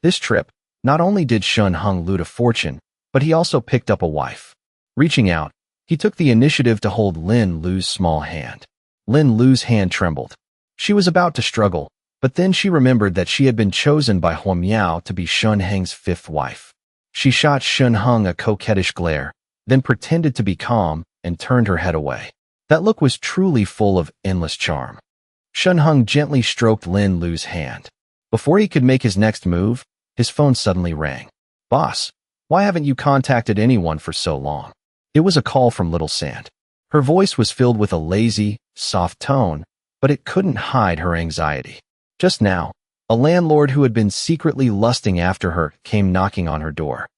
This trip, not only did Shan Hung loot a fortune, but he also picked up a wife. Reaching out, he took the initiative to hold Lin Lu's small hand. Lin Lu's hand trembled. She was about to struggle, but then she remembered that she had been chosen by Humao to be Shan Hung's fifth wife. She shot Shan Hung a coquettish glare, then pretended to be calm and turned her head away. That look was truly full of endless charm. Shan Hung gently stroked Lin Lu's hand. Before he could make his next move, his phone suddenly rang. "Boss, why haven't you contacted anyone for so long?" It was a call from Little Sand. Her voice was filled with a lazy, soft tone, but it couldn't hide her anxiety. Just now, a landlord who had been secretly lusting after her came knocking on her door.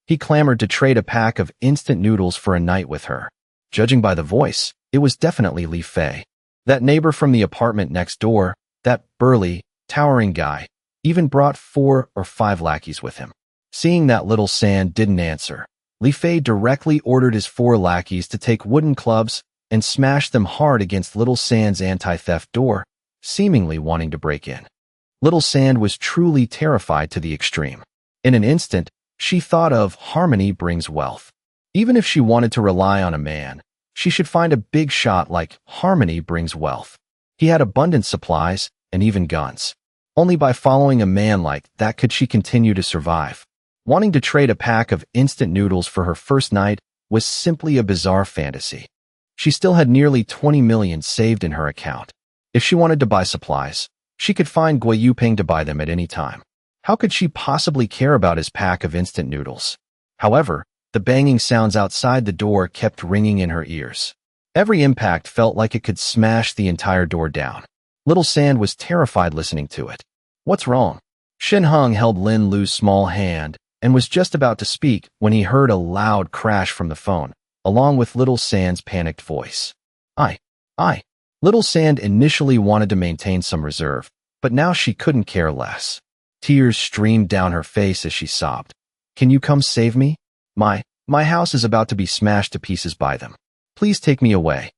He clamored to trade a pack of instant noodles for a night with her. Judging by the voice, it was definitely Li Fei. That neighbor from the apartment next door, that burly, towering guy, even brought 4 or 5 lackeys with him. Seeing that Little Sand didn't answer, Li Fei directly ordered his 4 lackeys to take wooden clubs and smash them hard against Little Sand's anti-theft door, seemingly wanting to break in. Little Sand was truly terrified to the extreme. In an instant, she thought of harmony brings wealth. Even if she wanted to rely on a man, she should find a big shot like harmony brings wealth. He had abundant supplies and even guns. Only by following a man like that could she continue to survive. Wanting to trade a pack of instant noodles for her first night was simply a bizarre fantasy. She still had nearly 20 million saved in her account. If she wanted to buy supplies, she could find Guo Yuping to buy them at any time. How could she possibly care about his pack of instant noodles? However, the banging sounds outside the door kept ringing in her ears. Every impact felt like it could smash the entire door down. Little Sand was terrified listening to it. "What's wrong?" Shan Hung held Lin Lu's small hand and was just about to speak when he heard a loud crash from the phone, along with Little Sand's panicked voice. I. Little Sand initially wanted to maintain some reserve, but now she couldn't care less. Tears streamed down her face as she sobbed. "Can you come save me? My house is about to be smashed to pieces by them. Please take me away."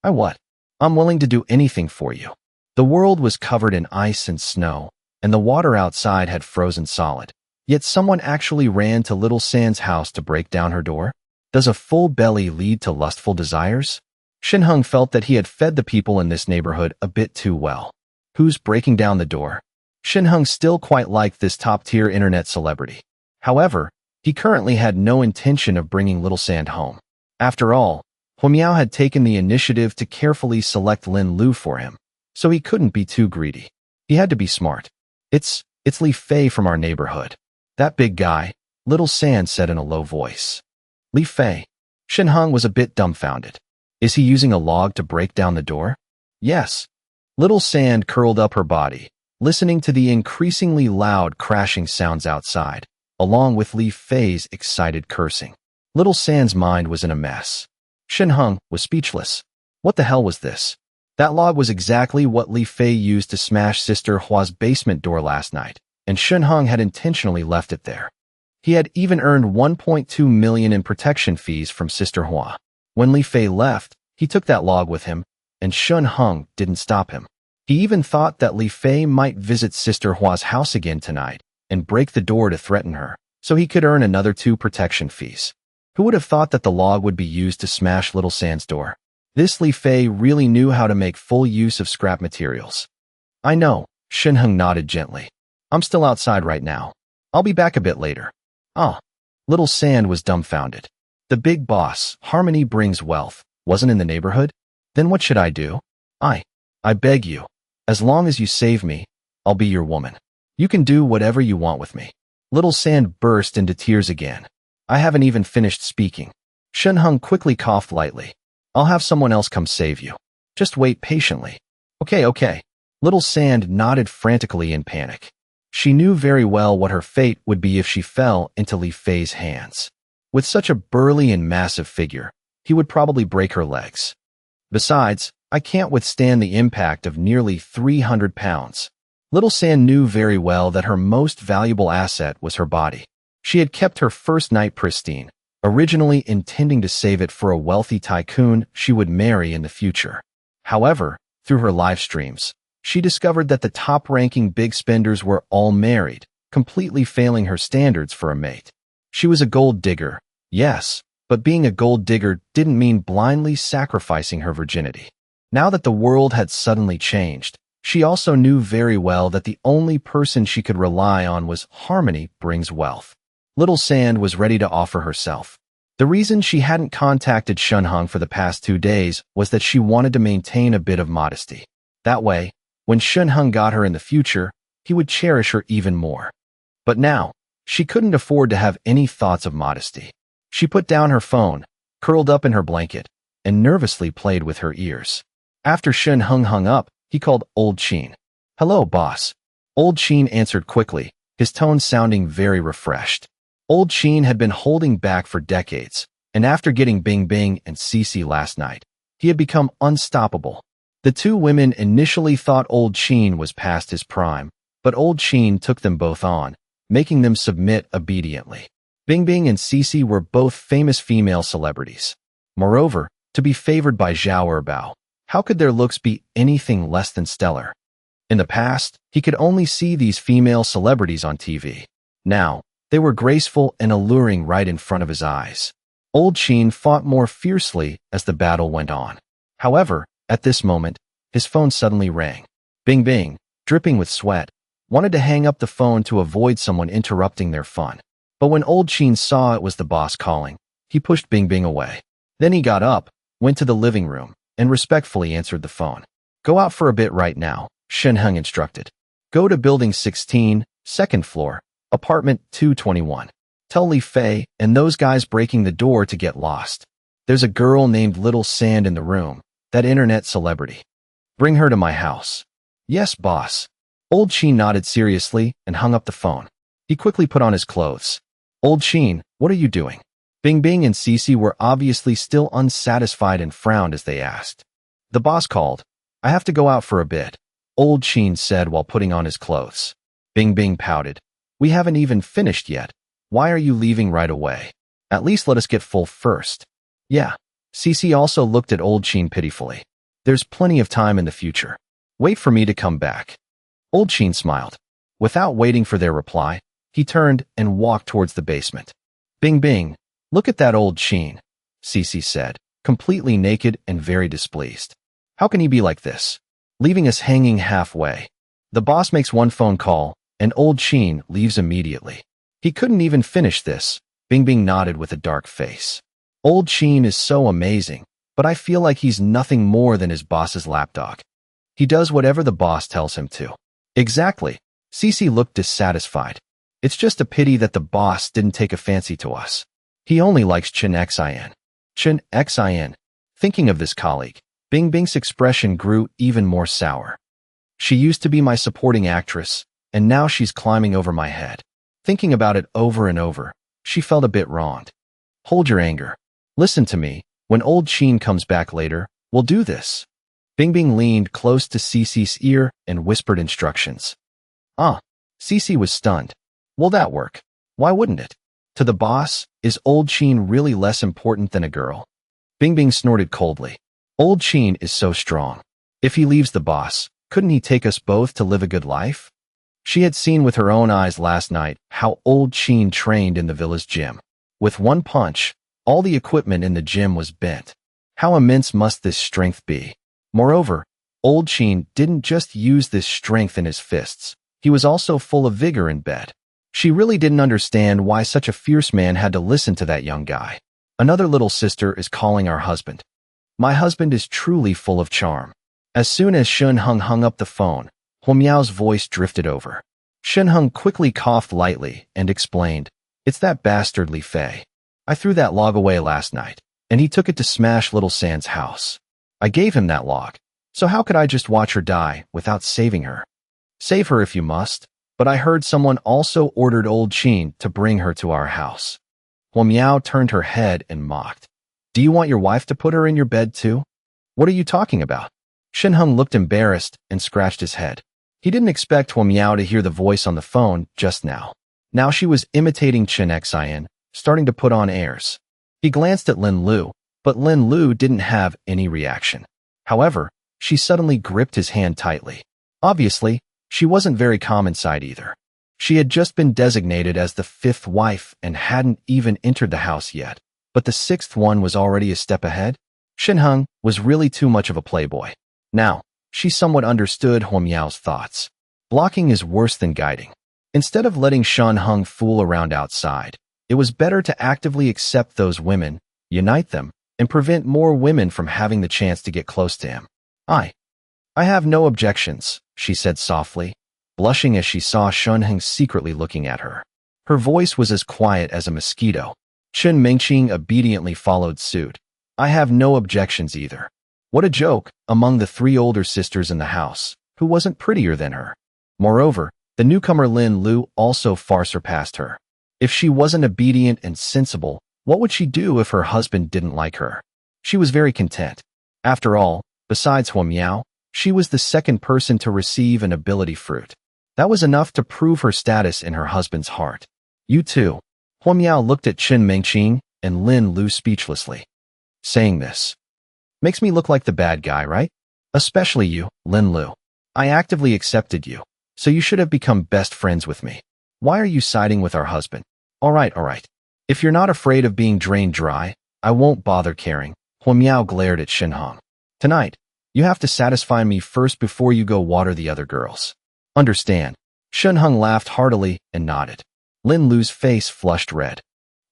What? I'm willing to do anything for you." The world was covered in ice and snow, and the water outside had frozen solid. Yet someone actually ran to Little Sand's house to break down her door? Does a full belly lead to lustful desires? Shan Hung felt that he had fed the people in this neighborhood a bit too well. Who's breaking down the door? Shan Hung still quite liked this top-tier internet celebrity. However, he currently had no intention of bringing Little Sand home. After all, Humao had taken the initiative to carefully select Lin Lu for him, so he couldn't be too greedy. He had to be smart. It's Li Fei from our neighborhood." "That big guy," Little Sand said in a low voice. "Li Fei." Shan Hung was a bit dumbfounded. Is he using a log to break down the door? Yes. Little Sand curled up her body, listening to the increasingly loud crashing sounds outside, along with Li Fei's excited cursing. Little Sand's mind was in a mess. Shan Hung was speechless. What the hell was this? That log was exactly what Li Fei used to smash Sister Hua's basement door last night, and Shan Hung had intentionally left it there. He had even earned 1.2 million in protection fees from Sister Hua. When Li Fei left, he took that log with him, and Shan Hung didn't stop him. He even thought that Li Fei might visit Sister Hua's house again tonight and break the door to threaten her, so he could earn another 2 protection fees. Who would have thought that the log would be used to smash Little Sand's door? This Li Fei really knew how to make full use of scrap materials. "I know," Shan Hung nodded gently. "I'm still outside right now. I'll be back a bit later." "Ah." Little Sand was dumbfounded. The big boss, harmony brings wealth, wasn't in the neighborhood? Then what should I do? I beg you. As long as you save me, I'll be your woman. You can do whatever you want with me." Little Sand burst into tears again. "I haven't even finished speaking." Shan Hung quickly coughed lightly. "I'll have someone else come save you. Just wait patiently." Okay. Little Sand nodded frantically in panic. She knew very well what her fate would be if she fell into Li Fei's hands. With such a burly and massive figure, he would probably break her legs. Besides, I can't withstand the impact of nearly 300 pounds. Little Sand knew very well that her most valuable asset was her body. She had kept her first night pristine, originally intending to save it for a wealthy tycoon she would marry in the future. However, through her live streams, she discovered that the top-ranking big spenders were all married, completely failing her standards for a mate. She was a gold digger, yes, but being a gold digger didn't mean blindly sacrificing her virginity. Now that the world had suddenly changed, she also knew very well that the only person she could rely on was harmony brings wealth. Little Sand was ready to offer herself. The reason she hadn't contacted Shan Hung for the past 2 days was that she wanted to maintain a bit of modesty. That way, when Shan Hung got her in the future, he would cherish her even more. But now, she couldn't afford to have any thoughts of modesty. She put down her phone, curled up in her blanket, and nervously played with her ears. After Shan Hung hung up, he called Old Sheen. "Hello, boss." Old Sheen answered quickly, his tone sounding very refreshed. Old Sheen had been holding back for decades, and after getting Bing Bing and Cece last night, he had become unstoppable. The two women initially thought Old Sheen was past his prime, but Old Sheen took them both on, making them submit obediently. Bing Bing and Cece were both famous female celebrities. Moreover, to be favored by Xiao or Bao, how could their looks be anything less than stellar? In the past, he could only see these female celebrities on TV. Now, they were graceful and alluring right in front of his eyes. Old Sheen fought more fiercely as the battle went on. However, at this moment, his phone suddenly rang. Bing Bing, dripping with sweat, wanted to hang up the phone to avoid someone interrupting their fun. But when Old Sheen saw it was the boss calling, he pushed Bing Bing away. Then he got up, went to the living room, and respectfully answered the phone. "Go out for a bit right now," Shan Hung instructed. "Go to building 16, second floor, apartment 221. Tell Li Fei and those guys breaking the door to get lost. There's a girl named Little Sand in the room, that internet celebrity. Bring her to my house." "Yes, boss." Old Sheen nodded seriously and hung up the phone. He quickly put on his clothes. "Old Sheen, what are you doing?" Bing Bing and Cece were obviously still unsatisfied and frowned as they asked. "The boss called. I have to go out for a bit," Old Sheen said while putting on his clothes. Bing Bing pouted. "We haven't even finished yet. Why are you leaving right away? At least let us get full first." "Yeah." Cece also looked at Old Sheen pitifully. "There's plenty of time in the future. Wait for me to come back." Old Sheen smiled. Without waiting for their reply, he turned and walked towards the basement. "Bing Bing, look at that Old Sheen," Cece said, completely naked and very displeased. "How can he be like this? Leaving us hanging halfway." The boss makes one phone call, and Old Sheen leaves immediately. He couldn't even finish this. Bing Bing nodded with a dark face. "Old Sheen is so amazing, but I feel like he's nothing more than his boss's lapdog. He does whatever the boss tells him to." "Exactly." Cece looked dissatisfied. "It's just a pity that the boss didn't take a fancy to us. He only likes Chin Xin. Chin Xin. Thinking of this colleague, Bing Bing's expression grew even more sour. "She used to be my supporting actress, and now she's climbing over my head." Thinking about it over and over, she felt a bit wronged. "Hold your anger. Listen to me. When Old Sheen comes back later, we'll do this." Bing Bing leaned close to Cece's ear and whispered instructions. Cece was stunned. "Will that work? Why wouldn't it? To the boss, is Old Sheen really less important than a girl?" Bing Bing snorted coldly. "Old Sheen is so strong. If he leaves the boss, couldn't he take us both to live a good life?" She had seen with her own eyes last night how Old Sheen trained in the villa's gym. With one punch, all the equipment in the gym was bent. How immense must this strength be? Moreover, Old Sheen didn't just use this strength in his fists. He was also full of vigor in bed. She really didn't understand why such a fierce man had to listen to that young guy. "Another little sister is calling our husband. My husband is truly full of charm." As soon as Shan Hung hung up the phone, Humao's voice drifted over. Shan Hung quickly coughed lightly and explained, "It's that bastard Li Fei. I threw that log away last night, and he took it to smash Little Sand's house. I gave him that log, so how could I just watch her die without saving her? Save her if you must, but I heard someone also ordered Old Sheen to bring her to our house." Humao turned her head and mocked. "Do you want your wife to put her in your bed too? What are you talking about?" Shan Hung looked embarrassed and scratched his head. He didn't expect Humao to hear the voice on the phone just now. Now she was imitating Chin Xin, starting to put on airs. He glanced at Lin Lu, but Lin Lu didn't have any reaction. However, she suddenly gripped his hand tightly. Obviously, she wasn't very calm inside either. She had just been designated as the 5th wife and hadn't even entered the house yet, but the 6th one was already a step ahead. Shan Hung was really too much of a playboy. Now, she somewhat understood Humao's thoughts. Blocking is worse than guiding. Instead of letting Shan Hung fool around outside, it was better to actively accept those women, unite them, and prevent more women from having the chance to get close to him. I have no objections, she said softly, blushing as she saw Shan Hung secretly looking at her. Her voice was as quiet as a mosquito. Chen Mingqing obediently followed suit. I have no objections either. What a joke among the 3 older sisters in the house, who wasn't prettier than her. Moreover, the newcomer Lin Lu also far surpassed her. If she wasn't obedient and sensible, what would she do if her husband didn't like her? She was very content. After all, besides Humao, she was the 2nd person to receive an ability fruit. That was enough to prove her status in her husband's heart. You too. Humao looked at Chen Mingqing and Lin Lu speechlessly. Saying this makes me look like the bad guy, right? Especially you, Lin Lu. I actively accepted you, so you should have become best friends with me. Why are you siding with our husband? All right. If you're not afraid of being drained dry, I won't bother caring. Humao glared at Shan Hung. Tonight, you have to satisfy me first before you go water the other girls. Understand? Shan Hung laughed heartily and nodded. Lin Lu's face flushed red.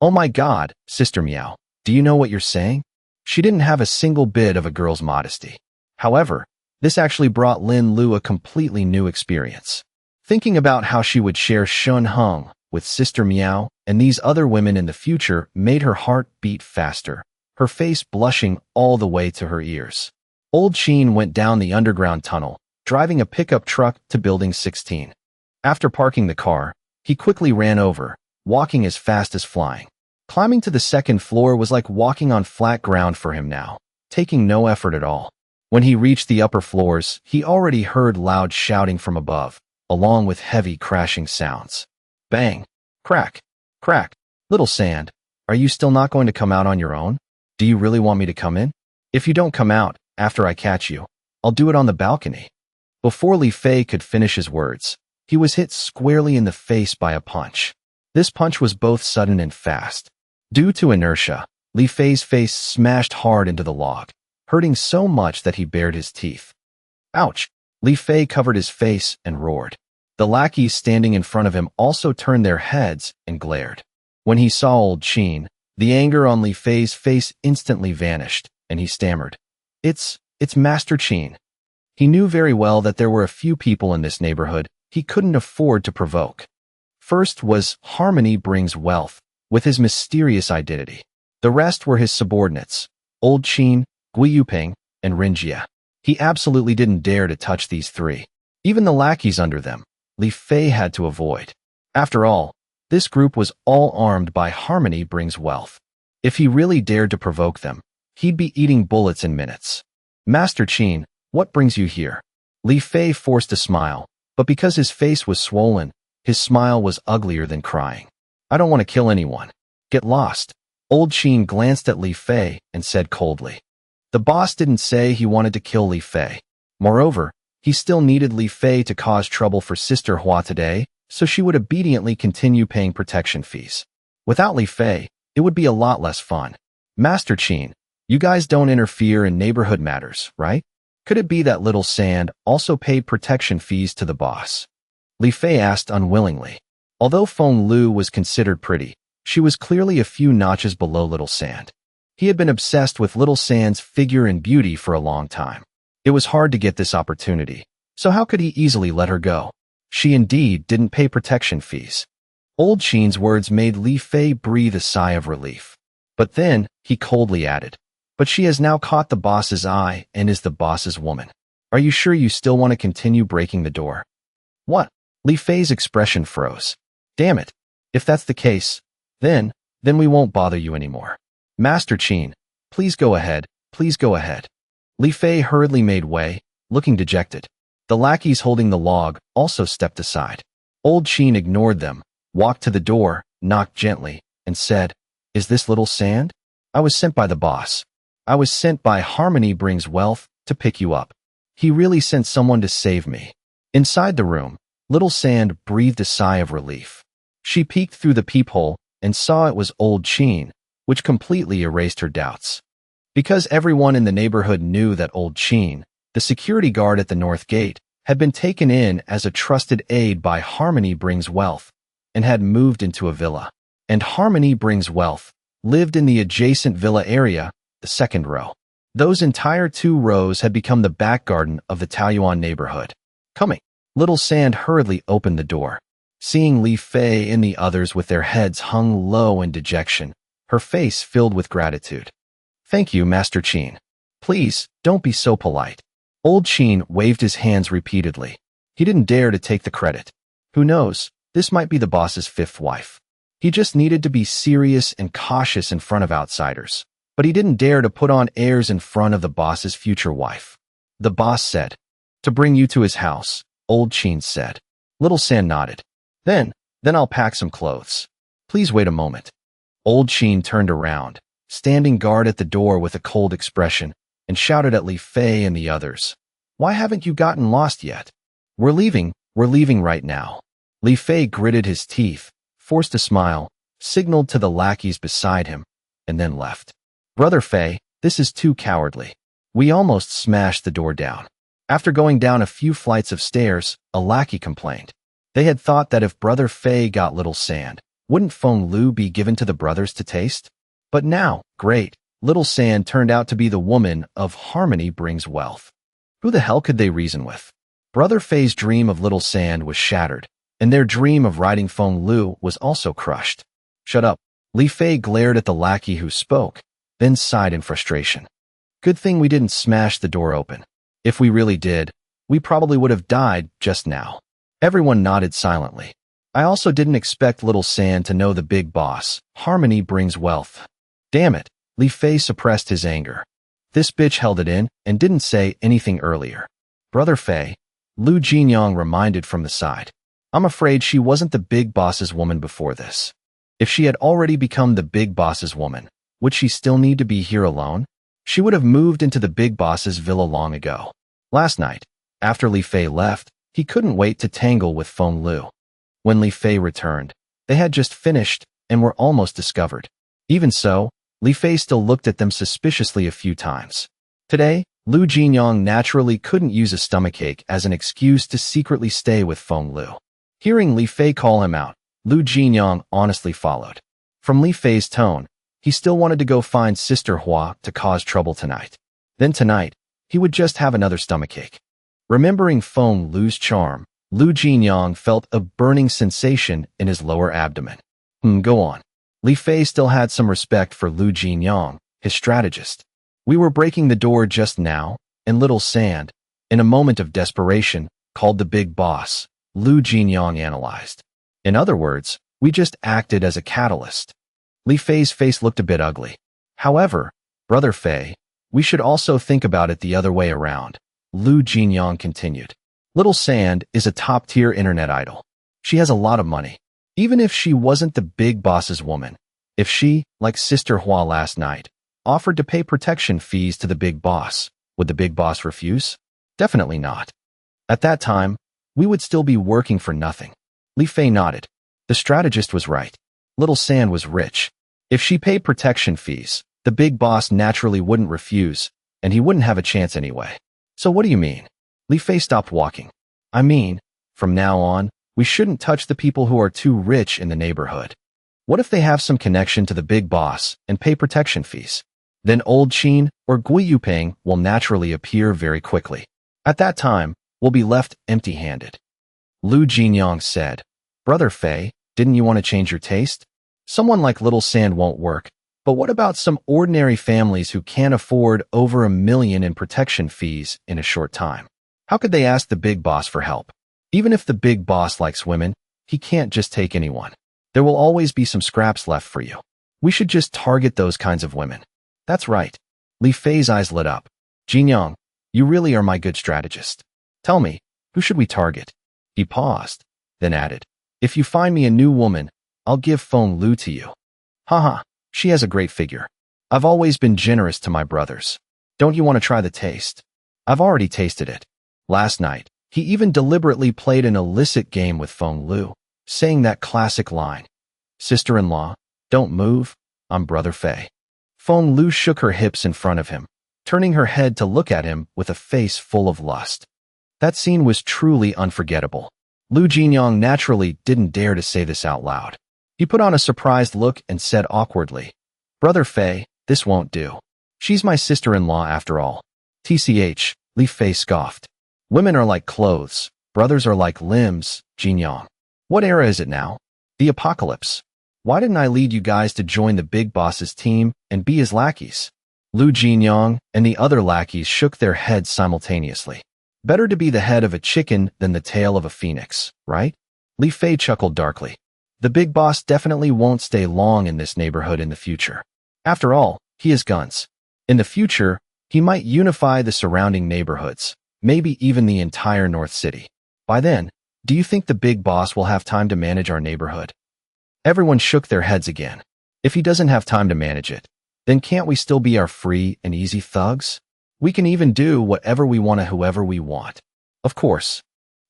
Oh my God, Sister Miao, do you know what you're saying? She didn't have a single bit of a girl's modesty. However, this actually brought Lin Lu a completely new experience. Thinking about how she would share Shan Hung with Sister Miao and these other women in the future made her heart beat faster, her face blushing all the way to her ears. Old Sheen went down the underground tunnel, driving a pickup truck to Building 16. After parking the car, he quickly ran over, walking as fast as flying. Climbing to the 2nd floor was like walking on flat ground for him now, taking no effort at all. When he reached the upper floors, he already heard loud shouting from above, along with heavy crashing sounds. Bang! Crack! Crack! Little Sand, are you still not going to come out on your own? Do you really want me to come in? If you don't come out, after I catch you, I'll do it on the balcony. Before Li Fei could finish his words, he was hit squarely in the face by a punch. This punch was both sudden and fast. Due to inertia, Li Fei's face smashed hard into the log, hurting so much that he bared his teeth. Ouch! Li Fei covered his face and roared. The lackeys standing in front of him also turned their heads and glared. When he saw old Sheen, the anger on Li Fei's face instantly vanished, and he stammered. It's Master Sheen. He knew very well that there were a few people in this neighborhood he couldn't afford to provoke. First was Harmony Brings Wealth, with his mysterious identity. The rest were his subordinates, Old Sheen, Gui Yuping, and Rinjia. He absolutely didn't dare to touch these 3. Even the lackeys under them, Li Fei had to avoid. After all, this group was all armed by Harmony Brings Wealth. If he really dared to provoke them, he'd be eating bullets in minutes. Master Sheen, what brings you here? Li Fei forced a smile, but because his face was swollen, his smile was uglier than crying. I don't want to kill anyone. Get lost. Old Sheen glanced at Li Fei and said coldly. The boss didn't say he wanted to kill Li Fei. Moreover, he still needed Li Fei to cause trouble for Sister Hua today, so she would obediently continue paying protection fees. Without Li Fei, it would be a lot less fun. Master Sheen, you guys don't interfere in neighborhood matters, right? Could it be that Little Sand also paid protection fees to the boss? Li Fei asked unwillingly. Although Fonglu was considered pretty, she was clearly a few notches below Little Sand. He had been obsessed with Little Sand's figure and beauty for a long time. It was hard to get this opportunity, so how could he easily let her go? She indeed didn't pay protection fees. Old Sheen's words made Li Fei breathe a sigh of relief. But then, he coldly added, but she has now caught the boss's eye and is the boss's woman. Are you sure you still want to continue breaking the door? What? Li Fei's expression froze. Damn it. If that's the case, then we won't bother you anymore. Master Sheen, please go ahead, please go ahead. Li Fei hurriedly made way, looking dejected. The lackeys holding the log also stepped aside. Old Sheen ignored them, walked to the door, knocked gently, and said, Is this Little Sand? I was sent by the boss. I was sent by Harmony Brings Wealth to pick you up. He really sent someone to save me. Inside the room, Little Sand breathed a sigh of relief. She peeked through the peephole and saw it was old Sheen, which completely erased her doubts. Because everyone in the neighborhood knew that old Sheen, the security guard at the north gate, had been taken in as a trusted aide by Harmony Brings Wealth and had moved into a villa. And Harmony Brings Wealth lived in the adjacent villa area, the second row. Those entire 2 rows had become the back garden of the Taoyuan neighborhood. Coming. Little Sand hurriedly opened the door. Seeing Li Fei and the others with their heads hung low in dejection, her face filled with gratitude. Thank you, Master Sheen. Please, don't be so polite. Old Sheen waved his hands repeatedly. He didn't dare to take the credit. Who knows, this might be the boss's 5th wife. He just needed to be serious and cautious in front of outsiders. But he didn't dare to put on airs in front of the boss's future wife. The boss said, "To bring you to his house," Old Sheen said. Little Sand nodded. Then I'll pack some clothes. Please wait a moment." Old Sheen turned around, standing guard at the door with a cold expression, and shouted at Li Fei and the others. "Why haven't you gotten lost yet? We're leaving right now." Li Fei gritted his teeth, forced a smile, signaled to the lackeys beside him, and then left. "Brother Fei, this is too cowardly. We almost smashed the door down." After going down a few flights of stairs, a lackey complained. They had thought that if Brother Fei got Little Sand, wouldn't Fonglu be given to the brothers to taste? But now, great, Little Sand turned out to be the woman of Harmony Brings Wealth. Who the hell could they reason with? Brother Fei's dream of Little Sand was shattered, and their dream of riding Fonglu was also crushed. "Shut up." Li Fei glared at the lackey who spoke, then sighed in frustration. "Good thing we didn't smash the door open. If we really did, we probably would have died just now." Everyone nodded silently. "I also didn't expect Little Sand to know the big boss. Harmony Brings Wealth." Damn it, Li Fei suppressed his anger. This bitch held it in and didn't say anything earlier. "Brother Fei," Lu Jinyang reminded from the side. "I'm afraid she wasn't the big boss's woman before this. If she had already become the big boss's woman, would she still need to be here alone? She would have moved into the big boss's villa long ago." Last night, after Li Fei left, he couldn't wait to tangle with Fonglu. When Li Fei returned, they had just finished and were almost discovered. Even so, Li Fei still looked at them suspiciously a few times. Today, Lu Jinyang naturally couldn't use a stomachache as an excuse to secretly stay with Fonglu. Hearing Li Fei call him out, Lu Jinyang honestly followed. From Li Fei's tone, he still wanted to go find Sister Hua to cause trouble tonight. Then tonight, he would just have another stomachache. Remembering Fonglu's charm, Lu Jinyang felt a burning sensation in his lower abdomen. Go on. Li Fei still had some respect for Lu Jinyang, his strategist. "We were breaking the door just now, and Little Sand, in a moment of desperation, called the big boss," Lu Jinyang analyzed. "In other words, we just acted as a catalyst." Li Fei's face looked a bit ugly. "However, Brother Fei, we should also think about it the other way around," Lu Jinyang continued. "Little Sand is a top-tier internet idol. She has a lot of money. Even if she wasn't the big boss's woman, if she, like Sister Hua last night, offered to pay protection fees to the big boss, would the big boss refuse? Definitely not. At that time, we would still be working for nothing." Li Fei nodded. The strategist was right. Little Sand was rich. If she paid protection fees, the big boss naturally wouldn't refuse, and he wouldn't have a chance anyway. "So what do you mean?" Li Fei stopped walking. "I mean, from now on, we shouldn't touch the people who are too rich in the neighborhood. What if they have some connection to the big boss and pay protection fees? Then old Sheen or Gui Yuping will naturally appear very quickly. At that time, we'll be left empty-handed." Lu Jinyang said, "Brother Fei, didn't you want to change your taste? Someone like Little Sand won't work, but what about some ordinary families who can't afford over $1 million in protection fees in a short time? How could they ask the big boss for help? Even if the big boss likes women, he can't just take anyone. There will always be some scraps left for you. We should just target those kinds of women." "That's right." Li Fei's eyes lit up. "Jinyang, you really are my good strategist. Tell me, who should we target?" He paused, then added, "If you find me a new woman, I'll give Fonglu to you." "Haha, she has a great figure. I've always been generous to my brothers. Don't you want to try the taste?" "I've already tasted it. Last night, He even deliberately played an illicit game with Fonglu, saying that classic line, "Sister-in-law, don't move, I'm Brother Fei." Fonglu shook her hips in front of him, turning her head to look at him with a face full of lust. That scene was truly unforgettable. Lu Jinyang naturally didn't dare to say this out loud. He put on a surprised look and said awkwardly, "Brother Fei, this won't do. She's my sister-in-law after all." TCH, Li Fei scoffed. "Women are like clothes, brothers are like limbs, Jinyang. What era is it now? The apocalypse. Why didn't I lead you guys to join the big boss's team and be his lackeys?" Lu Jinyang and the other lackeys shook their heads simultaneously. "Better to be the head of a chicken than the tail of a phoenix, right?" Li Fei chuckled darkly. "The big boss definitely won't stay long in this neighborhood in the future. After all, he has guns. In the future, he might unify the surrounding neighborhoods, maybe even the entire North City. By then, do you think the big boss will have time to manage our neighborhood?" Everyone shook their heads again. "If he doesn't have time to manage it, then can't we still be our free and easy thugs? We can even do whatever we want to whoever we want. Of course.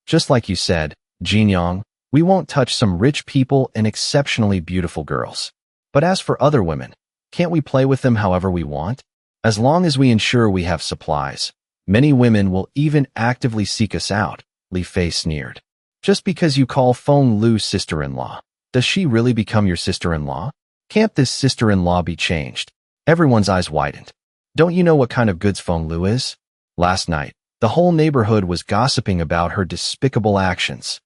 Just like you said, Jinyang, we won't touch some rich people and exceptionally beautiful girls. But as for other women, can't we play with them however we want? As long as we ensure we have supplies, many women will even actively seek us out," Li Fei sneered. "Just because you call Fonglu sister-in-law, does she really become your sister-in-law? Can't this sister-in-law be changed?" Everyone's eyes widened. "Don't you know what kind of goods Fonglu is? Last night, the whole neighborhood was gossiping about her despicable actions.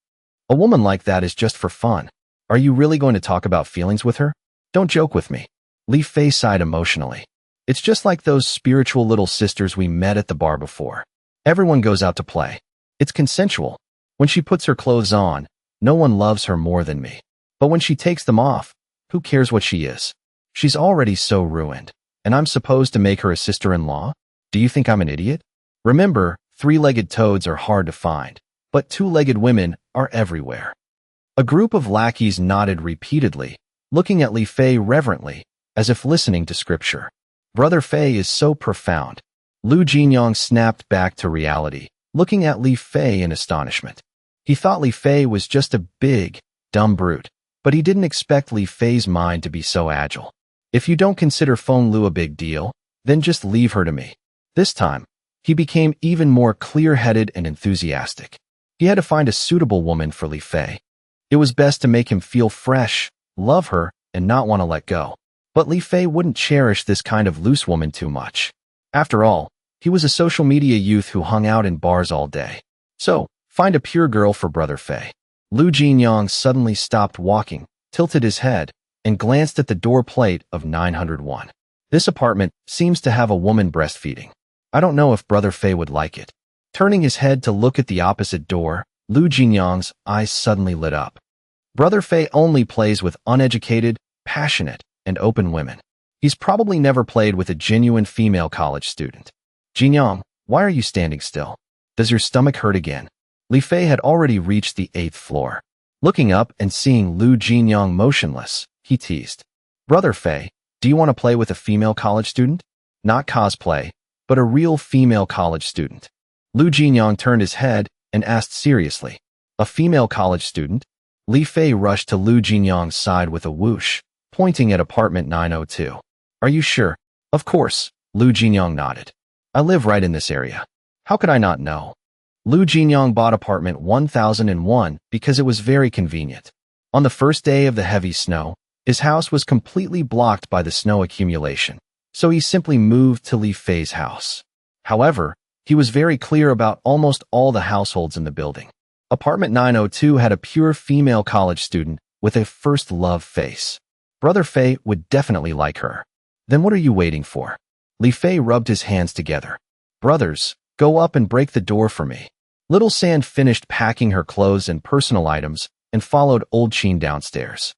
A woman like that is just for fun. Are you really going to talk about feelings with her? Don't joke with me." Li Fei sighed emotionally. "It's just like those spiritual little sisters we met at the bar before. Everyone goes out to play. It's consensual. When she puts her clothes on, no one loves her more than me. But when she takes them off, who cares what she is? She's already so ruined, and I'm supposed to make her a sister-in-law? Do you think I'm an idiot? Remember, three-legged toads are hard to find, but two-legged women are everywhere." A group of lackeys nodded repeatedly, looking at Li Fei reverently, as if listening to scripture. "Brother Fei is so profound." Lu Jinyang snapped back to reality, looking at Li Fei in astonishment. He thought Li Fei was just a big, dumb brute, but he didn't expect Li Fei's mind to be so agile. "If you don't consider Fonglu a big deal, then just leave her to me." This time, he became even more clear-headed and enthusiastic. He had to find a suitable woman for Li Fei. It was best to make him feel fresh, love her, and not want to let go. But Li Fei wouldn't cherish this kind of loose woman too much. After all, he was a social media youth who hung out in bars all day. So, find a pure girl for Brother Fei. Lu Jinyang suddenly stopped walking, tilted his head, and glanced at the door plate of 901. "This apartment seems to have a woman breastfeeding. I don't know if Brother Fei would like it." Turning his head to look at the opposite door, Lu Jinyang's eyes suddenly lit up. Brother Fei only plays with uneducated, passionate, and open women. He's probably never played with a genuine female college student. "Jinyang, why are you standing still? Does your stomach hurt again?" Li Fei had already reached the 8th floor. Looking up and seeing Lu Jinyang motionless, he teased, "Brother Fei, do you want to play with a female college student? Not cosplay, but a real female college student." Lu Jinyang turned his head and asked seriously, "A female college student?" Li Fei rushed to Lu Jinyang's side with a whoosh, pointing at apartment 902. "Are you sure?" "Of course," Lu Jinyang nodded. "I live right in this area. How could I not know?" Lu Jinyang bought apartment 1001 because it was very convenient. On the first day of the heavy snow, his house was completely blocked by the snow accumulation, so he simply moved to Li Fei's house. However, he was very clear about almost all the households in the building. Apartment 902 had a pure female college student with a first love face. Brother Fei would definitely like her. Then what are you waiting for? Li Fei rubbed his hands together. "Brothers, go up and break the door for me." Little Sand finished packing her clothes and personal items and followed old Sheen downstairs.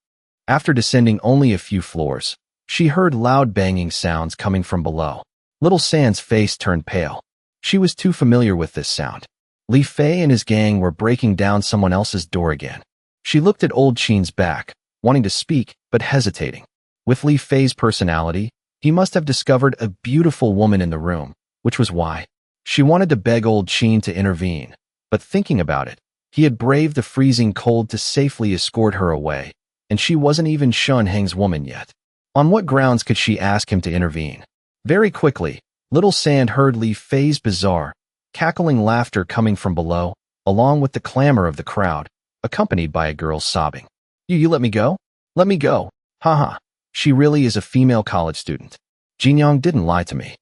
After descending only a few floors, she heard loud banging sounds coming from below. Little Sand's face turned pale. She was too familiar with this sound. Li Fei and his gang were breaking down someone else's door again. She looked at old Sheen's back, wanting to speak, but hesitating. With Li Fei's personality, he must have discovered a beautiful woman in the room, which was why she wanted to beg old Sheen to intervene. But thinking about it, he had braved the freezing cold to safely escort her away, and she wasn't even Shan Hung's woman yet. On what grounds could she ask him to intervene? Very quickly, Little Sand heard Li Fei's bizarre, cackling laughter coming from below, along with the clamor of the crowd, accompanied by a girl sobbing. You let me go? Let me go. Haha. She really is a female college student. Jinyang didn't lie to me.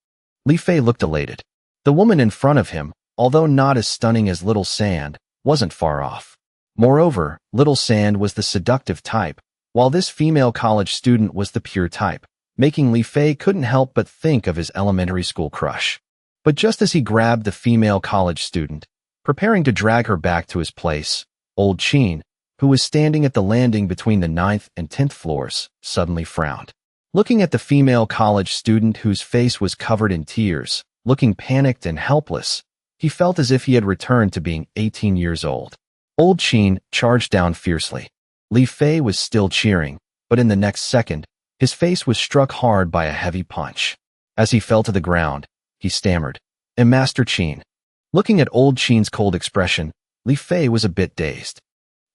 Li Fei looked elated. The woman in front of him, although not as stunning as Little Sand, wasn't far off. Moreover, Little Sand was the seductive type, while this female college student was the pure type, making Li Fei couldn't help but think of his elementary school crush. But just as he grabbed the female college student, preparing to drag her back to his place, old Sheen, who was standing at the landing between the 9th and 10th floors, suddenly frowned. Looking at the female college student whose face was covered in tears, looking panicked and helpless, he felt as if he had returned to being 18 years old. Old Sheen charged down fiercely. Li Fei was still cheering, but in the next second, his face was struck hard by a heavy punch. As he fell to the ground, he stammered, Master Sheen. Looking at old Sheen's cold expression, Li Fei was a bit dazed.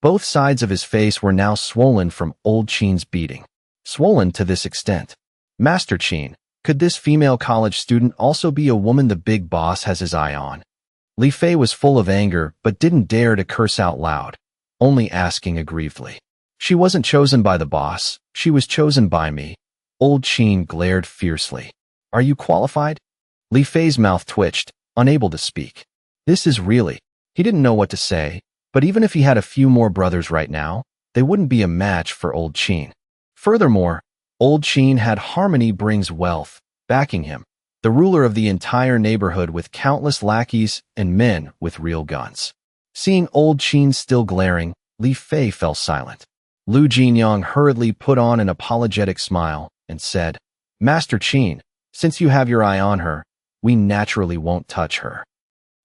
Both sides of his face were now swollen from old Sheen's beating. Swollen to this extent. Master Sheen, could this female college student also be a woman the big boss has his eye on? Li Fei was full of anger but didn't dare to curse out loud, only asking aggrievedly. She wasn't chosen by the boss, she was chosen by me. Old Sheen glared fiercely. Are you qualified? Li Fei's mouth twitched, unable to speak. This is really... He didn't know what to say, but even if he had a few more brothers right now, they wouldn't be a match for old Sheen. Furthermore, old Sheen had Harmony Brings Wealth, backing him, the ruler of the entire neighborhood with countless lackeys and men with real guns. Seeing old Sheen still glaring, Li Fei fell silent. Lu Jinyang hurriedly put on an apologetic smile and said, Master Sheen, since you have your eye on her, we naturally won't touch her.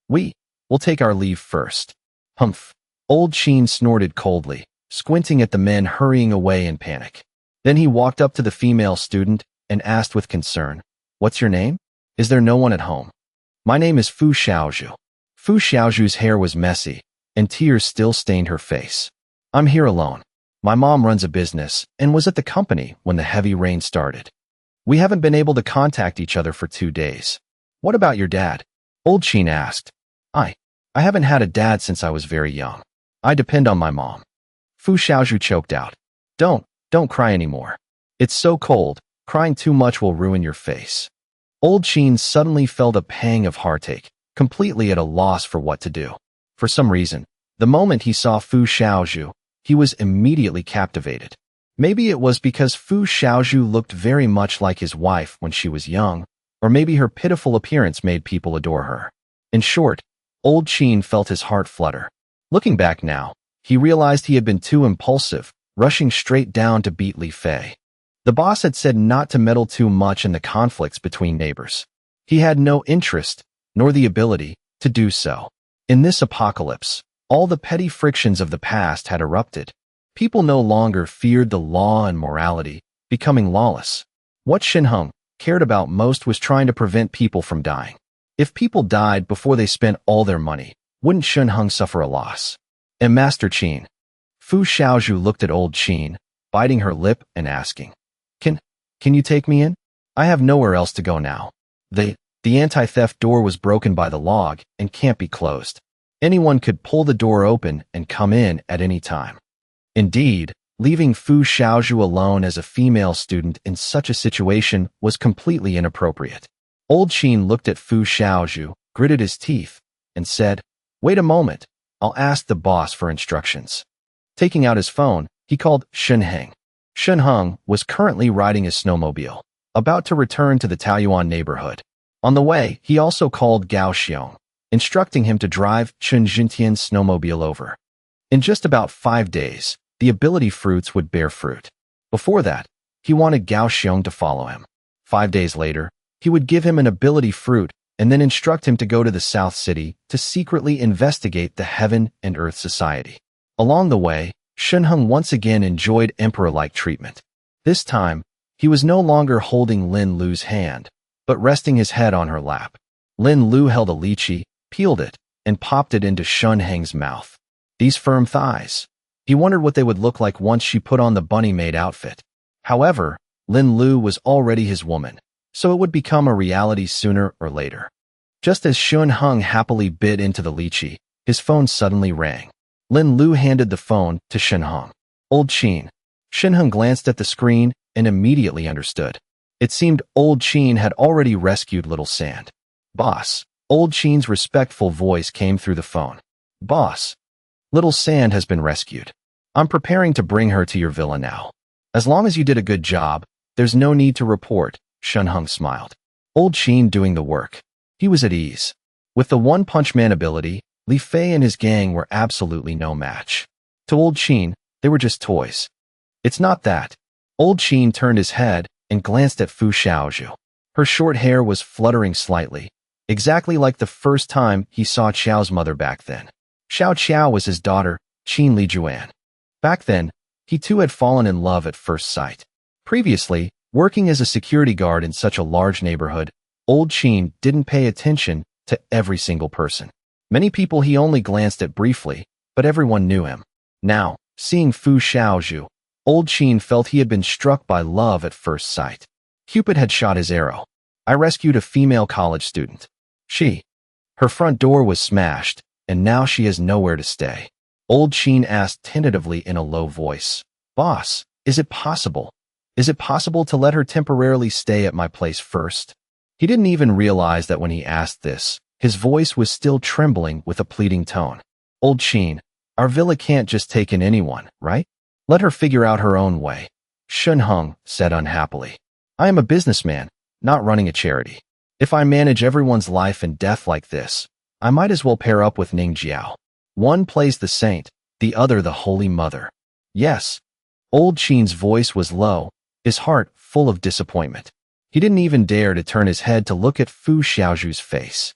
We'll take our leave first. Humph. Old Sheen snorted coldly, squinting at the men hurrying away in panic. Then he walked up to the female student and asked with concern, What's your name? Is there no one at home? My name is Fu Xiaozhu. Fu Xiaozhu's hair was messy, and tears still stained her face. I'm here alone. My mom runs a business and was at the company when the heavy rain started. We haven't been able to contact each other for 2 days. What about your dad? Old Sheen asked. I haven't had a dad since I was very young. I depend on my mom. Fu Xiaozhu choked out. Don't cry anymore. It's so cold, crying too much will ruin your face. Old Sheen suddenly felt a pang of heartache, completely at a loss for what to do. For some reason, the moment he saw Fu Xiaozhu, he was immediately captivated. Maybe it was because Fu Xiaozhu looked very much like his wife when she was young, or maybe her pitiful appearance made people adore her. In short, old Sheen felt his heart flutter. Looking back now, he realized he had been too impulsive, rushing straight down to beat Li Fei. The boss had said not to meddle too much in the conflicts between neighbors. He had no interest, nor the ability, to do so. In this apocalypse, all the petty frictions of the past had erupted. People no longer feared the law and morality, becoming lawless. What Shan Hung cared about most was trying to prevent people from dying. If people died before they spent all their money, wouldn't Shan Hung suffer a loss? And Master Sheen. Fu Xiaozhu looked at old Sheen, biting her lip and asking, Can you take me in? I have nowhere else to go now. The anti-theft door was broken by the log and can't be closed. Anyone could pull the door open and come in at any time. Indeed, leaving Fu Xiaozhu alone as a female student in such a situation was completely inappropriate. Old Sheen looked at Fu Xiaozhu, gritted his teeth, and said, Wait a moment, I'll ask the boss for instructions. Taking out his phone, he called Shan Hung. Shan Hung was currently riding his snowmobile, about to return to the Taoyuan neighborhood. On the way, he also called Gao Xiong, instructing him to drive Chen Jintian's snowmobile over. In just about 5 days, the ability fruits would bear fruit. Before that, he wanted Gao Xiong to follow him. 5 days later, he would give him an ability fruit and then instruct him to go to the South City to secretly investigate the Heaven and Earth Society. Along the way, Shan Hung once again enjoyed emperor-like treatment. This time, he was no longer holding Lin Lu's hand, but resting his head on her lap. Lin Lu held a lychee, peeled it, and popped it into Shan Hung's mouth. These firm thighs. He wondered what they would look like once she put on the bunny maid outfit. However, Lin Lu was already his woman, so it would become a reality sooner or later. Just as Shan Hung happily bit into the lychee, his phone suddenly rang. Lin Lu handed the phone to Shan Hung. Old Sheen. Shan Hung glanced at the screen and immediately understood. It seemed Old Sheen had already rescued Little Sand. Boss. Old Sheen's respectful voice came through the phone. Boss. Little Sand has been rescued. I'm preparing to bring her to your villa now. As long as you did a good job, there's no need to report, Shan Hung smiled. Old Sheen doing the work. He was at ease. With the one-punch man ability, Li Fei and his gang were absolutely no match. To Old Sheen, they were just toys. It's not that. Old Sheen turned his head and glanced at Fu Xiaozhu. Her short hair was fluttering slightly, exactly like the first time he saw Xiao's mother back then. Xiao was his daughter, Qin Li Juan. Back then, he too had fallen in love at first sight. Previously, working as a security guard in such a large neighborhood, Old Sheen didn't pay attention to every single person. Many people he only glanced at briefly, but everyone knew him. Now, seeing Fu Xiaozhu, Old Sheen felt he had been struck by love at first sight. Cupid had shot his arrow. I rescued a female college student. Her front door was smashed, and now she has nowhere to stay. Old Sheen asked tentatively in a low voice. Boss, is it possible? Is it possible to let her temporarily stay at my place first? He didn't even realize that when he asked this, his voice was still trembling with a pleading tone. Old Sheen, our villa can't just take in anyone, right? Let her figure out her own way. Shan Hung said unhappily. I am a businessman, not running a charity. If I manage everyone's life and death like this, I might as well pair up with Ning Jiao. One plays the saint, the other the Holy Mother. Yes. Old Sheen's voice was low, his heart full of disappointment. He didn't even dare to turn his head to look at Fu Xiaozhu's face.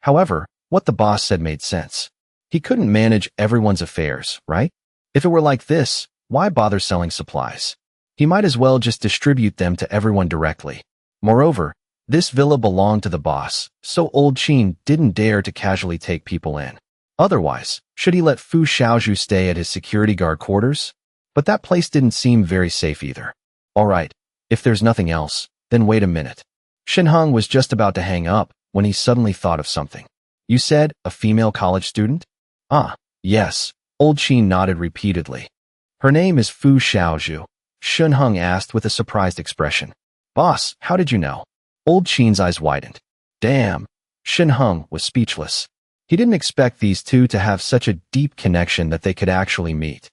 However, what the boss said made sense. He couldn't manage everyone's affairs, right? If it were like this, why bother selling supplies? He might as well just distribute them to everyone directly. Moreover, this villa belonged to the boss, so Old Sheen didn't dare to casually take people in. Otherwise, should he let Fu Xiaozhu stay at his security guard quarters? But that place didn't seem very safe either. All right, if there's nothing else, then wait a minute. Shan Hung was just about to hang up when he suddenly thought of something. You said a female college student? Ah, yes. Old Sheen nodded repeatedly. Her name is Fu Xiaozhu, Shan Hung asked with a surprised expression. Boss, how did you know? Old Sheen's eyes widened. Damn. Shan Hung was speechless. He didn't expect these two to have such a deep connection that they could actually meet.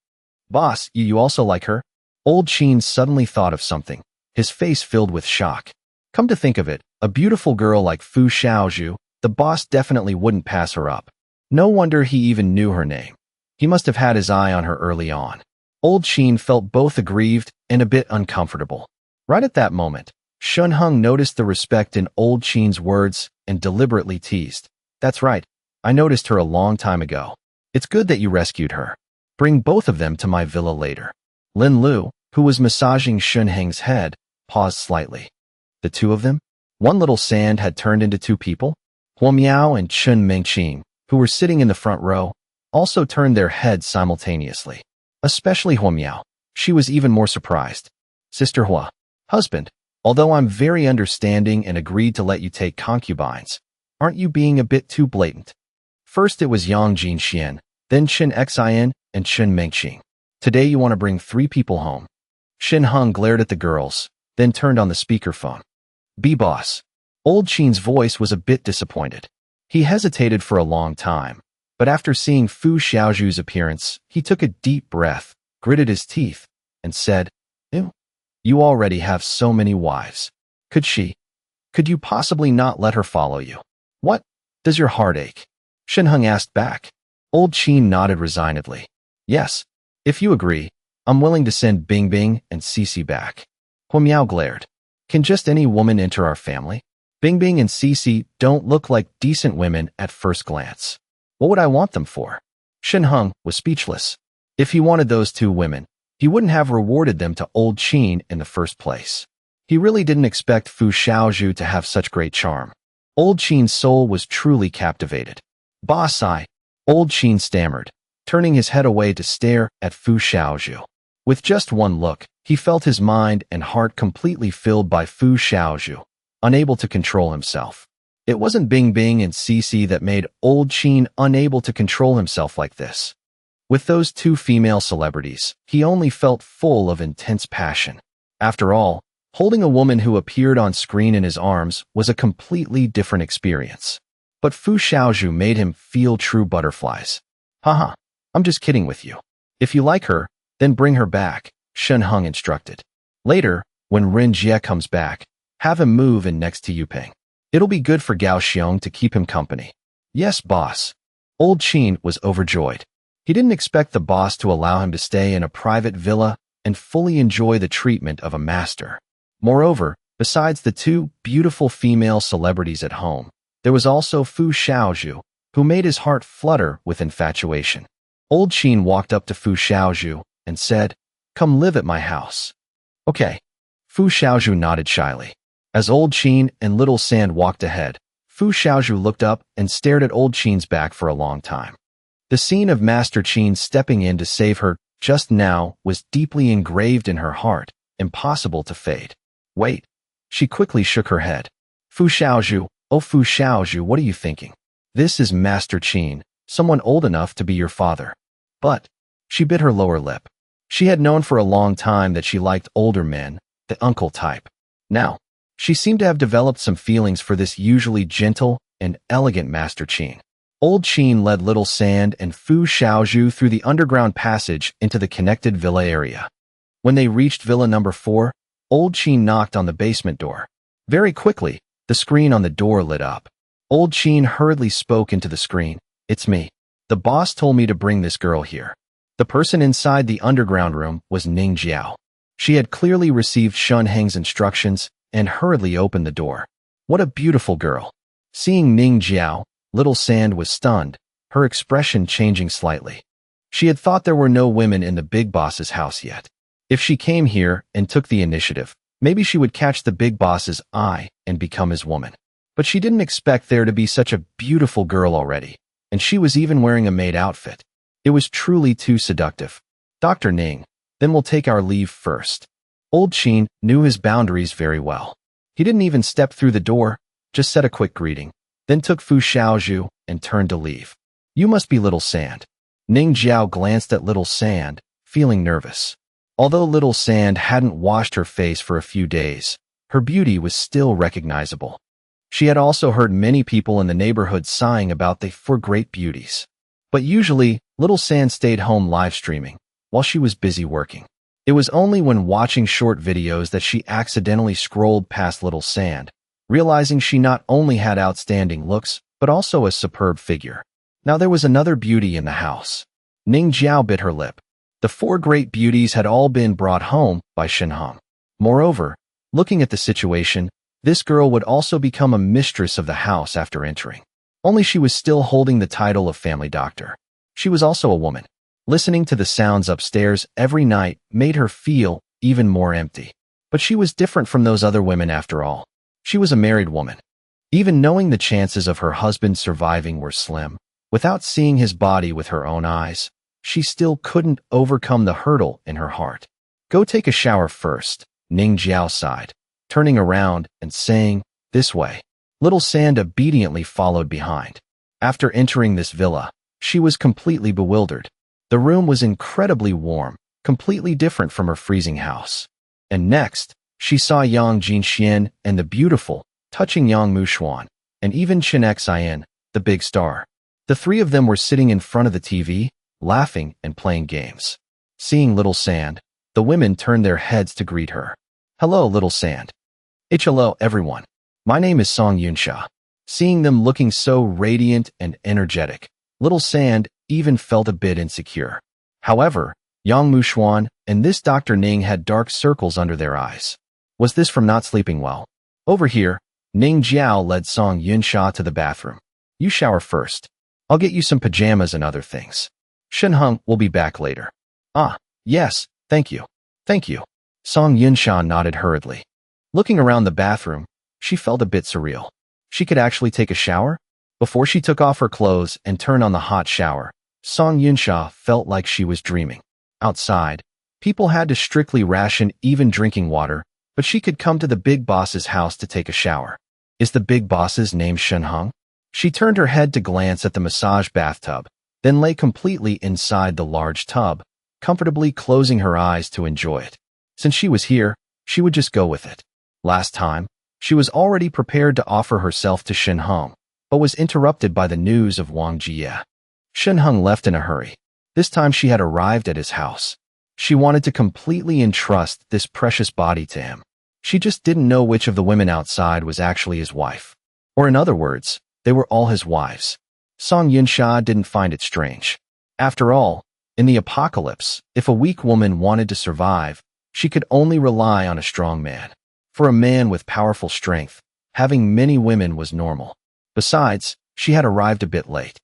Boss, you also like her? Old Sheen suddenly thought of something, his face filled with shock. Come to think of it, a beautiful girl like Fu Xiaozhu, the boss definitely wouldn't pass her up. No wonder he even knew her name. He must have had his eye on her early on. Old Sheen felt both aggrieved and a bit uncomfortable. Right at that moment, Shan Hung noticed the respect in Old Sheen's words and deliberately teased. That's right, I noticed her a long time ago. It's good that you rescued her. Bring both of them to my villa later. Lin Lu, who was massaging Shan Hung's head, paused slightly. The two of them? One Little Sand had turned into two people? Humao and Chun Mingqing, who were sitting in the front row, also turned their heads simultaneously. Especially Humao. She was even more surprised. Sister Hua. Husband. Although I'm very understanding and agreed to let you take concubines, aren't you being a bit too blatant? First it was Yang Jinxian, then Chen Xin, and Chen Mengqing. Today you want to bring 3 people home. Shan Hung glared at the girls, then turned on the speakerphone. B-boss. Old Sheen's voice was a bit disappointed. He hesitated for a long time, but after seeing Fu Xiaozhu's appearance, he took a deep breath, gritted his teeth, and said, Ew. You already have so many wives. Could you possibly not let her follow you? What? Does your heart ache? Shan Hung asked back. Old Sheen nodded resignedly. Yes, if you agree, I'm willing to send Bing Bing and Cici back. Humao glared. Can just any woman enter our family? Bing Bing and Cici don't look like decent women at first glance. What would I want them for? Shan Hung was speechless. If he wanted those 2 women, he wouldn't have rewarded them to Old Sheen in the first place. He really didn't expect Fu Xiaozhu to have such great charm. Old Sheen's soul was truly captivated. Boss, Old Sheen stammered, turning his head away to stare at Fu Xiaozhu. With just one look, he felt his mind and heart completely filled by Fu Xiaozhu, unable to control himself. It wasn't Bing Bing and Cici that made Old Sheen unable to control himself like this. With those two female celebrities, he only felt full of intense passion. After all, holding a woman who appeared on screen in his arms was a completely different experience. But Fu Xiaozhu made him feel true butterflies. Haha, I'm just kidding with you. If you like her, then bring her back, Shan Hung instructed. Later, when Ren Jie comes back, have him move in next to Yuping. It'll be good for Gao Xiong to keep him company. Yes, boss. Old Sheen was overjoyed. He didn't expect the boss to allow him to stay in a private villa and fully enjoy the treatment of a master. Moreover, besides the two beautiful female celebrities at home, there was also Fu Xiaozhu, who made his heart flutter with infatuation. Old Sheen walked up to Fu Xiaozhu and said, "Come live at my house." Okay. Fu Xiaozhu nodded shyly. As Old Sheen and Little Sand walked ahead, Fu Xiaozhu looked up and stared at Old Sheen's back for a long time. The scene of Master Sheen stepping in to save her just now was deeply engraved in her heart, impossible to fade. Wait. She quickly shook her head. Fu Xiaozhu, oh Fu Xiaozhu, what are you thinking? This is Master Sheen, someone old enough to be your father. But, she bit her lower lip. She had known for a long time that she liked older men, the uncle type. Now, she seemed to have developed some feelings for this usually gentle and elegant Master Sheen. Old Sheen led Little Sand and Fu Xiaozhu through the underground passage into the connected villa area. When they reached Villa number 4, Old Sheen knocked on the basement door. Very quickly, the screen on the door lit up. Old Sheen hurriedly spoke into the screen. "It's me. The boss told me to bring this girl here." The person inside the underground room was Ning Jiao. She had clearly received Shan Hung's instructions and hurriedly opened the door. What a beautiful girl. Seeing Ning Jiao, Little Sand was stunned, her expression changing slightly. She had thought there were no women in the big boss's house yet. If she came here and took the initiative, maybe she would catch the big boss's eye and become his woman. But she didn't expect there to be such a beautiful girl already, and she was even wearing a maid outfit. It was truly too seductive. "Dr. Ning, then we'll take our leave first." Old Sheen knew his boundaries very well. He didn't even step through the door, just said a quick greeting, then took Fu Xiaozhu and turned to leave. "You must be Little Sand." Ning Jiao glanced at Little Sand, feeling nervous. Although Little Sand hadn't washed her face for a few days, her beauty was still recognizable. She had also heard many people in the neighborhood sighing about the four great beauties. But usually, Little Sand stayed home live streaming, while she was busy working. It was only when watching short videos that she accidentally scrolled past Little Sand, realizing she not only had outstanding looks, but also a superb figure. Now there was another beauty in the house. Ning Jiao bit her lip. The four great beauties had all been brought home by Shan Hung. Moreover, looking at the situation, this girl would also become a mistress of the house after entering. Only she was still holding the title of family doctor. She was also a woman. Listening to the sounds upstairs every night made her feel even more empty. But she was different from those other women after all. She was a married woman. Even knowing the chances of her husband surviving were slim, without seeing his body with her own eyes, she still couldn't overcome the hurdle in her heart. "Go take a shower first," Ning Jiao sighed, turning around and saying, "This way." Little Sand obediently followed behind. After entering this villa, she was completely bewildered. The room was incredibly warm, completely different from her freezing house. And next, she saw Yang Jinxian and the beautiful, touching Yang Mushuan, and even Chen Xian, the big star. The three of them were sitting in front of the TV, laughing and playing games. Seeing Little Sand, the women turned their heads to greet her. "Hello, Little Sand." "Hello, everyone. My name is Song Yunsha." Seeing them looking so radiant and energetic, Little Sand even felt a bit insecure. However, Yang Mushuan and this Dr. Ning had dark circles under their eyes. Was this from not sleeping well? Over here, Ning Jiao led Song Yunsha to the bathroom. "You shower first. I'll get you some pajamas and other things. Shan Hung will be back later." "Ah, yes, thank you. Thank you." Song Yunsha nodded hurriedly. Looking around the bathroom, she felt a bit surreal. She could actually take a shower? Before she took off her clothes and turned on the hot shower, Song Yunsha felt like she was dreaming. Outside, people had to strictly ration even drinking water, but she could come to the big boss's house to take a shower. Is the big boss's name Shan Hung? She turned her head to glance at the massage bathtub, then lay completely inside the large tub, comfortably closing her eyes to enjoy it. Since she was here, she would just go with it. Last time, she was already prepared to offer herself to Shan Hung, but was interrupted by the news of Wang Jie. Shan Hung left in a hurry. This time she had arrived at his house. She wanted to completely entrust this precious body to him. She just didn't know which of the women outside was actually his wife. Or in other words, they were all his wives. Song Yunsha didn't find it strange. After all, in the apocalypse, if a weak woman wanted to survive, she could only rely on a strong man. For a man with powerful strength, having many women was normal. Besides, she had arrived a bit late.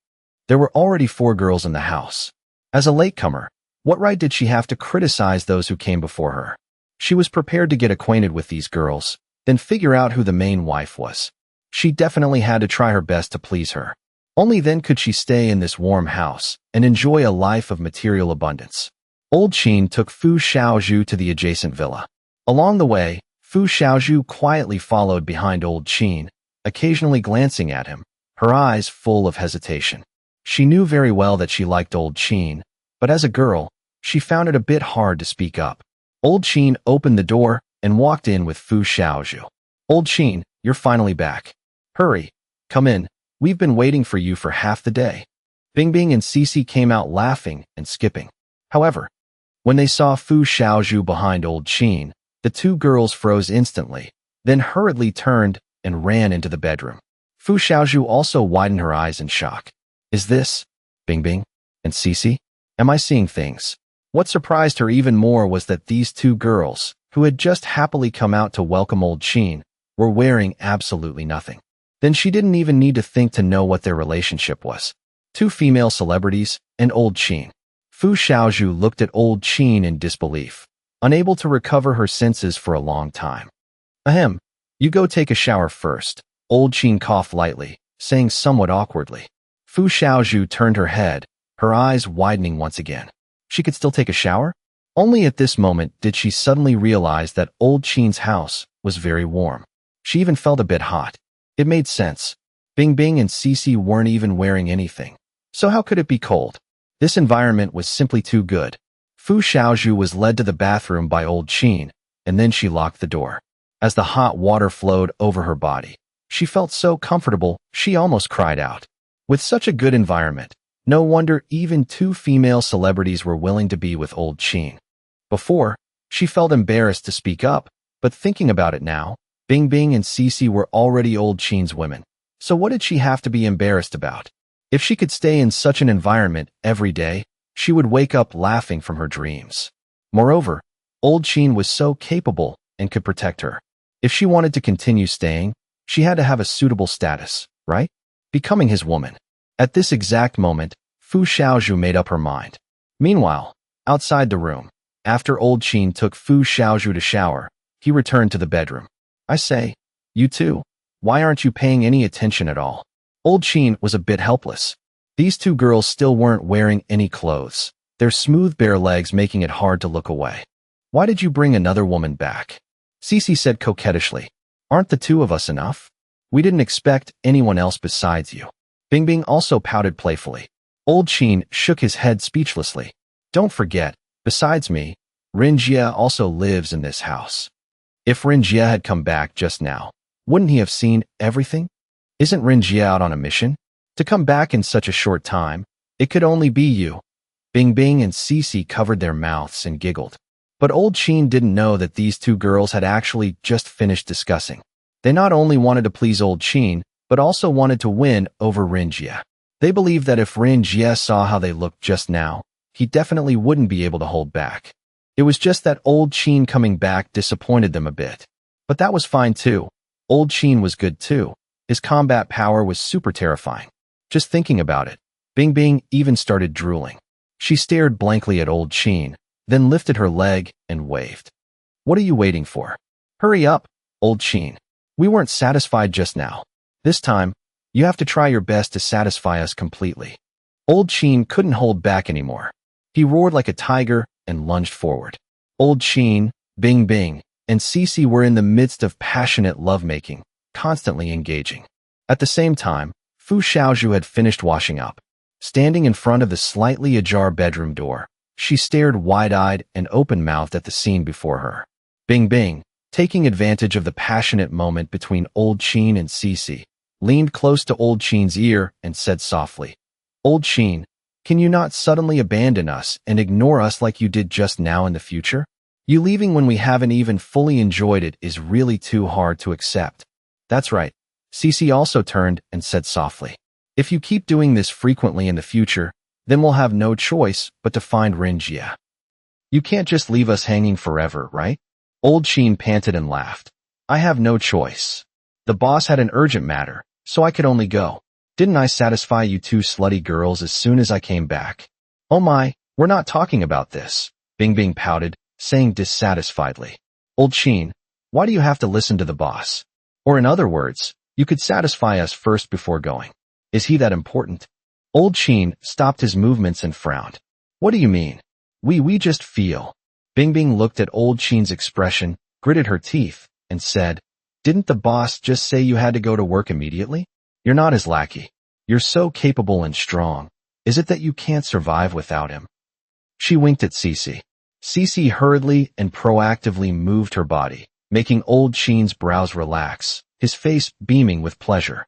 There were already 4 girls in the house. As a latecomer, what right did she have to criticize those who came before her? She was prepared to get acquainted with these girls, then figure out who the main wife was. She definitely had to try her best to please her. Only then could she stay in this warm house and enjoy a life of material abundance. Old Sheen took Fu Xiaozhu to the adjacent villa. Along the way, Fu Xiaozhu quietly followed behind Old Sheen, occasionally glancing at him, her eyes full of hesitation. She knew very well that she liked Old Sheen, but as a girl, she found it a bit hard to speak up. Old Sheen opened the door and walked in with Fu Xiaozhu. Old Sheen, you're finally back. Hurry, come in. We've been waiting for you for half the day. Bingbing and Cece came out laughing and skipping. However, when they saw Fu Xiaozhu behind Old Sheen, the 2 girls froze instantly, then hurriedly turned and ran into the bedroom. Fu Xiaozhu also widened her eyes in shock. Is this Bingbing and Cece? Am I seeing things? What surprised her even more was that these 2 girls, who had just happily come out to welcome Old Sheen, were wearing absolutely nothing. Then she didn't even need to think to know what their relationship was. 2 female celebrities and Old Sheen. Fu Xiaozhu looked at Old Sheen in disbelief, unable to recover her senses for a long time. Ahem, you go take a shower first. Old Sheen coughed lightly, saying somewhat awkwardly. Fu Xiaozhu turned her head, her eyes widening once again. She could still take a shower? Only at this moment did she suddenly realize that Old Sheen's house was very warm. She even felt a bit hot. It made sense. Bingbing and Cece weren't even wearing anything. So how could it be cold? This environment was simply too good. Fu Xiaozhu was led to the bathroom by Old Sheen, and then she locked the door. As the hot water flowed over her body, she felt so comfortable she almost cried out. With such a good environment, no wonder even 2 female celebrities were willing to be with Old Sheen. Before, she felt embarrassed to speak up, but thinking about it now, Bingbing and Cece were already Old Sheen's women. So what did she have to be embarrassed about? If she could stay in such an environment every day, she would wake up laughing from her dreams. Moreover, Old Sheen was so capable and could protect her. If she wanted to continue staying, she had to have a suitable status, right? Becoming his woman. At this exact moment, Fu Xiaozhu made up her mind. Meanwhile, outside the room, after Old Sheen took Fu Xiaozhu to shower, he returned to the bedroom. I say, you two, why aren't you paying any attention at all? Old Sheen was a bit helpless. These 2 girls still weren't wearing any clothes, their smooth bare legs making it hard to look away. Why did you bring another woman back? Cece said coquettishly. Aren't the 2 of us enough? We didn't expect anyone else besides you. Bingbing also pouted playfully. Old Sheen shook his head speechlessly. Don't forget, besides me, Rinjie also lives in this house. If Rinjie had come back just now, wouldn't he have seen everything? Isn't Rinjie out on a mission? To come back in such a short time, it could only be you. Bingbing and Cece covered their mouths and giggled. But Old Sheen didn't know that these 2 girls had actually just finished discussing. They not only wanted to please Old Sheen, but also wanted to win over Rinjie. They believed that if Rinjie saw how they looked just now, he definitely wouldn't be able to hold back. It was just that Old Sheen coming back disappointed them a bit. But that was fine too. Old Sheen was good too. His combat power was super terrifying. Just thinking about it, Bingbing even started drooling. She stared blankly at Old Sheen, then lifted her leg and waved. What are you waiting for? Hurry up, Old Sheen. We weren't satisfied just now. This time, You have to try your best to satisfy us completely. Old Sheen couldn't hold back anymore. He roared like a tiger and lunged forward. Old Sheen, Bing Bing, and Cece were in the midst of passionate lovemaking, constantly engaging. At the same time, Fu Xiaozhu had finished washing up. Standing in front of the slightly ajar bedroom door, she stared wide-eyed and open-mouthed at the scene before her. Bing Bing, taking advantage of the passionate moment between Old Sheen and Cece, leaned close to Old Sheen's ear and said softly, "Old Sheen, can you not suddenly abandon us and ignore us like you did just now in the future? You leaving when we haven't even fully enjoyed it is really too hard to accept." "That's right." Cece also turned and said softly, "If you keep doing this frequently in the future, then we'll have no choice but to find Rinjie. You can't just leave us hanging forever, right?" Old Sheen panted and laughed. "I have no choice. The boss had an urgent matter, so I could only go. Didn't I satisfy you two slutty girls as soon as I came back?" "Oh my, we're not talking about this," Bing Bing pouted, saying dissatisfiedly. "Old Sheen, why do you have to listen to the boss? Or in other words, you could satisfy us first before going. Is he that important?" Old Sheen stopped his movements and frowned. "What do you mean? We just feel." Bing Bing looked at Old Sheen's expression, gritted her teeth, and said, "Didn't the boss just say you had to go to work immediately? You're not his lackey. You're so capable and strong. Is it that you can't survive without him?" She winked at Cece. Cece hurriedly and proactively moved her body, making Old Sheen's brows relax, his face beaming with pleasure.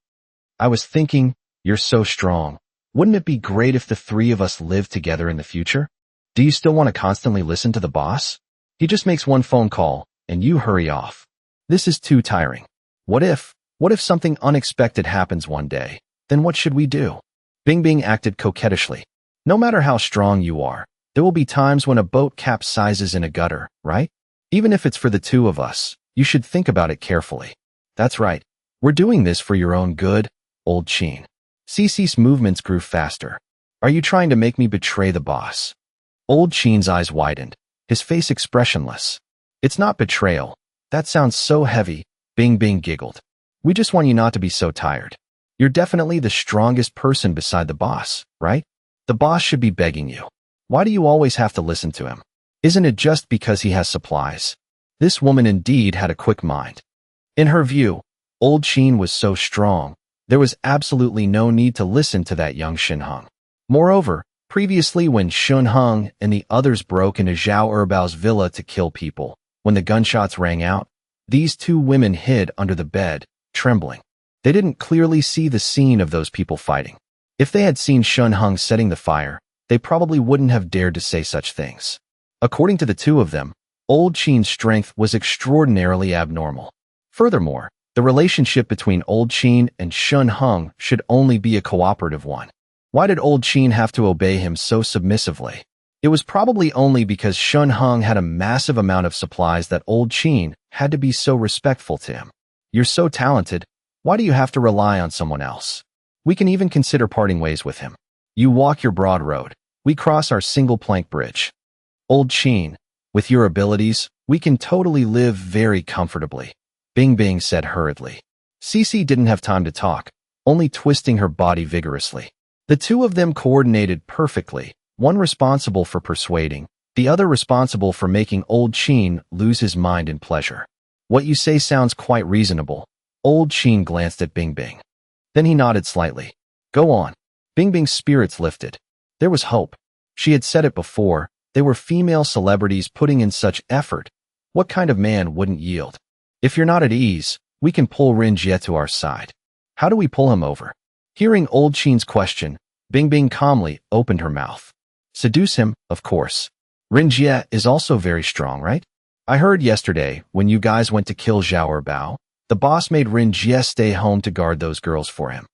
"I was thinking, you're so strong. Wouldn't it be great if the three of us lived together in the future? Do you still want to constantly listen to the boss? He just makes one phone call, and you hurry off. This is too tiring. What if something unexpected happens one day? Then what should we do?" Bing Bing acted coquettishly. "No matter how strong you are, there will be times when a boat capsizes in a gutter, right? Even if it's for the two of us, you should think about it carefully." "That's right. We're doing this for your own good, Old Sheen." Cece's movements grew faster. "Are you trying to make me betray the boss?" Old Sheen's eyes widened, his face expressionless. "It's not betrayal. That sounds so heavy," Bing Bing giggled. "We just want you not to be so tired. You're definitely the strongest person beside the boss, right? The boss should be begging you. Why do you always have to listen to him? Isn't it just because he has supplies?" This woman indeed had a quick mind. In her view, Old Sheen was so strong, there was absolutely no need to listen to that young Shan Hung. Moreover, previously when Shan Hung and the others broke into Xiao Erbao's villa to kill people, when the gunshots rang out, these two women hid under the bed, trembling. They didn't clearly see the scene of those people fighting. If they had seen Shan Hung setting the fire, they probably wouldn't have dared to say such things. According to the two of them, Old Sheen's strength was extraordinarily abnormal. Furthermore, the relationship between Old Sheen and Shan Hung should only be a cooperative one. Why did Old Sheen have to obey him so submissively? It was probably only because Shan Hung had a massive amount of supplies that Old Sheen had to be so respectful to him. "You're so talented, why do you have to rely on someone else? We can even consider parting ways with him. You walk your broad road, we cross our single plank bridge. Old Sheen, with your abilities, we can totally live very comfortably," Bing Bing said hurriedly. Cece didn't have time to talk, only twisting her body vigorously. The two of them coordinated perfectly, one responsible for persuading, the other responsible for making Old Sheen lose his mind in pleasure. "What you say sounds quite reasonable." Old Sheen glanced at Bing Bing. Then he nodded slightly. "Go on." Bing Bing's spirits lifted. There was hope. She had said it before, they were female celebrities putting in such effort. What kind of man wouldn't yield? "If you're not at ease, we can pull Rinjie to our side." "How do we pull him over?" Hearing Old Sheen's question, Bing Bing calmly opened her mouth. "Seduce him, of course. Rinjie is also very strong, right? I heard yesterday, when you guys went to kill Xiao Erbao, the boss made Rinjie stay home to guard those girls for him.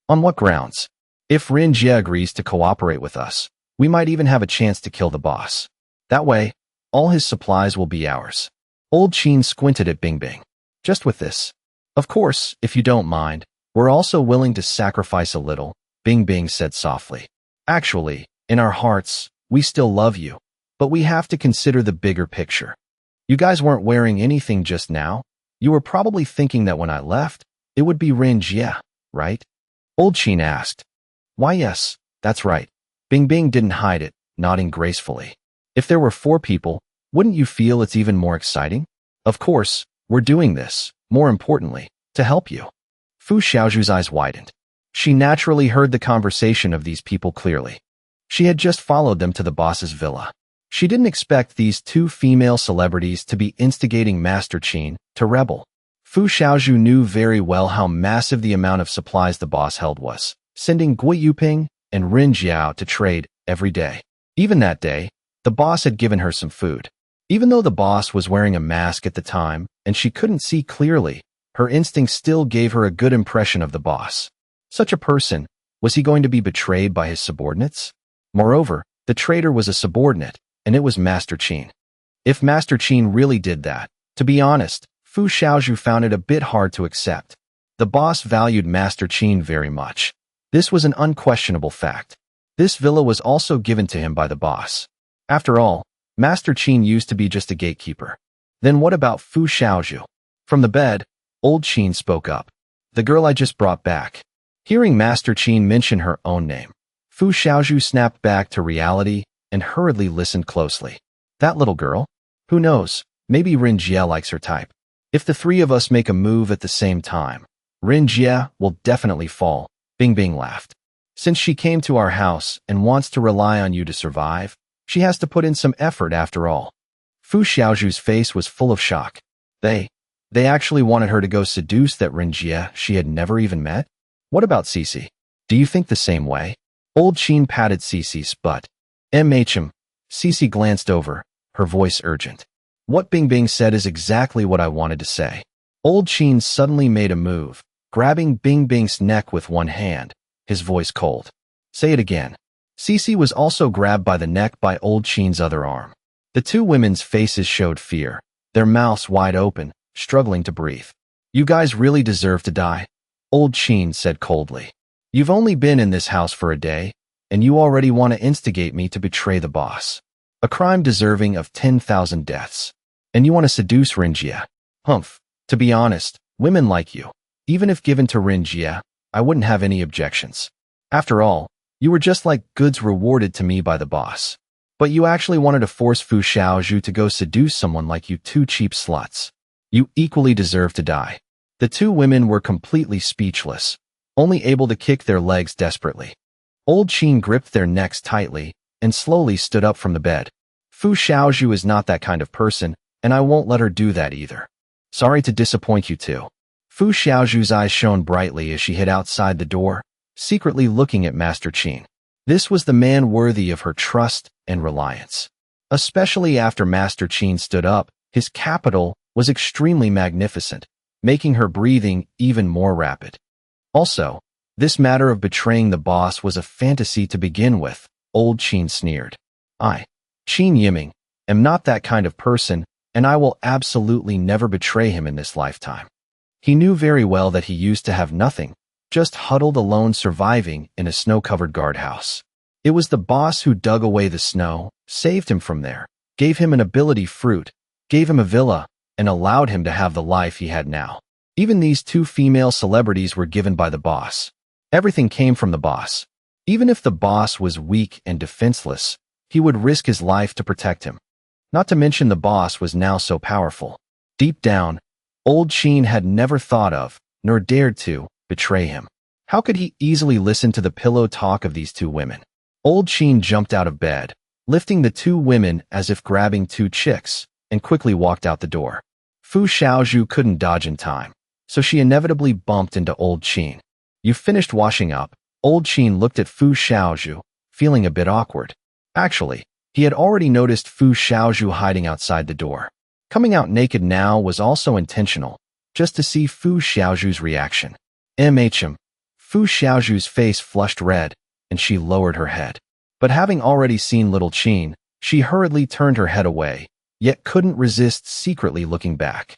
On what grounds? If Rinjie agrees to cooperate with us, we might even have a chance to kill the boss. That way, all his supplies will be ours." Old Sheen squinted at Bing Bing. "Just with this. Of course, if you don't mind, we're also willing to sacrifice a little," Bing Bing said softly. "Actually, in our hearts, we still love you, but we have to consider the bigger picture. You guys weren't wearing anything just now. You were probably thinking that when I left, it would be Rinjie, right? Old Sheen asked. Why yes, that's right. Bing Bing didn't hide it, nodding gracefully. If there were 4 people, wouldn't you feel it's even more exciting? Of course, we're doing this, more importantly, to help you. Fu Xiaoju's eyes widened. She naturally heard the conversation of these people clearly. She had just followed them to the boss's villa. She didn't expect these 2 female celebrities to be instigating Master Sheen to rebel. Fu Xiaoju knew very well how massive the amount of supplies the boss held was, sending Gui Yuping and Rin Jiao to trade every day. Even that day, the boss had given her some food. Even though the boss was wearing a mask at the time and she couldn't see clearly, her instincts still gave her a good impression of the boss. Such a person, was he going to be betrayed by his subordinates? Moreover, the traitor was a subordinate, and it was Master Sheen. If Master Sheen really did that, to be honest, Fu Xiaoju found it a bit hard to accept. The boss valued Master Sheen very much. This was an unquestionable fact. This villa was also given to him by the boss. After all, Master Sheen used to be just a gatekeeper. Then what about Fu Xiaoju? From the bed, Old Sheen spoke up. The girl I just brought back. Hearing Master Sheen mention her own name, Fu Xiaoju snapped back to reality and hurriedly listened closely. That little girl? Who knows, maybe Rin Jie likes her type. If the 3 of us make a move at the same time, Rin Jie will definitely fall, Bing Bing laughed. Since she came to our house and wants to rely on you to survive, she has to put in some effort after all. Fu Xiaoju's face was full of shock. They actually wanted her to go seduce that Rin Jie she had never even met? What about Cici? Do you think the same way? Old Sheen patted Cici's butt. Cici glanced over, her voice urgent. What Bing Bing said is exactly what I wanted to say. Old Sheen suddenly made a move, grabbing Bing Bing's neck with one hand, his voice cold. Say it again. Cici was also grabbed by the neck by Old Sheen's other arm. The 2 women's faces showed fear, their mouths wide open, struggling to breathe. You guys really deserve to die, Old Sheen said coldly. You've only been in this house for a day, and you already want to instigate me to betray the boss. A crime deserving of 10,000 deaths. And you want to seduce Rin Jie. Humph. To be honest, women like you. Even if given to Rin Jie, I wouldn't have any objections. After all, you were just like goods rewarded to me by the boss. But you actually wanted to force Fu Xiaoju to go seduce someone like you 2 cheap sluts. You equally deserve to die. The 2 women were completely speechless, only able to kick their legs desperately. Old Sheen gripped their necks tightly and slowly stood up from the bed. Fu Xiaoju is not that kind of person, and I won't let her do that either. Sorry to disappoint you too. Fu Xiaoju's eyes shone brightly as she hid outside the door, secretly looking at Master Sheen. This was the man worthy of her trust and reliance. Especially after Master Sheen stood up, his capital was extremely magnificent, making her breathing even more rapid. Also, this matter of betraying the boss was a fantasy to begin with, Old Sheen sneered. I, Sheen Yiming, am not that kind of person, and I will absolutely never betray him in this lifetime. He knew very well that he used to have nothing, just huddled alone surviving in a snow-covered guardhouse. It was the boss who dug away the snow, saved him from there, gave him an ability fruit, gave him a villa, and allowed him to have the life he had now. Even these 2 female celebrities were given by the boss. Everything came from the boss. Even if the boss was weak and defenseless, he would risk his life to protect him. Not to mention the boss was now so powerful. Deep down, Old Sheen had never thought of, nor dared to, betray him. How could he easily listen to the pillow talk of these 2 women? Old Sheen jumped out of bed, lifting the 2 women as if grabbing 2 chicks, and quickly walked out the door. Fu Xiaoju couldn't dodge in time, so she inevitably bumped into Old Sheen. You finished washing up? Old Sheen looked at Fu Xiaoju, feeling a bit awkward. Actually, he had already noticed Fu Xiaoju hiding outside the door. Coming out naked now was also intentional, just to see Fu Xiaoju's reaction. Fu Xiaoju's face flushed red, and she lowered her head. But having already seen little Sheen, she hurriedly turned her head away, yet couldn't resist secretly looking back.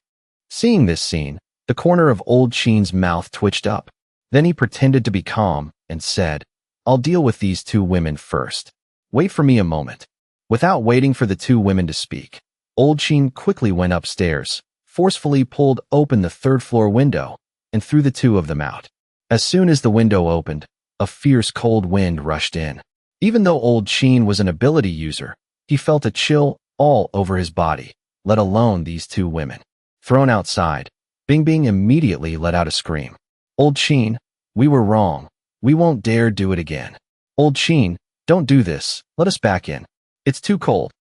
Seeing this scene, the corner of Old Sheen's mouth twitched up. Then he pretended to be calm and said, I'll deal with these 2 women first. Wait for me a moment. Without waiting for the 2 women to speak, Old Sheen quickly went upstairs, forcefully pulled open the 3rd-floor window, and threw the 2 of them out. As soon as the window opened, a fierce cold wind rushed in. Even though old Sheen was an ability user, he felt a chill all over his body, let alone these two women. Thrown outside, Bing Bing immediately let out a scream. Old Sheen, we were wrong. We won't dare do it again. Old Sheen, don't do this. Let us back in. It's too cold.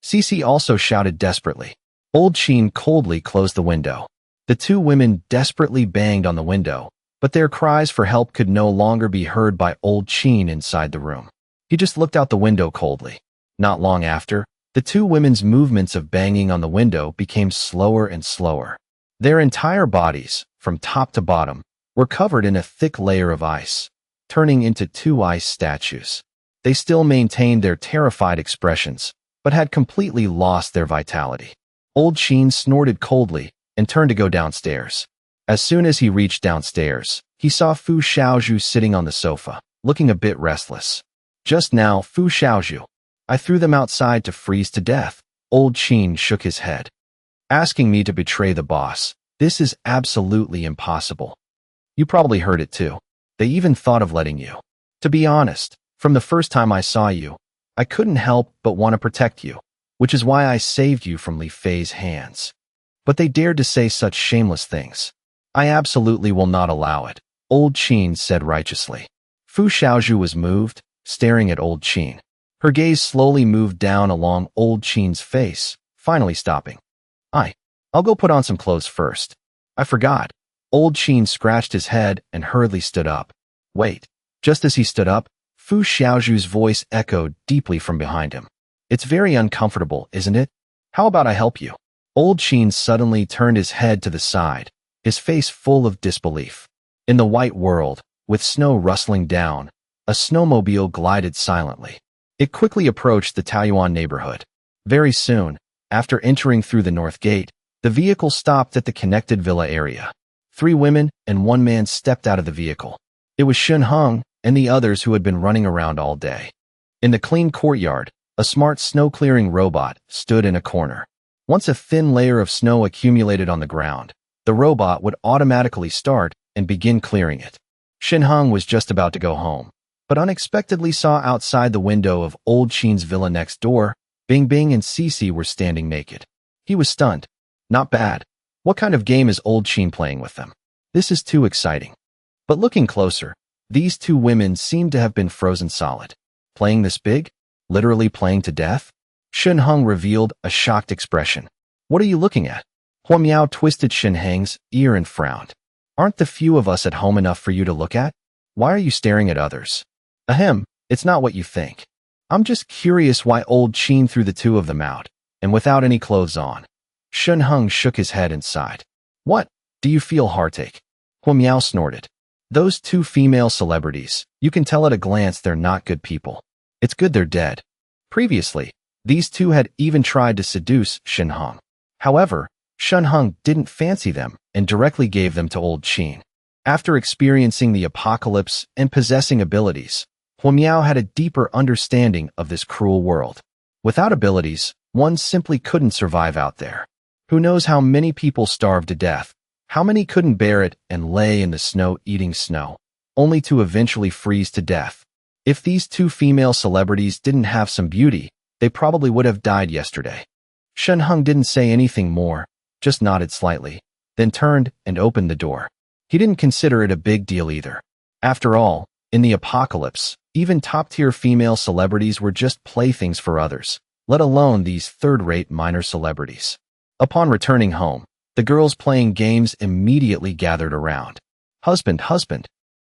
Cece also shouted desperately. Old Sheen coldly closed the window. The two women desperately banged on the window, but their cries for help could no longer be heard by old Sheen inside the room. He just looked out the window coldly. Not long after, the two women's movements of banging on the window became slower and slower. Their entire bodies, from top to bottom, were covered in a thick layer of ice, turning into two ice statues. They still maintained their terrified expressions, but had completely lost their vitality. Old Sheen snorted coldly and turned to go downstairs. As soon as he reached downstairs, he saw Fu Xiaozhu sitting on the sofa, looking a bit restless. Just now, Fu Xiaozhu. I threw them outside to freeze to death. Old Sheen shook his head. Asking me to betray the boss. This is absolutely impossible. You probably heard it too. They even thought of letting you. To be honest, from the first time I saw you, I couldn't help but want to protect you, which is why I saved you from Li Fei's hands. But they dared to say such shameless things. I absolutely will not allow it, Old Sheen said righteously. Fu Xiaozhu was moved, staring at Old Sheen. Her gaze slowly moved down along Old Sheen's face, finally stopping. I'll go put on some clothes first. I forgot. Old Sheen scratched his head and hurriedly stood up. Wait. Just as he stood up, Fu Xiaozhu's voice echoed deeply from behind him. It's very uncomfortable, isn't it? How about I help you? Old Sheen suddenly turned his head to the side, his face full of disbelief. In the white world, with snow rustling down, a snowmobile glided silently. It quickly approached the Taoyuan neighborhood. Very soon, after entering through the north gate, the vehicle stopped at the connected villa area. 3 women and 1 man stepped out of the vehicle. It was Shan Hung and the others who had been running around all day. In the clean courtyard, a smart snow-clearing robot stood in a corner. Once a thin layer of snow accumulated on the ground, the robot would automatically start and begin clearing it. Shan Hung was just about to go home, but unexpectedly saw outside the window of Old Sheen's villa next door, Bing Bing and Cece were standing naked. He was stunned. Not bad. What kind of game is Old Sheen playing with them? This is too exciting. But looking closer, these 2 women seemed to have been frozen solid. Playing this big? Literally playing to death? Shan Hung revealed a shocked expression. What are you looking at? Humao twisted Shan Hung's ear and frowned. Aren't the few of us at home enough for you to look at? Why are you staring at others? Ahem, it's not what you think. I'm just curious why Old Sheen threw the 2 of them out, and without any clothes on. Shan Hung shook his head and sighed. What? Do you feel heartache? Humao snorted. Those 2 female celebrities, you can tell at a glance they're not good people. It's good they're dead. Previously, these 2 had even tried to seduce Shan Hung. However, Shan Hung didn't fancy them and directly gave them to Old Sheen. After experiencing the apocalypse and possessing abilities, Humao had a deeper understanding of this cruel world. Without abilities, one simply couldn't survive out there. Who knows how many people starved to death, how many couldn't bear it and lay in the snow eating snow, only to eventually freeze to death. If these 2 female celebrities didn't have some beauty, they probably would have died yesterday. Shan Hung didn't say anything more, just nodded slightly, then turned and opened the door. He didn't consider it a big deal either. After all, in the apocalypse, even top-tier female celebrities were just playthings for others, let alone these third-rate minor celebrities. Upon returning home, the girls playing games immediately gathered around. Husband,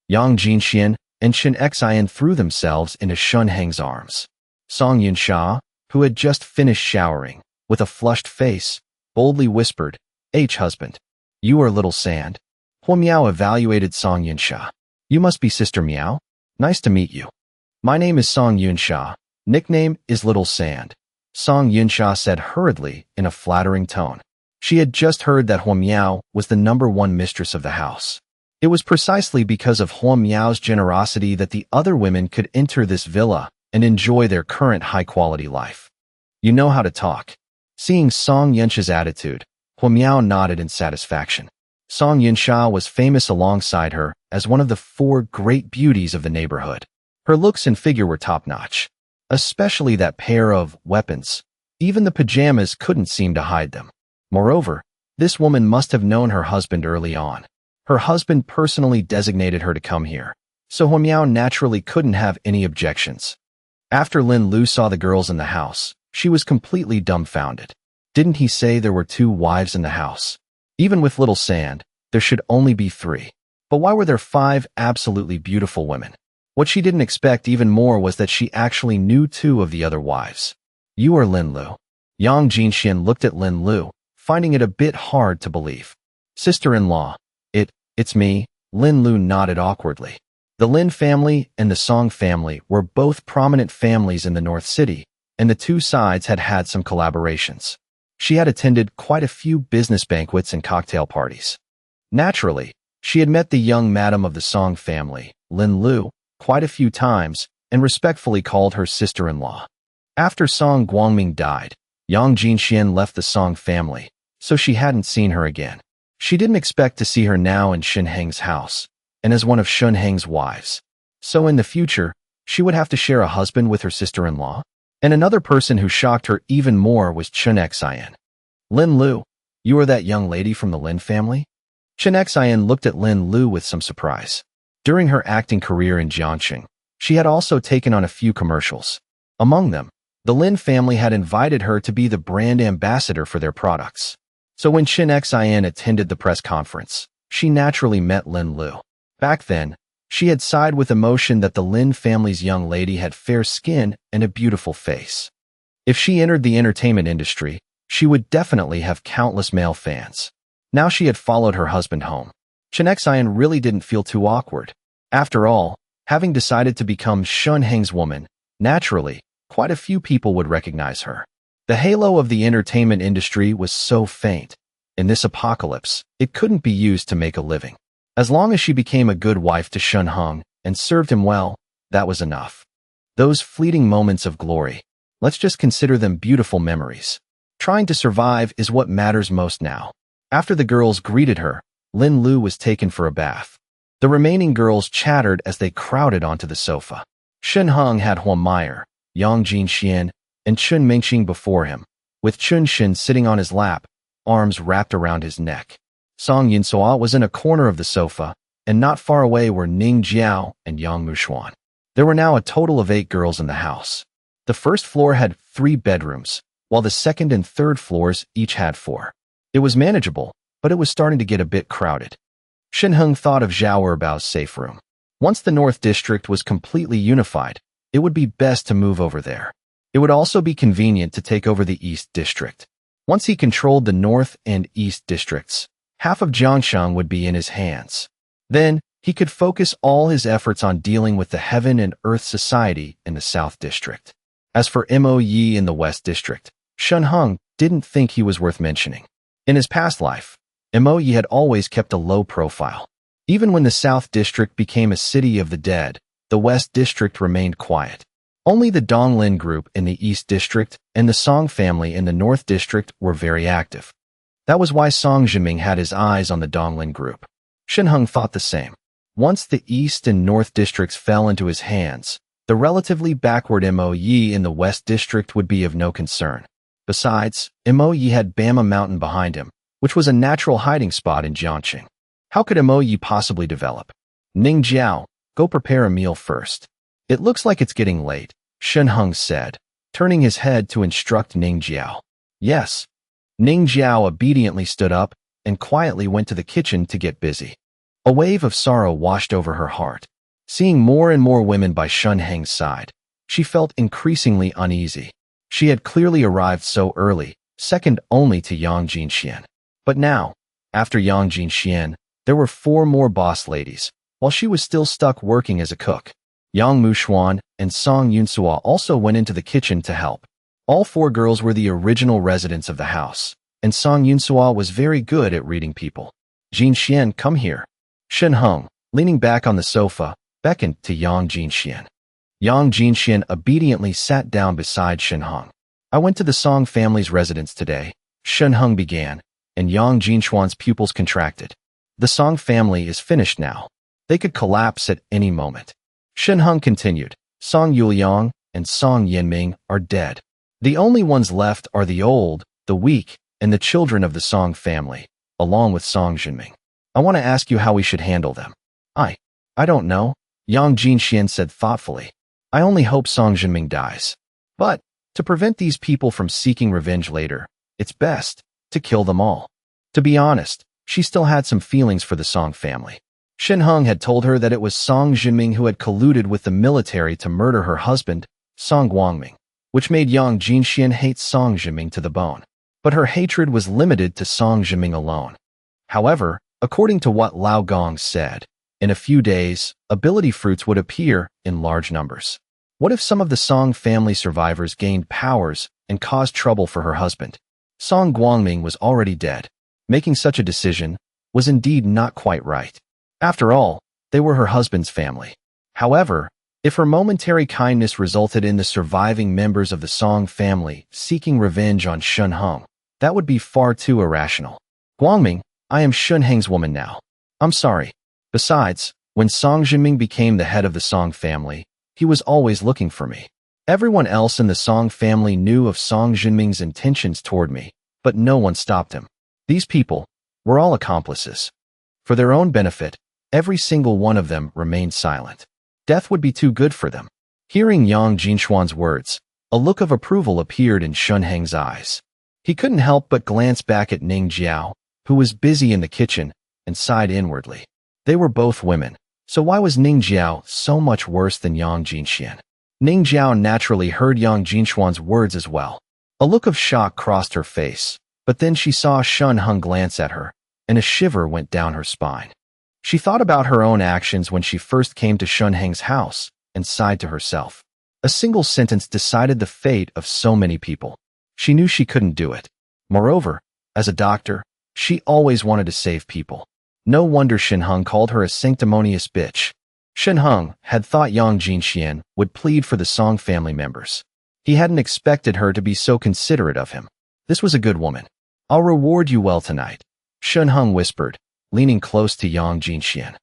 Yang Jinxian and Shin Xian threw themselves into Shan Hung's arms. Song Yunsha, who had just finished showering, with a flushed face, boldly whispered, husband. You are little sand. Humao evaluated Song Yunsha. You must be Sister Miao. Nice to meet you. My name is Song Yunsha. Nickname is Little Sand. Song Yunsha said hurriedly in a flattering tone. She had just heard that Humao was the #1 mistress of the house. It was precisely because of Huamiao's generosity that the other women could enter this villa and enjoy their current high-quality life. You know how to talk. Seeing Song Yunsha's attitude, Huamiao nodded in satisfaction. Song Yunsha was famous alongside her as one of the 4 great beauties of the neighborhood. Her looks and figure were top-notch, especially that pair of weapons. Even the pajamas couldn't seem to hide them. Moreover, this woman must have known her husband early on. Her husband personally designated her to come here, so Humao naturally couldn't have any objections. After Lin Lu saw the girls in the house, she was completely dumbfounded. Didn't he say there were 2 wives in the house? Even with little sand, there should only be 3. But why were there 5 absolutely beautiful women? What she didn't expect even more was that she actually knew 2 of the other wives. You are Lin Lu. Yang Jinxian looked at Lin Lu, finding it a bit hard to believe. Sister-in-law. It's me, Lin Lu nodded awkwardly. The Lin family and the Song family were both prominent families in the North City, and the 2 sides had had some collaborations. She had attended quite a few business banquets and cocktail parties. Naturally, she had met the young madam of the Song family, Lin Lu, quite a few times and respectfully called her sister-in-law. After Song Guangming died, Yang Jinxian left the Song family, so she hadn't seen her again. She didn't expect to see her now in Shan Hung's house, and as one of Shan Hung's wives. So in the future, she would have to share a husband with her sister-in-law? And another person who shocked her even more was Chen Xian. Lin Lu, you are that young lady from the Lin family? Chen Xian looked at Lin Lu with some surprise. During her acting career in Jiangxing, she had also taken on a few commercials. Among them, the Lin family had invited her to be the brand ambassador for their products. So when Chen Xian attended the press conference, she naturally met Lin Lu. Back then, she had sighed with emotion that the Lin family's young lady had fair skin and a beautiful face. If she entered the entertainment industry, she would definitely have countless male fans. Now she had followed her husband home. Chen Xian really didn't feel too awkward. After all, having decided to become Shan Hung's woman, naturally, quite a few people would recognize her. The halo of the entertainment industry was so faint. In this apocalypse, it couldn't be used to make a living. As long as she became a good wife to Shan Hung and served him well, that was enough. Those fleeting moments of glory, let's just consider them beautiful memories. Trying to survive is what matters most now. After the girls greeted her, Lin Lu was taken for a bath. The remaining girls chattered as they crowded onto the sofa. Shan Hung had Huan Meyer, Yang Jinxian, and Chun Mingxing before him, with Chun Shin sitting on his lap, arms wrapped around his neck. Song Yunsua was in a corner of the sofa, and not far away were Ning Jiao and Yang Mushuan. There were now a total of 8 girls in the house. The first floor had 3 bedrooms, while the second and third floors each had 4. It was manageable, but it was starting to get a bit crowded. Shan Hung thought of Xiao Erbao's safe room. Once the North District was completely unified, it would be best to move over there. It would also be convenient to take over the East District. Once he controlled the North and East Districts, half of Jiangxing would be in his hands. Then, he could focus all his efforts on dealing with the Heaven and Earth Society in the South District. As for Mo Yi in the West District, Shan Hung didn't think he was worth mentioning. In his past life, Mo Yi had always kept a low profile. Even when the South District became a city of the dead, the West District remained quiet. Only the Donglin group in the East District and the Song family in the North District were very active. That was why Song Zhiming had his eyes on the Donglin group. Shan Hung thought the same. Once the East and North Districts fell into his hands, the relatively backward Mo Yi in the West District would be of no concern. Besides, Mo Yi had Bama Mountain behind him, which was a natural hiding spot in Jiangxing. How could Mo Yi possibly develop? Ning Jiao, go prepare a meal first. It looks like it's getting late, Shan Hung said, turning his head to instruct Ning Jiao. Yes. Ning Jiao obediently stood up and quietly went to the kitchen to get busy. A wave of sorrow washed over her heart. Seeing more and more women by Shan Hung's side, she felt increasingly uneasy. She had clearly arrived so early, second only to Yang Jinxian. But now, after Yang Jinxian, there were 4 more boss ladies, while she was still stuck working as a cook. Yang Mushuan and Song Yunsua also went into the kitchen to help. All 4 girls were the original residents of the house, and Song Yunsua was very good at reading people. Jinxian, come here. Shan Hung, leaning back on the sofa, beckoned to Yang Jinxian. Yang Jinxian obediently sat down beside Shan Hung. I went to the Song family's residence today, Shan Hung began, and Yang Jinshuan's pupils contracted. The Song family is finished now. They could collapse at any moment. Shan Hung continued. Song Yuliang and Song Yinming are dead. The only ones left are the old, the weak, and the children of the Song family, along with Song Jinming. I want to ask you how we should handle them. I don't know, Yang Jinxian said thoughtfully. I only hope Song Jinming dies. But, to prevent these people from seeking revenge later, it's best to kill them all. To be honest, she still had some feelings for the Song family. Shan Hung had told her that it was Song Jinming who had colluded with the military to murder her husband, Song Guangming, which made Yang Jinxian hate Song Jinming to the bone. But her hatred was limited to Song Jinming alone. However, according to what Lao Gong said, in a few days, ability fruits would appear in large numbers. What if some of the Song family survivors gained powers and caused trouble for her husband? Song Guangming was already dead. Making such a decision was indeed not quite right. After all, they were her husband's family. However, if her momentary kindness resulted in the surviving members of the Song family seeking revenge on Shan Hung, that would be far too irrational. Guangming, I am Shan Heng's woman now. I'm sorry. Besides, when Song Jinming became the head of the Song family, he was always looking for me. Everyone else in the Song family knew of Song Jinming's intentions toward me, but no one stopped him. These people were all accomplices. For their own benefit, every single one of them remained silent. Death would be too good for them. Hearing Yang Jinshuan's words, a look of approval appeared in Shan Heng's eyes. He couldn't help but glance back at Ning Jiao, who was busy in the kitchen, and sighed inwardly. They were both women, so why was Ning Jiao so much worse than Yang Jinxian? Ning Jiao naturally heard Yang Jinshuan's words as well. A look of shock crossed her face, but then she saw Shan Hung glance at her, and a shiver went down her spine. She thought about her own actions when she first came to Shan Heng's house, and sighed to herself. A single sentence decided the fate of so many people. She knew she couldn't do it. Moreover, as a doctor, she always wanted to save people. No wonder Shan Hung called her a sanctimonious bitch. Shan Hung had thought Yang Jinxian would plead for the Song family members. He hadn't expected her to be so considerate of him. This was a good woman. I'll reward you well tonight, Shan Hung whispered, leaning close to Yang Jinxian.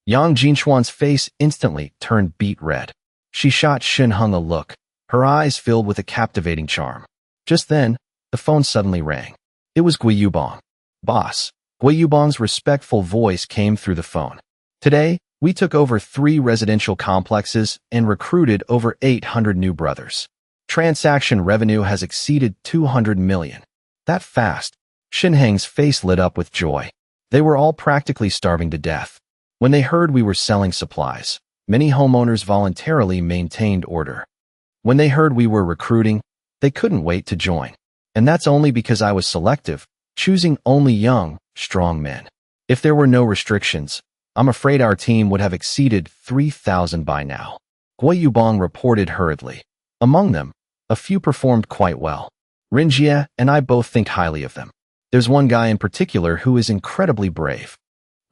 Yang Jinshuan's face instantly turned beet red. She shot Shan Hung a look, her eyes filled with a captivating charm. Just then, the phone suddenly rang. It was Gui Yubong. Boss. Gui Yubong's respectful voice came through the phone. Today, we took over 3 residential complexes and recruited over 800 new brothers. Transaction revenue has exceeded 200 million. That fast. Shan Heng's face lit up with joy. They were all practically starving to death. When they heard we were selling supplies, many homeowners voluntarily maintained order. When they heard we were recruiting, they couldn't wait to join. And that's only because I was selective, choosing only young, strong men. If there were no restrictions, I'm afraid our team would have exceeded 3,000 by now. Gui Yubong reported hurriedly. Among them, a few performed quite well. Rinjie and I both think highly of them. There's one guy in particular who is incredibly brave.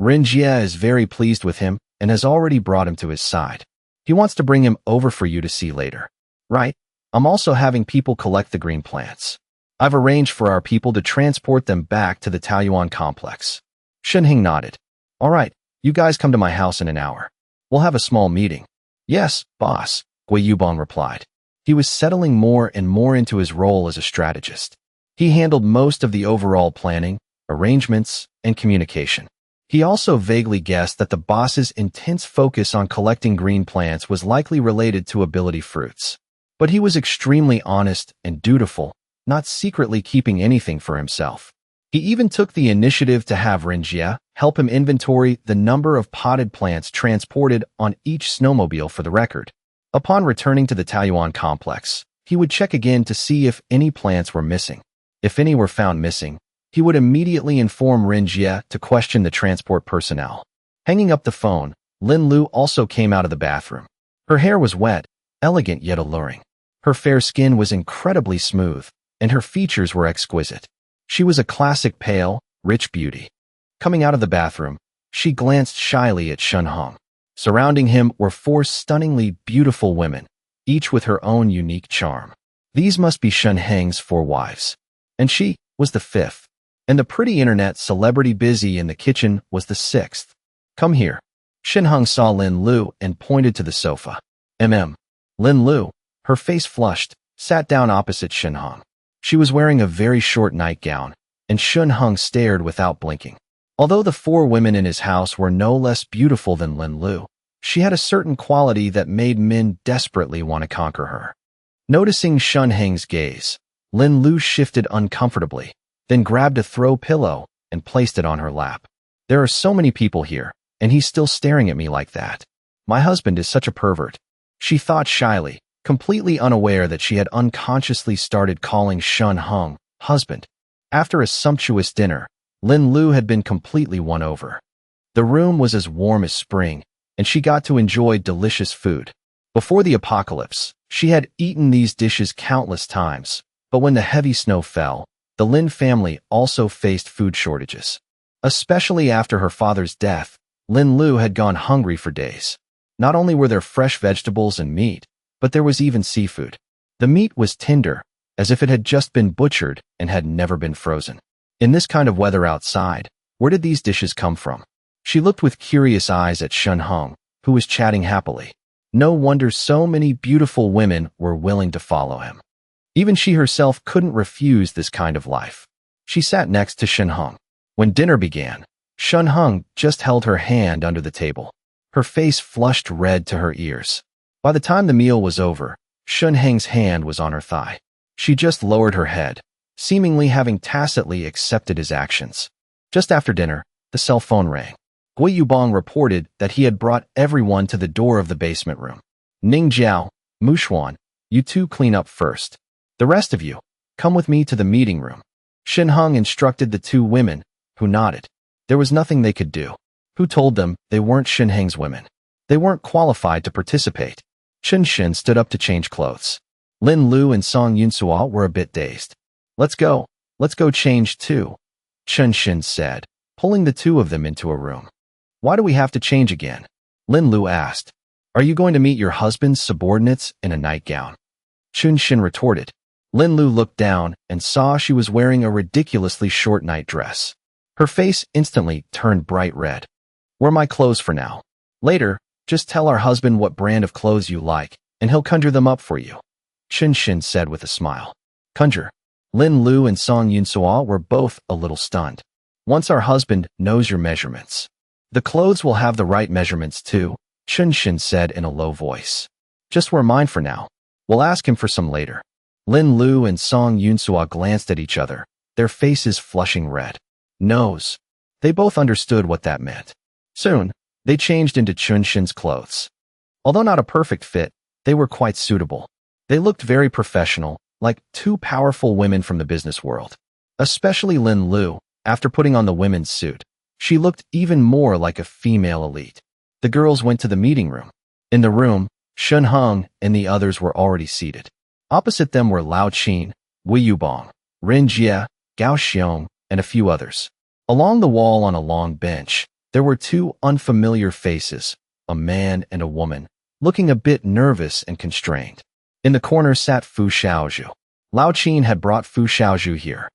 Rinjie is very pleased with him and has already brought him to his side. He wants to bring him over for you to see later. Right? I'm also having people collect the green plants. I've arranged for our people to transport them back to the Taoyuan complex. Shan Heng nodded. All right, you guys come to my house in an hour. We'll have a small meeting. Yes, boss, Gui Yubong replied. He was settling more and more into his role as a strategist. He handled most of the overall planning, arrangements, and communication. He also vaguely guessed that the boss's intense focus on collecting green plants was likely related to ability fruits. But he was extremely honest and dutiful, not secretly keeping anything for himself. He even took the initiative to have Rinjie help him inventory the number of potted plants transported on each snowmobile for the record. Upon returning to the Taoyuan complex, he would check again to see if any plants were missing. If any were found missing, he would immediately inform Rinjie to question the transport personnel. Hanging up the phone, Lin Lu also came out of the bathroom. Her hair was wet, elegant yet alluring. Her fair skin was incredibly smooth, and her features were exquisite. She was a classic pale, rich beauty. Coming out of the bathroom, she glanced shyly at Shan Hung. Surrounding him were 4 stunningly beautiful women, each with her own unique charm. These must be Shan Heng's 4 wives. And she was the 5th. And the pretty internet celebrity busy in the kitchen was the sixth. Come here. Shan Hung saw Lin Lu and pointed to the sofa. Lin Lu, her face flushed, sat down opposite Shan Hung. She was wearing a very short nightgown, and Shan Hung stared without blinking. Although the four women in his house were no less beautiful than Lin Lu, she had a certain quality that made men desperately want to conquer her. Noticing Shan Hung's gaze, Lin Lu shifted uncomfortably, then grabbed a throw pillow and placed it on her lap. There are so many people here, and he's still staring at me like that. My husband is such a pervert. She thought shyly, completely unaware that she had unconsciously started calling Shan Hung husband. After a sumptuous dinner, Lin Lu had been completely won over. The room was as warm as spring, and she got to enjoy delicious food. Before the apocalypse, she had eaten these dishes countless times, but when the heavy snow fell, the Lin family also faced food shortages. Especially after her father's death, Lin Lu had gone hungry for days. Not only were there fresh vegetables and meat, but there was even seafood. The meat was tender, as if it had just been butchered and had never been frozen. In this kind of weather outside, where did these dishes come from? She looked with curious eyes at Shan Hung, who was chatting happily. No wonder so many beautiful women were willing to follow him. Even she herself couldn't refuse this kind of life. She sat next to Shan Hung. When dinner began, Shan Hung just held her hand under the table. Her face flushed red to her ears. By the time the meal was over, Shan Hung's hand was on her thigh. She just lowered her head, seemingly having tacitly accepted his actions. Just after dinner, the cell phone rang. Gui Yubong reported that he had brought everyone to the door of the basement room. Ning Jiao, Mu Xuan, you two clean up first. The rest of you, come with me to the meeting room. Shan Hung instructed the two women, who nodded. There was nothing they could do. Who told them they weren't Shan Hung's women? They weren't qualified to participate. Chen Shin stood up to change clothes. Lin Lu and Song Yunsua were a bit dazed. Let's go change too, Chen Shin said, pulling the two of them into a room. Why do we have to change again? Lin Lu asked. Are you going to meet your husband's subordinates in a nightgown? Chen Shin retorted. Lin Lu looked down and saw she was wearing a ridiculously short nightdress. Her face instantly turned bright red. Wear my clothes for now. Later, just tell our husband what brand of clothes you like, and he'll conjure them up for you, Chen Shin said with a smile. Conjure. Lin Lu and Song Yunsua were both a little stunned. Once our husband knows your measurements, the clothes will have the right measurements too, Chen Shin said in a low voice. Just wear mine for now. We'll ask him for some later. Lin Lu and Song Yunsua glanced at each other, their faces flushing red. Nose. They both understood what that meant. Soon, they changed into Chen Shin's clothes. Although not a perfect fit, they were quite suitable. They looked very professional, like two powerful women from the business world. Especially Lin Lu, after putting on the women's suit. She looked even more like a female elite. The girls went to the meeting room. In the room, Shan Hung and the others were already seated. Opposite them were Lao Qin, Wei Yubong, Ren Jie, Gao Xiong, and a few others. Along the wall on a long bench, there were two unfamiliar faces, a man and a woman, looking a bit nervous and constrained. In the corner sat Fu Xiaozhu. Lao Qin had brought Fu Xiaozhu here.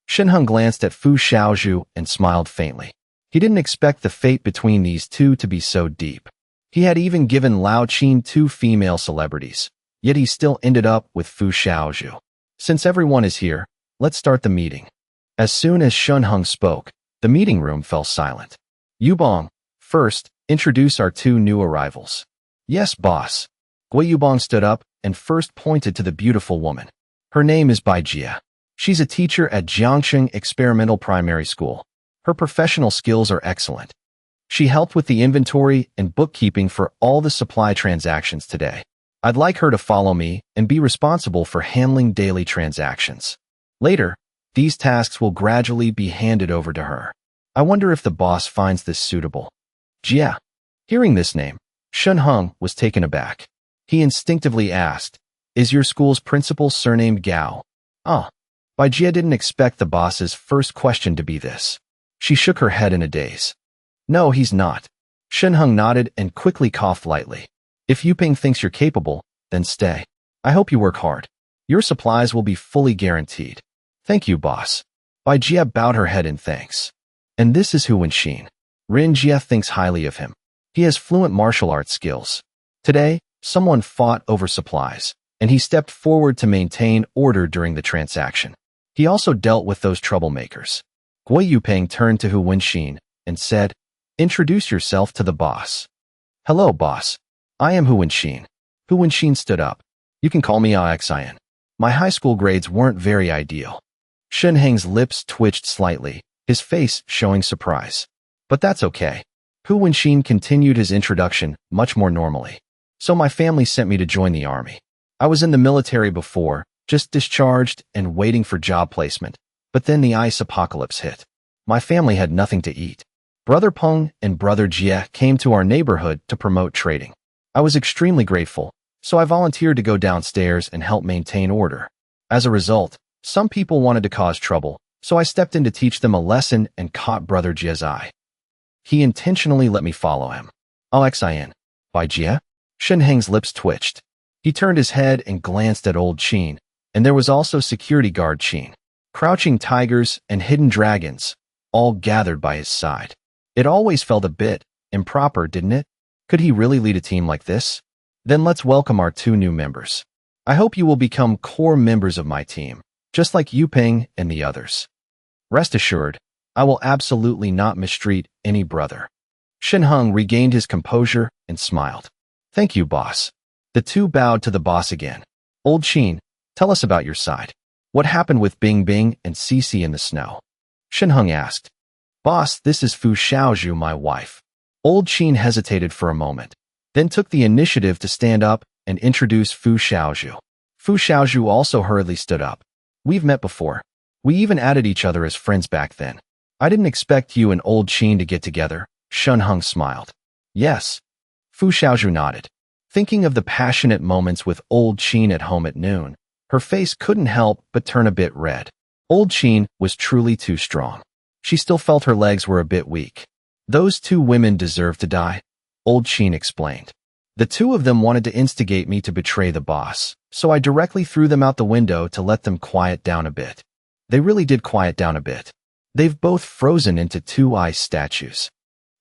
Shan Hung glanced at Fu Xiaozhu and smiled faintly. He didn't expect the fate between these two to be so deep. He had even given Lao Qin two female celebrities, yet he still ended up with Fu Xiaozhu. Since everyone is here, let's start the meeting. As soon as Shan Hung spoke, the meeting room fell silent. Yubong, first, introduce our two new arrivals. Yes, boss. Gui Yubong stood up and first pointed to the beautiful woman. Her name is Bai Jia. She's a teacher at Jiangsheng Experimental Primary School. Her professional skills are excellent. She helped with the inventory and bookkeeping for all the supply transactions today. I'd like her to follow me and be responsible for handling daily transactions. Later, these tasks will gradually be handed over to her. I wonder if the boss finds this suitable. Jia. Hearing this name, Shan Hung was taken aback. He instinctively asked, is your school's principal surnamed Gao? Bai Jia didn't expect the boss's first question to be this. She shook her head in a daze. No, he's not. Shan Hung nodded and quickly coughed lightly. If Yuping thinks you're capable, then stay. I hope you work hard. Your supplies will be fully guaranteed. Thank you, boss. Bai Jie bowed her head in thanks. And this is Hu Wenxin. Rin Jie thinks highly of him. He has fluent martial arts skills. Today, someone fought over supplies, and he stepped forward to maintain order during the transaction. He also dealt with those troublemakers. Gui Yupeng turned to Hu Wenxin and said, "Introduce yourself to the boss." "Hello, boss. I am Hu Wenxin." Hu Wenxin stood up. "You can call me Xian. My high school grades weren't very ideal." Shan Hung's lips twitched slightly, his face showing surprise. "But that's okay." Hu Wenxin continued his introduction much more normally. "So my family sent me to join the army. I was in the military before, just discharged and waiting for job placement. But then the ice apocalypse hit. My family had nothing to eat. Brother Peng and Brother Jie came to our neighborhood to promote trading. I was extremely grateful, so I volunteered to go downstairs and help maintain order. As a result, some people wanted to cause trouble, so I stepped in to teach them a lesson and caught Brother Jie's eye. He intentionally let me follow him." Xian. "Bai Jie?" Shan Hung's lips twitched. He turned his head and glanced at old Sheen, and there was also security guard Sheen. Crouching tigers and hidden dragons, all gathered by his side. It always felt a bit improper, didn't it? Could he really lead a team like this? Then let's welcome our 2 new members. I hope you will become core members of my team, just like Yupeng and the others. Rest assured, I will absolutely not mistreat any brother." Shan Hung regained his composure and smiled. "Thank you, boss." The 2 bowed to the boss again. "Old Sheen, tell us about your side. What happened with Bing Bing and Cici in the snow?" Shan Hung asked. "Boss, this is Fu Xiaozhu, my wife." Old Sheen hesitated for a moment, then took the initiative to stand up and introduce Fu Xiaozhu. Fu Xiaozhu also hurriedly stood up. "We've met before. We even added each other as friends back then. I didn't expect you and Old Sheen to get together." Shan Hung smiled. "Yes." Fu Xiaozhu nodded. Thinking of the passionate moments with Old Sheen at home at noon, her face couldn't help but turn a bit red. Old Sheen was truly too strong. She still felt her legs were a bit weak. "Those 2 women deserve to die," Old Sheen explained. "The 2 of them wanted to instigate me to betray the boss, so I directly threw them out the window to let them quiet down a bit. They really did quiet down a bit. They've both frozen into 2 ice statues."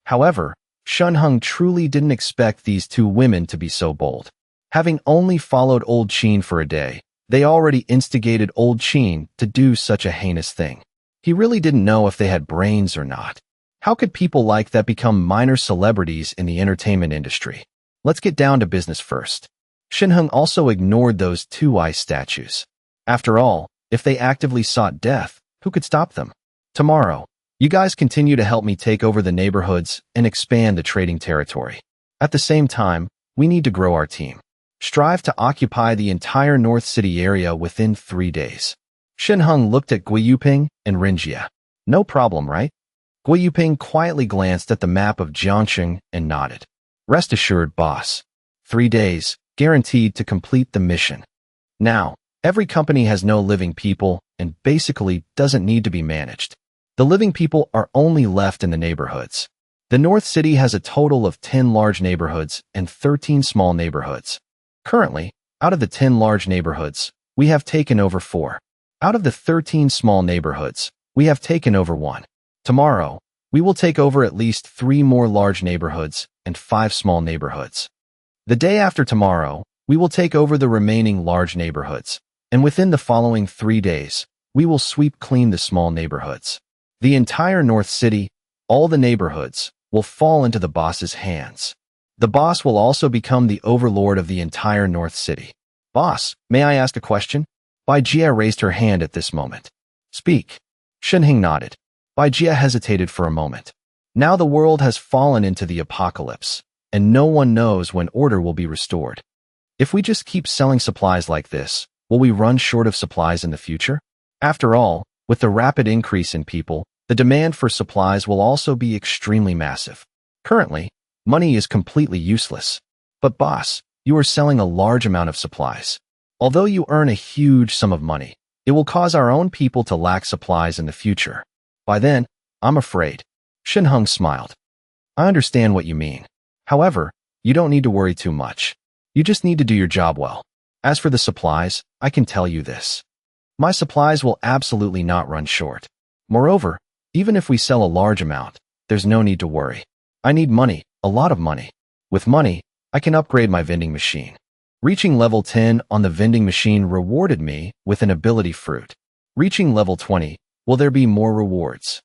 However, Shan Hung truly didn't expect these 2 women to be so bold. Having only followed Old Sheen for a day, they already instigated Old Sheen to do such a heinous thing. He really didn't know if they had brains or not. How could people like that become minor celebrities in the entertainment industry? Let's get down to business first. Shan Hung also ignored those 2 ice statues. After all, if they actively sought death, who could stop them? "Tomorrow, you guys continue to help me take over the neighborhoods and expand the trading territory. At the same time, we need to grow our team. Strive to occupy the entire North City area within 3 days." Shan Hung looked at Gui Yupeng and Rin Jie. "No problem, right?" Gui Yupeng quietly glanced at the map of Jiangxing and nodded. "Rest assured, boss. 3 days, guaranteed to complete the mission. Now, every company has no living people and basically doesn't need to be managed. The living people are only left in the neighborhoods. The North City has a total of 10 large neighborhoods and 13 small neighborhoods. Currently, out of the 10 large neighborhoods, we have taken over 4. Out of the 13 small neighborhoods, we have taken over 1. Tomorrow, we will take over at least 3 more large neighborhoods and 5 small neighborhoods. The day after tomorrow, we will take over the remaining large neighborhoods, and within the following 3 days, we will sweep clean the small neighborhoods. The entire North City, all the neighborhoods, will fall into the boss's hands. The boss will also become the overlord of the entire North City." "Boss, may I ask a question?" Bai Jie raised her hand at this moment. "Speak." Shan Hung nodded. Bai Jie hesitated for a moment. Now the world has fallen into the apocalypse, and no one knows when order will be restored. If we just keep selling supplies like this, will we run short of supplies in the future? After all, with the rapid increase in people, the demand for supplies will also be extremely massive. Currently, money is completely useless. But boss, you are selling a large amount of supplies. Although you earn a huge sum of money, it will cause our own people to lack supplies in the future. By then, I'm afraid. Shan Hung smiled. I understand what you mean. However, you don't need to worry too much. You just need to do your job well. As for the supplies, I can tell you this. My supplies will absolutely not run short. Moreover, even if we sell a large amount, there's no need to worry. I need money, a lot of money. With money, I can upgrade my vending machine. Reaching level 10 on the vending machine rewarded me with an ability fruit. Reaching level 20, will there be more rewards?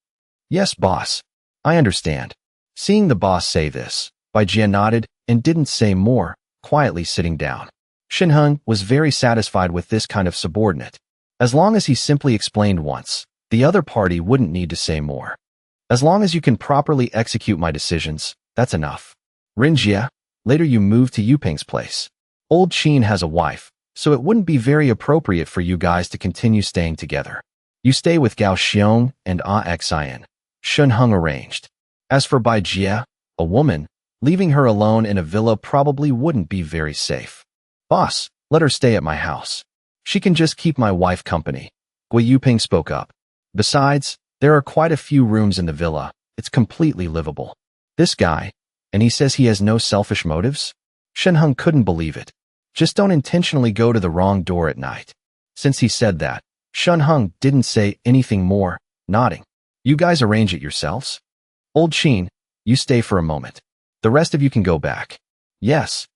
Yes, boss. I understand. Seeing the boss say this, Baijia nodded and didn't say more, quietly sitting down. Shan Hung was very satisfied with this kind of subordinate. As long as he simply explained once, the other party wouldn't need to say more. As long as you can properly execute my decisions, that's enough. Rinjia, later you move to Yuping's place. Old Sheen has a wife, so it wouldn't be very appropriate for you guys to continue staying together. You stay with Gao Xiong and Xian. Shan Hung arranged. As for Baijia, a woman, leaving her alone in a villa probably wouldn't be very safe. Boss, let her stay at my house. She can just keep my wife company. Gui Yuping spoke up. Besides, there are quite a few rooms in the villa. It's completely livable. This guy, and he says he has no selfish motives? Shan Hung couldn't believe it. Just don't intentionally go to the wrong door at night. Since he said that, Shan Hung didn't say anything more, nodding. You guys arrange it yourselves? Old Sheen, you stay for a moment. The rest of you can go back. Yes.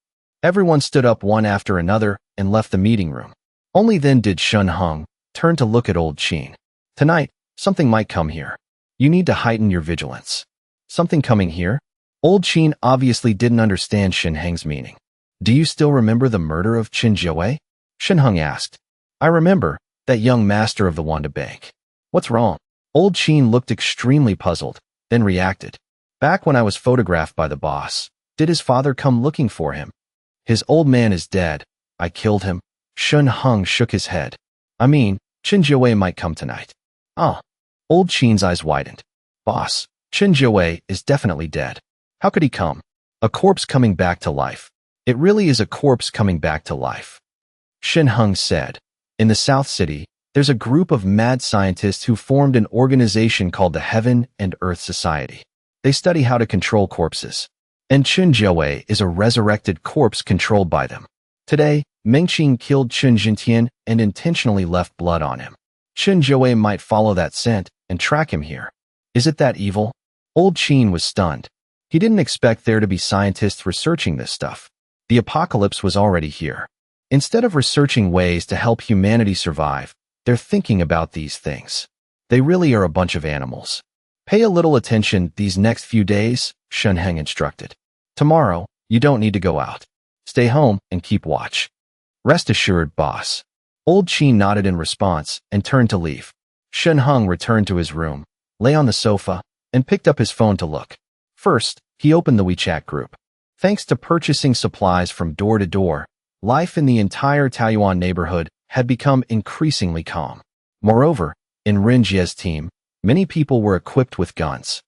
Everyone stood up one after another and left the meeting room. Only then did Shan Hung turn to look at Old Sheen. Tonight, something might come here. You need to heighten your vigilance. Something coming here? Old Sheen obviously didn't understand Shan Hung's meaning. Do you still remember the murder of Qin Jiawei? Shan Hung asked. I remember, that young master of the Wanda Bank. What's wrong? Old Sheen looked extremely puzzled, then reacted. Back when I was photographed by the boss, did his father come looking for him? His old man is dead. I killed him. Shan Hung shook his head. I mean, Qin Jiawei might come tonight. Ah. Old Sheen's eyes widened. Boss, Qin Jiawei is definitely dead. How could he come? A corpse coming back to life. It really is a corpse coming back to life. Shan Hung said. In the South City, there's a group of mad scientists who formed an organization called the Heaven and Earth Society. They study how to control corpses. And Qin Jiawei is a resurrected corpse controlled by them. Today, Mengqing killed Qin Jintian and intentionally left blood on him. Qin Jiawei might follow that scent and track him here. Is it that evil? Old Sheen was stunned. He didn't expect there to be scientists researching this stuff. The apocalypse was already here. Instead of researching ways to help humanity survive, they're thinking about these things. They really are a bunch of animals. Pay a little attention these next few days, Shan Hung instructed. Tomorrow, you don't need to go out. Stay home and keep watch. Rest assured, boss. Old Sheen nodded in response and turned to leave. Shan Hung returned to his room, lay on the sofa, and picked up his phone to look. First, he opened the WeChat group. Thanks to purchasing supplies from door to door, life in the entire Taoyuan neighborhood had become increasingly calm. Moreover, in Rinjia's team, many people were equipped with guns.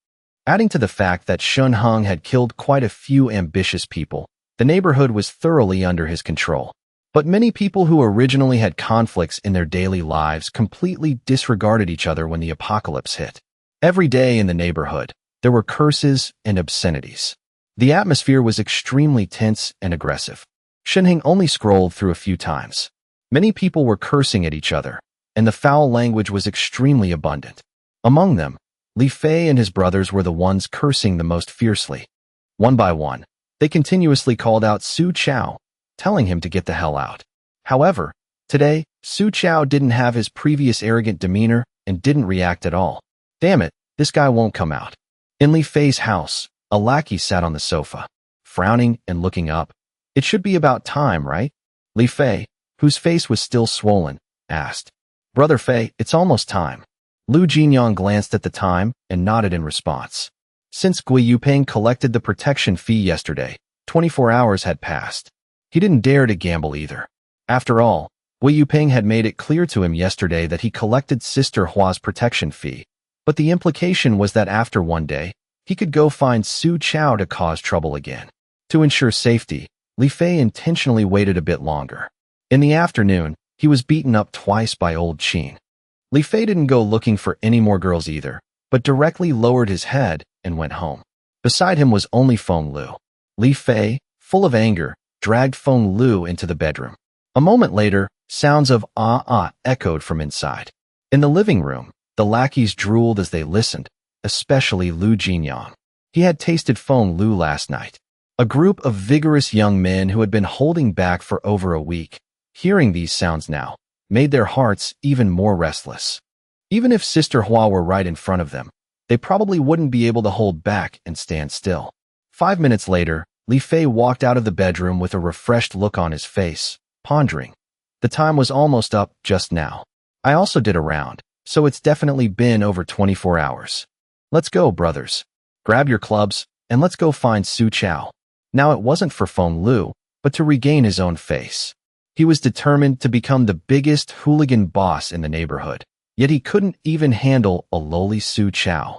Adding to the fact that Shan Hung had killed quite a few ambitious people, the neighborhood was thoroughly under his control. But many people who originally had conflicts in their daily lives completely disregarded each other when the apocalypse hit. Every day in the neighborhood, there were curses and obscenities. The atmosphere was extremely tense and aggressive. Shan Hung only scrolled through a few times. Many people were cursing at each other, and the foul language was extremely abundant. Among them, Li Fei and his brothers were the ones cursing the most fiercely. One by one, they continuously called out Su Qiao, telling him to get the hell out. However, today, Su Qiao didn't have his previous arrogant demeanor and didn't react at all. Damn it, this guy won't come out. In Li Fei's house, a lackey sat on the sofa, frowning and looking up. It should be about time, right? Li Fei, whose face was still swollen, asked. Brother Fei, it's almost time. Lu Jinyang glanced at the time and nodded in response. Since Gui Yuping collected the protection fee yesterday, 24 hours had passed. He didn't dare to gamble either. After all, Gui Yuping had made it clear to him yesterday that he collected Sister Hua's protection fee, but the implication was that after one day, he could go find Su Qiao to cause trouble again. To ensure safety, Li Fei intentionally waited a bit longer. In the afternoon, he was beaten up twice by old Sheen. Li Fei didn't go looking for any more girls either, but directly lowered his head and went home. Beside him was only Fonglu. Li Fei, full of anger, dragged Fonglu into the bedroom. A moment later, sounds of ah echoed from inside. In the living room, The lackeys drooled as they listened, especially Lu Jinyang. He had tasted Fonglu last night. A group of vigorous young men who had been holding back for over a week, hearing these sounds now, made their hearts even more restless. Even if Sister Hua were right in front of them, they probably wouldn't be able to hold back and stand still. 5 minutes later, Li Fei walked out of the bedroom with a refreshed look on his face, pondering. The time was almost up just now. I also did a round, so it's definitely been over 24 hours. Let's go, brothers. Grab your clubs, and let's go find Su Xiao. Now it wasn't for Fonglu, but to regain his own face. He was determined to become the biggest hooligan boss in the neighborhood, yet he couldn't even handle a lowly Su Xiao.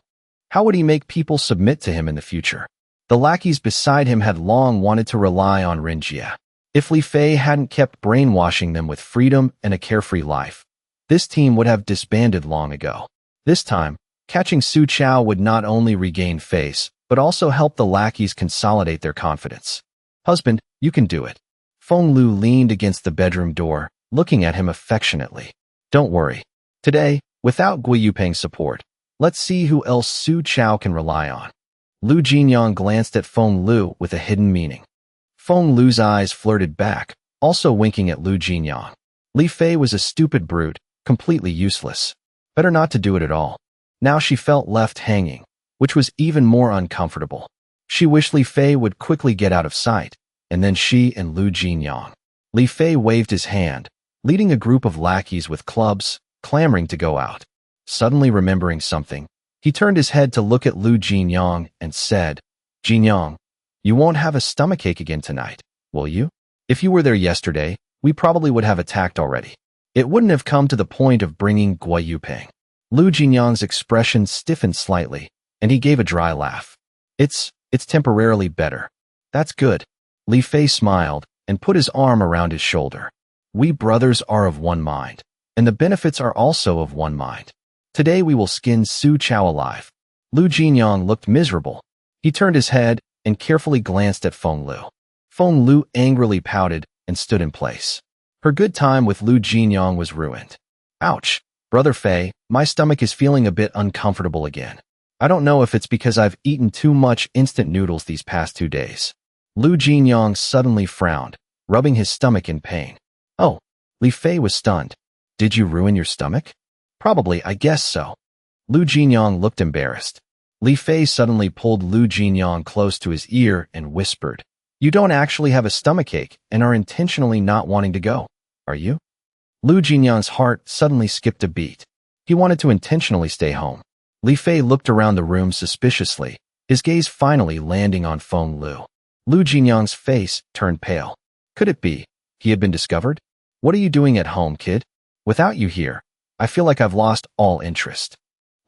How would he make people submit to him in the future? The lackeys beside him had long wanted to rely on Rinjia. If Li Fei hadn't kept brainwashing them with freedom and a carefree life, this team would have disbanded long ago. This time, catching Su Xiao would not only regain face, but also help the lackeys consolidate their confidence. Husband, you can do it. Fonglu leaned against the bedroom door, looking at him affectionately. Don't worry. Today, without Gui Yupeng's support, let's see who else Su Xiao can rely on. Lu Jinyang glanced at Fonglu with a hidden meaning. Fonglu's eyes flirted back, also winking at Lu Jinyang. Li Fei was a stupid brute, completely useless. Better not to do it at all. Now she felt left hanging, which was even more uncomfortable. She wished Li Fei would quickly get out of sight, and then she and Lu Jinyang. Li Fei waved his hand, leading a group of lackeys with clubs, clamoring to go out. Suddenly remembering something, he turned his head to look at Lu Jinyang and said, Jinyang, you won't have a stomachache again tonight, will you? If you were there yesterday, we probably would have attacked already. It wouldn't have come to the point of bringing Gui Yupeng. Lu Jinyang's expression stiffened slightly, and he gave a dry laugh. It's temporarily better. That's good. Li Fei smiled and put his arm around his shoulder. We brothers are of one mind, and the benefits are also of one mind. Today we will skin Su Xiao alive. Lu Jinyang looked miserable. He turned his head and carefully glanced at Fonglu. Fonglu angrily pouted and stood in place. Her good time with Lu Jinyang was ruined. Ouch, Brother Fei, my stomach is feeling a bit uncomfortable again. I don't know if it's because I've eaten too much instant noodles these past 2 days. Lu Jinyang suddenly frowned, rubbing his stomach in pain. Oh, Li Fei was stunned. Did you ruin your stomach? Probably, I guess so. Lu Jinyang looked embarrassed. Li Fei suddenly pulled Lu Jinyang close to his ear and whispered, You don't actually have a stomachache and are intentionally not wanting to go, are you? Lu Jinyang's heart suddenly skipped a beat. He wanted to intentionally stay home. Li Fei looked around the room suspiciously, his gaze finally landing on Fonglu. Lu Jinyang's face turned pale. Could it be he had been discovered? What are you doing at home, kid? Without you here, I feel like I've lost all interest.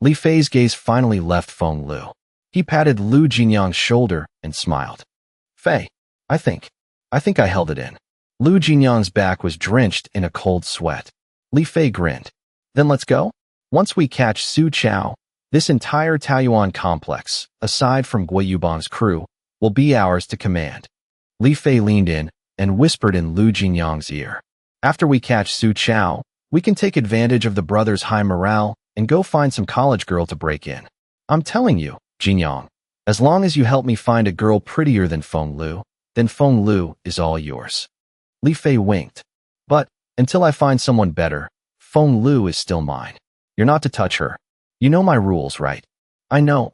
Li Fei's gaze finally left Fonglu. He patted Lu Jinyang's shoulder and smiled. Fei, I think I held it in. Lu Jinyang's back was drenched in a cold sweat. Li Fei grinned. Then let's go? Once we catch Su Xiao, this entire Taoyuan complex, aside from Gui Yubang's crew, will be ours to command. Li Fei leaned in and whispered in Lu Jinyang's ear. After we catch Su Xiao, we can take advantage of the brothers' high morale and go find some college girl to break in. I'm telling you, Jinyang, as long as you help me find a girl prettier than Fonglu, then Fonglu is all yours. Li Fei winked. But, until I find someone better, Fonglu is still mine. You're not to touch her. You know my rules, right? I know.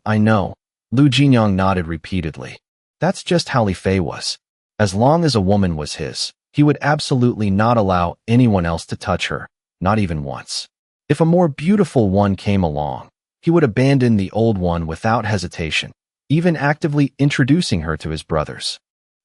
Lu Jinyang nodded repeatedly. That's just how Li Fei was. As long as a woman was his, he would absolutely not allow anyone else to touch her, not even once. If a more beautiful one came along, he would abandon the old one without hesitation, even actively introducing her to his brothers.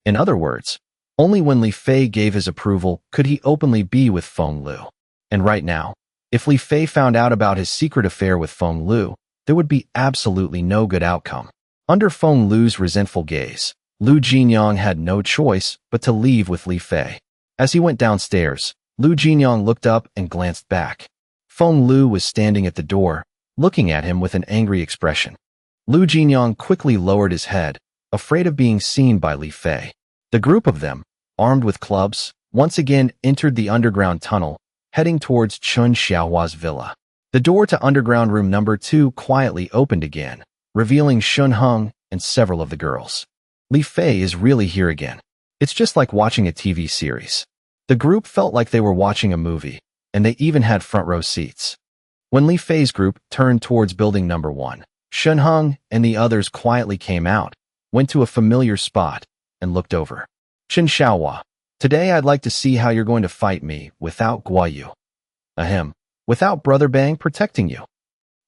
In other words, only when Li Fei gave his approval could he openly be with Fonglu. And right now, if Li Fei found out about his secret affair with Fonglu, there would be absolutely no good outcome. Under Fonglu's resentful gaze, Lu Jinyang had no choice but to leave with Li Fei. As he went downstairs, Lu Jinyang looked up and glanced back. Fonglu was standing at the door, looking at him with an angry expression. Lu Jinyang quickly lowered his head, afraid of being seen by Li Fei. The group of them, armed with clubs, once again entered the underground tunnel, heading towards Chun Xiaohua's villa. The door to underground room number 2 quietly opened again, revealing Shan Hung and several of the girls. Li Fei is really here again. It's just like watching a TV series. The group felt like they were watching a movie, and they even had front row seats. When Li Fei's group turned towards building number 1, Shan Hung and the others quietly came out, went to a familiar spot, and looked over. Qin Xiaohua, today I'd like to see how you're going to fight me without Guayu. Ahem, without Brother Bang protecting you.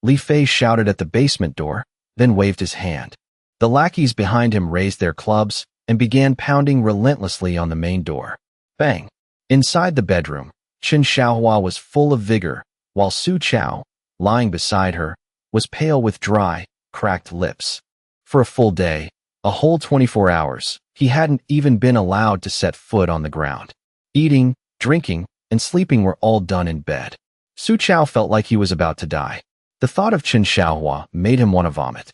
Li Fei shouted at the basement door, then waved his hand. The lackeys behind him raised their clubs and began pounding relentlessly on the main door. Bang! Inside the bedroom, Qin Xiaohua was full of vigor, while Su Chao, lying beside her, was pale with dry, cracked lips. For a full day, a whole 24 hours, he hadn't even been allowed to set foot on the ground. Eating, drinking, and sleeping were all done in bed. Su Chao felt like he was about to die. The thought of Qin Xiaohua made him want to vomit.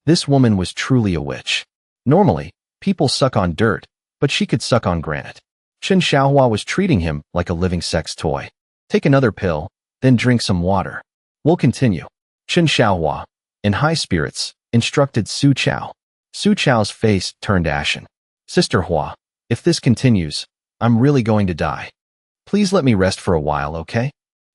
This woman was truly a witch. Normally, people suck on dirt, but she could suck on granite. Qin Xiaohua was treating him like a living sex toy. Take another pill, then drink some water. We'll continue. Qin Xiaohua, in high spirits, instructed Su Chao. Su Chao's face turned ashen. Sister Hua, if this continues, I'm really going to die. Please let me rest for a while, okay?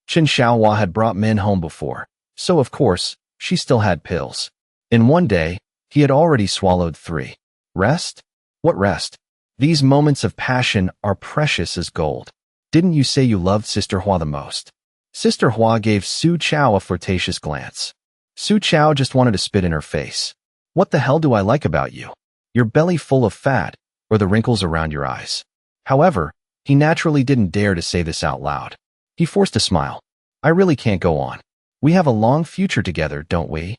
Qin Xiaohua had brought men home before, so of course, she still had pills. In one day, he had already swallowed 3. Rest? What rest? These moments of passion are precious as gold. Didn't you say you loved Sister Hua the most? Sister Hua gave Su Chao a flirtatious glance. Su Chao just wanted to spit in her face. What the hell do I like about you? Your belly full of fat, or the wrinkles around your eyes? However, he naturally didn't dare to say this out loud. He forced a smile. I really can't go on. We have a long future together, don't we?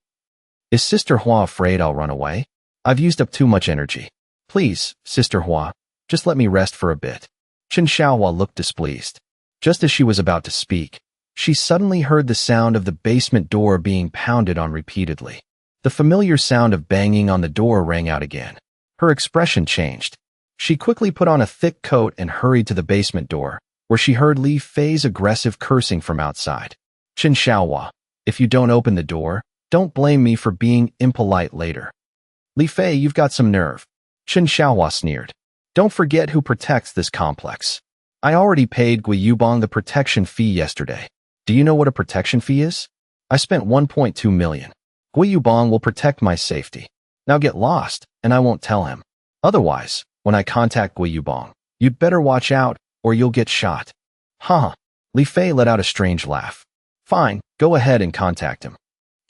Is Sister Hua afraid I'll run away? I've used up too much energy. Please, Sister Hua, just let me rest for a bit. Qin Xiaohua looked displeased. Just as she was about to speak, she suddenly heard the sound of the basement door being pounded on repeatedly. The familiar sound of banging on the door rang out again. Her expression changed. She quickly put on a thick coat and hurried to the basement door, where she heard Li Fei's aggressive cursing from outside. Qin Xiaohua, if you don't open the door, don't blame me for being impolite later. Li Fei, you've got some nerve. Qin Xiaohua sneered. Don't forget who protects this complex. I already paid Guiyubang the protection fee yesterday. Do you know what a protection fee is? I spent 1.2 million. Guiyubang will protect my safety. Now get lost, and I won't tell him. Otherwise, when I contact Guiyubang, you'd better watch out, or you'll get shot. Haha. Li Fei let out a strange laugh. Fine, go ahead and contact him.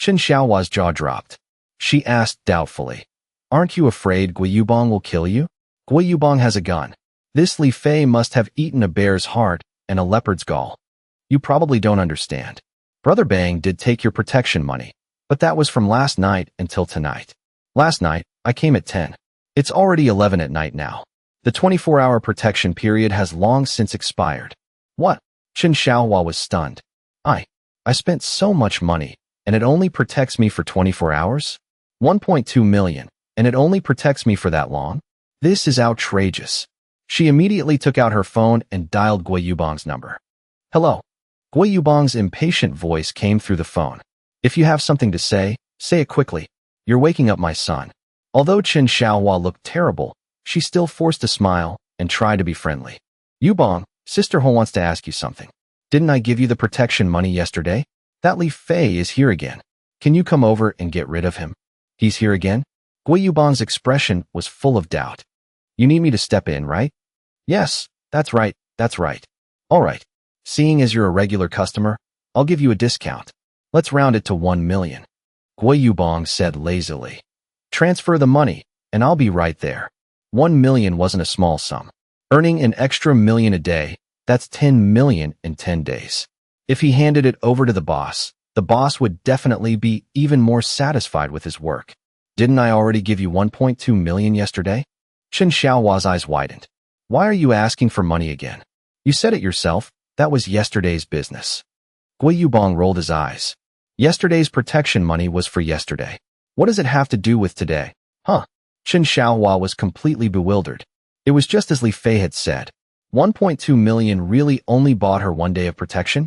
Qin Xiaohua's jaw dropped. She asked doubtfully. Aren't you afraid Guiyubang will kill you? Guiyubang has a gun. This Li Fei must have eaten a bear's heart and a leopard's gall. You probably don't understand. Brother Bang did take your protection money, but that was from last night until tonight. Last night, I came at 10. It's already 11 at night now. The 24-hour protection period has long since expired. What? Qin Xiaohua was stunned. I spent so much money, and it only protects me for 24 hours? 1.2 million, and it only protects me for that long? This is outrageous. She immediately took out her phone and dialed Guiyubang's number. Hello. Guiyubang's impatient voice came through the phone. If you have something to say it quickly. You're waking up my son. Although Qin Xiaohua looked terrible, she still forced a smile and tried to be friendly. Yubang, Sister Ho wants to ask you something. Didn't I give you the protection money yesterday? That Li Fei is here again. Can you come over and get rid of him? He's here again? Guiyubang's expression was full of doubt. You need me to step in, right? Yes, that's right. All right. Seeing as you're a regular customer, I'll give you a discount. Let's round it to 1 million. Guiyubang said lazily. Transfer the money, and I'll be right there. 1 million wasn't a small sum. Earning an extra million a day, that's 10 million in 10 days. If he handed it over to the boss would definitely be even more satisfied with his work. Didn't I already give you 1.2 million yesterday? Qin Xiaohua's eyes widened. Why are you asking for money again? You said it yourself, that was yesterday's business. Guiyubang rolled his eyes. Yesterday's protection money was for yesterday. What does it have to do with today? Huh? Qin Xiaohua was completely bewildered. It was just as Li Fei had said. 1.2 million really only bought her 1 day of protection?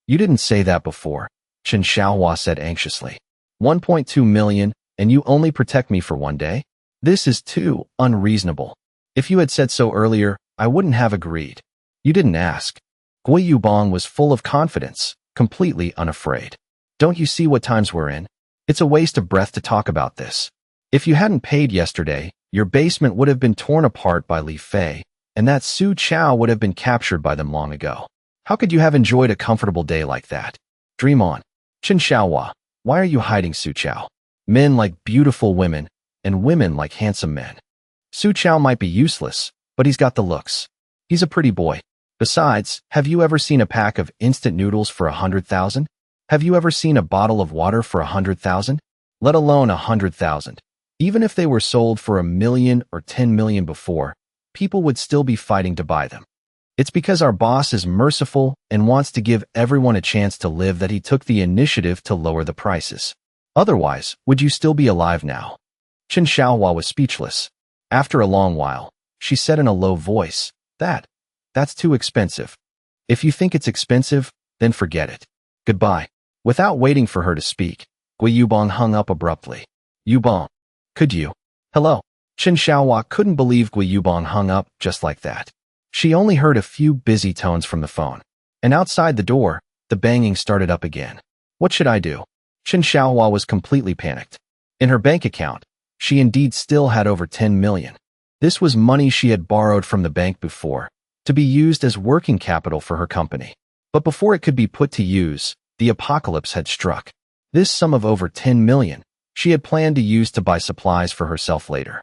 You didn't say that before, Chen Xiaohua said anxiously. 1.2 million, and you only protect me for one day? This is too unreasonable. If you had said so earlier, I wouldn't have agreed. You didn't ask. Gui Yubong was full of confidence, completely unafraid. Don't you see what times we're in? It's a waste of breath to talk about this. If you hadn't paid yesterday, your basement would have been torn apart by Li Fei, and that Su Chao would have been captured by them long ago. How could you have enjoyed a comfortable day like that? Dream on. Chen Xiaohua, why are you hiding Su Chao? Men like beautiful women, and women like handsome men. Su Chao might be useless, but he's got the looks. He's a pretty boy. Besides, have you ever seen a pack of instant noodles for 100,000? Have you ever seen a bottle of water for 100,000? Let alone 100,000. Even if they were sold for 1 million or 10 million before, people would still be fighting to buy them. It's because our boss is merciful and wants to give everyone a chance to live that he took the initiative to lower the prices. Otherwise, would you still be alive now? Chen Xiaohua was speechless. After a long while, she said in a low voice, That's too expensive. If you think it's expensive, then forget it. Goodbye. Without waiting for her to speak, Gui Yubong hung up abruptly. Yubong. Could you? Hello. Chen Xiaohua couldn't believe Gui Yubong hung up just like that. She only heard a few busy tones from the phone. And outside the door, the banging started up again. What should I do? Chen Xiaohua was completely panicked. In her bank account, she indeed still had over 10 million. This was money she had borrowed from the bank before, to be used as working capital for her company. But before it could be put to use, the apocalypse had struck. This sum of over 10 million, she had planned to use to buy supplies for herself later.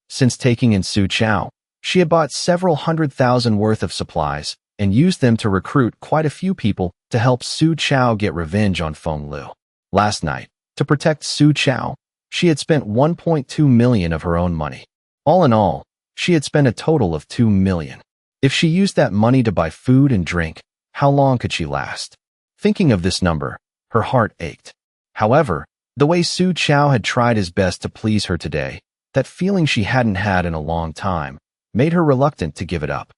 Since taking in Su Chao, she had bought several 100,000 worth of supplies and used them to recruit quite a few people to help Su Chao get revenge on Fonglu. Last night, to protect Su Chao, she had spent 1.2 million of her own money. All in all, she had spent a total of 2 million. If she used that money to buy food and drink, how long could she last? Thinking of this number, her heart ached. However, the way Su Chao had tried his best to please her today, that feeling she hadn't had in a long time, made her reluctant to give it up.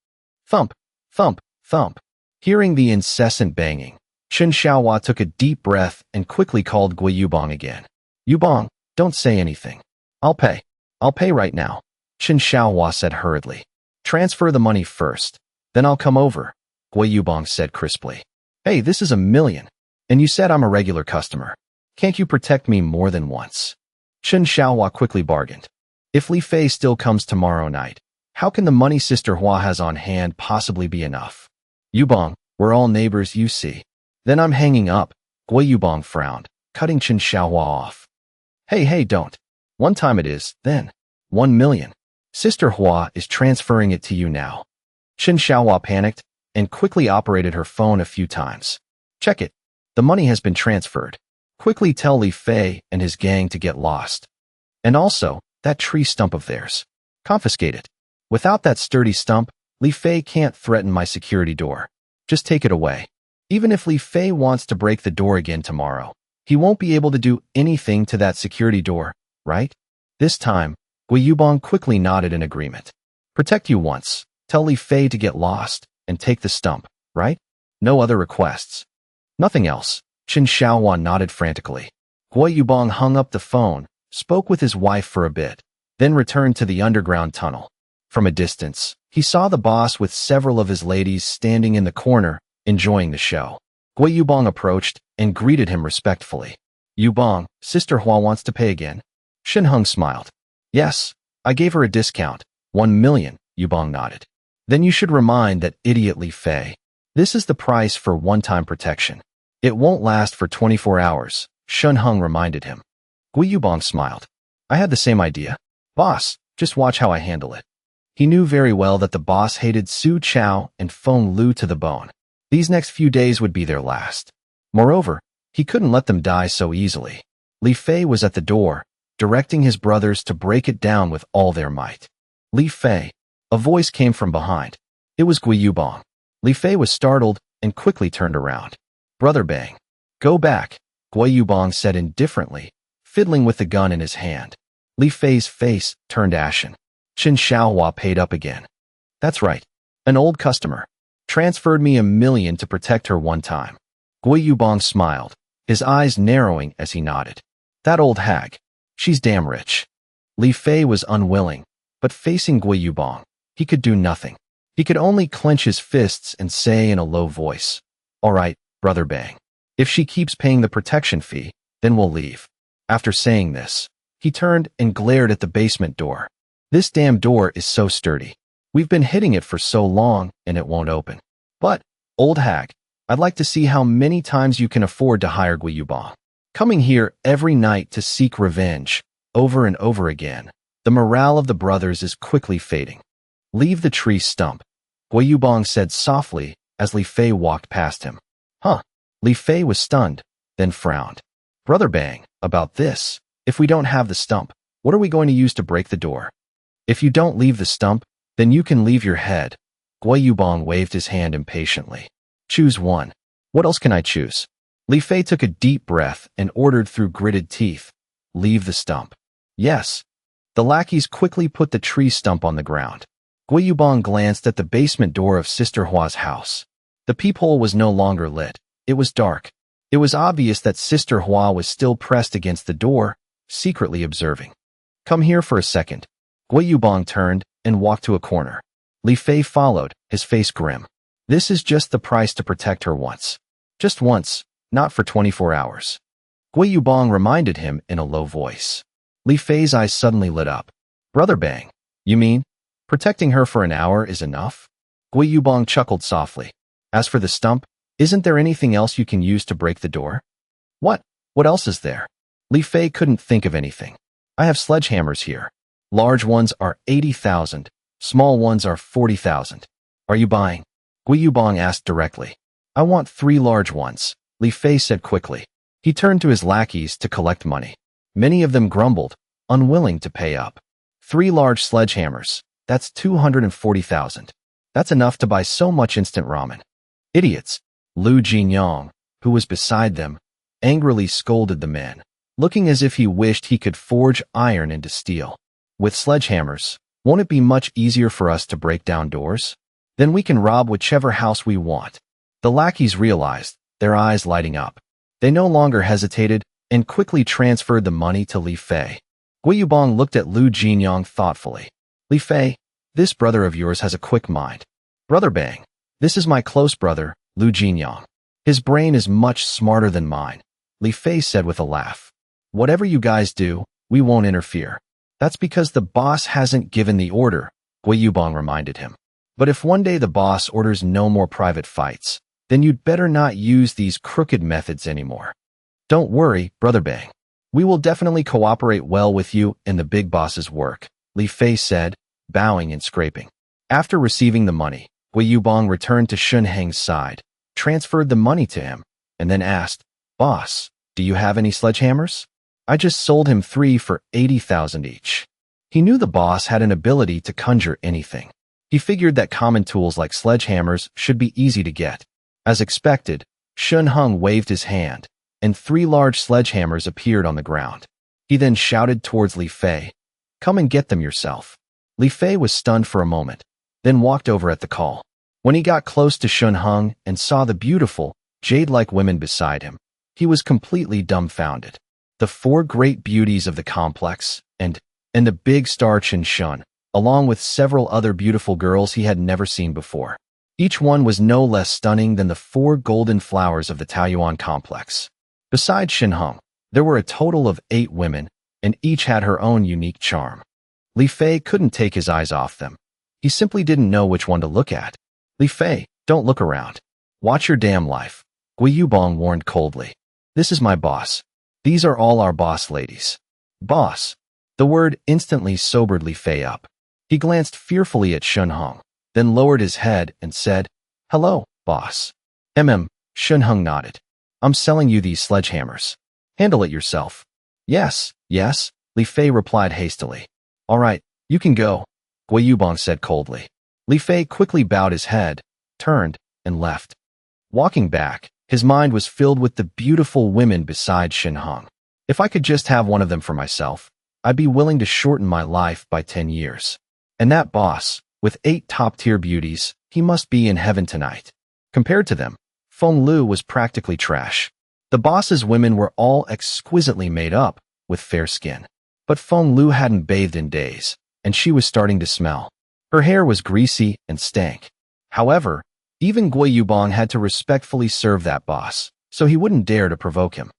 Thump, thump, thump. Hearing the incessant banging, Chen Xiaohua took a deep breath and quickly called Gui Yubong again. Yubong, don't say anything. I'll pay. I'll pay right now, Chen Xiaohua said hurriedly. Transfer the money first, then I'll come over, Gui Yubong said crisply. Hey, this is 1 million, and you said I'm a regular customer. Can't you protect me more than once? Chen Xiaohua quickly bargained. If Li Fei still comes tomorrow night, how can the money Sister Hua has on hand possibly be enough? Yubong, we're all neighbors, you see. Then I'm hanging up, Gui Yubong frowned, cutting Chen Xiaohua off. Hey, don't. One time it is, then. 1 million. Sister Hua is transferring it to you now. Chen Xiaohua panicked and quickly operated her phone a few times. Check it. The money has been transferred. Quickly tell Li Fei and his gang to get lost. And also, that tree stump of theirs. Confiscate it. Without that sturdy stump, Li Fei can't threaten my security door. Just take it away. Even if Li Fei wants to break the door again tomorrow, he won't be able to do anything to that security door, right? This time, Gui Yubong quickly nodded in agreement. Protect you once, tell Li Fei to get lost, and take the stump, right? No other requests. Nothing else. Chen Xiaohua nodded frantically. Gui Yubong hung up the phone, spoke with his wife for a bit, then returned to the underground tunnel. From a distance, he saw the boss with several of his ladies standing in the corner, enjoying the show. Gui Yubong approached and greeted him respectfully. Yubong, Sister Hua wants to pay again. Shan Hung smiled. Yes, I gave her a discount. 1 million, Yubong nodded. Then you should remind that idiot Li Fei. This is the price for one-time protection. It won't last for 24 hours, Shan Hung reminded him. Gui Yubong smiled. I had the same idea. Boss, just watch how I handle it. He knew very well that the boss hated Su Chao and Fonglu to the bone. These next few days would be their last. Moreover, he couldn't let them die so easily. Li Fei was at the door, directing his brothers to break it down with all their might. Li Fei. A voice came from behind. It was Gui Yubong. Li Fei was startled and quickly turned around. Brother Bang. Go back, Gui Yubong said indifferently, fiddling with the gun in his hand. Li Fei's face turned ashen. Chen Xiaohua paid up again. That's right. An old customer. Transferred me 1 million to protect her one time. Gui Yubong smiled, his eyes narrowing as he nodded. That old hag. She's damn rich. Li Fei was unwilling, but facing Gui Yubong, he could do nothing. He could only clench his fists and say in a low voice, "All right, Brother Bang. If she keeps paying the protection fee, then we'll leave." After saying this, he turned and glared at the basement door. This damn door is so sturdy. We've been hitting it for so long and it won't open. But, old hag, I'd like to see how many times you can afford to hire Gui Yubong. Coming here every night to seek revenge, over and over again, the morale of the brothers is quickly fading. Leave the tree stump, Gui Yubong said softly as Li Fei walked past him. Huh. Li Fei was stunned, then frowned. Brother Bang, about this, if we don't have the stump, what are we going to use to break the door? If you don't leave the stump, then you can leave your head. Gui Yubong waved his hand impatiently. Choose one. What else can I choose? Li Fei took a deep breath and ordered through gritted teeth. Leave the stump. Yes. The lackeys quickly put the tree stump on the ground. Gui Yubong glanced at the basement door of Sister Hua's house. The peephole was no longer lit. It was dark. It was obvious that Sister Hua was still pressed against the door, secretly observing. Come here for a second. Gui Yubong turned and walked to a corner. Li Fei followed, his face grim. This is just the price to protect her once. Just once, not for 24 hours. Gui Yubong reminded him in a low voice. Li Fei's eyes suddenly lit up. Brother Bang, you mean protecting her for an hour is enough? Gui Yubong chuckled softly. As for the stump, isn't there anything else you can use to break the door? What? What else is there? Li Fei couldn't think of anything. I have sledgehammers here. Large ones are 80,000. Small ones are 40,000. Are you buying? Gui Yubong asked directly. I want 3 large ones, Li Fei said quickly. He turned to his lackeys to collect money. Many of them grumbled, unwilling to pay up. 3 large sledgehammers. That's 240,000. That's enough to buy so much instant ramen. Idiots. Lu Jinyong, who was beside them, angrily scolded the men, looking as if he wished he could forge iron into steel. With sledgehammers, won't it be much easier for us to break down doors? Then we can rob whichever house we want. The lackeys realized, their eyes lighting up. They no longer hesitated and quickly transferred the money to Li Fei. Gui Yubong looked at Lu Jinyong thoughtfully. Li Fei, this brother of yours has a quick mind. Brother Bang, this is my close brother, Lu Jinyong. His brain is much smarter than mine, Li Fei said with a laugh. Whatever you guys do, we won't interfere. That's because the boss hasn't given the order, Gui Yubong reminded him. But if one day the boss orders no more private fights, then you'd better not use these crooked methods anymore. Don't worry, Brother Bang. We will definitely cooperate well with you in the big boss's work, Li Fei said, bowing and scraping. After receiving the money, Gui Yubong returned to Shan Hung's side, transferred the money to him, and then asked, Boss, do you have any sledgehammers? I just sold him 3 for 80,000 each. He knew the boss had an ability to conjure anything. He figured that common tools like sledgehammers should be easy to get. As expected, Shan Hung waved his hand, and 3 large sledgehammers appeared on the ground. He then shouted towards Li Fei, Come and get them yourself. Li Fei was stunned for a moment, then walked over at the call. When he got close to Shan Hung and saw the beautiful, jade-like women beside him, he was completely dumbfounded. The 4 great beauties of the complex, and the big star Chen Shun, along with several other beautiful girls he had never seen before. Each one was no less stunning than the 4 golden flowers of the Taoyuan complex. Besides Shan Hung, there were a total of 8 women, and each had her own unique charm. Li Fei couldn't take his eyes off them. He simply didn't know which one to look at. Li Fei, don't look around. Watch your damn life, Gui Yubong warned coldly. This is my boss. These are all our boss ladies. Boss. The word instantly sobered Li Fei up. He glanced fearfully at Shan Hung, then lowered his head and said, Hello, boss. Shan Hung nodded. I'm selling you these sledgehammers. Handle it yourself. Yes, Li Fei replied hastily. All right, you can go, Gui Yubong said coldly. Li Fei quickly bowed his head, turned, and left. Walking back, his mind was filled with the beautiful women beside Shan Hung. If I could just have one of them for myself, I'd be willing to shorten my life by 10 years. And that boss, with 8 top-tier beauties, he must be in heaven tonight. Compared to them, Fonglu was practically trash. The boss's women were all exquisitely made up, with fair skin. But Fonglu hadn't bathed in days, and she was starting to smell. Her hair was greasy and stank. However, even Gui Yubong had to respectfully serve that boss, so he wouldn't dare to provoke him.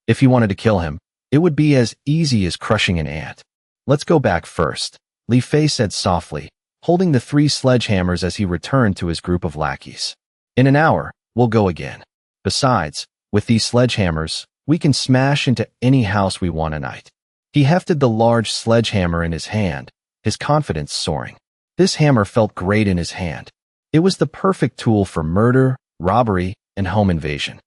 If he wanted to kill him, it would be as easy as crushing an ant. Let's go back first, Li Fei said softly, holding the 3 sledgehammers as he returned to his group of lackeys. In an hour, we'll go again. Besides, with these sledgehammers, we can smash into any house we want tonight. He hefted the large sledgehammer in his hand, his confidence soaring. This hammer felt great in his hand. It was the perfect tool for murder, robbery, and home invasion.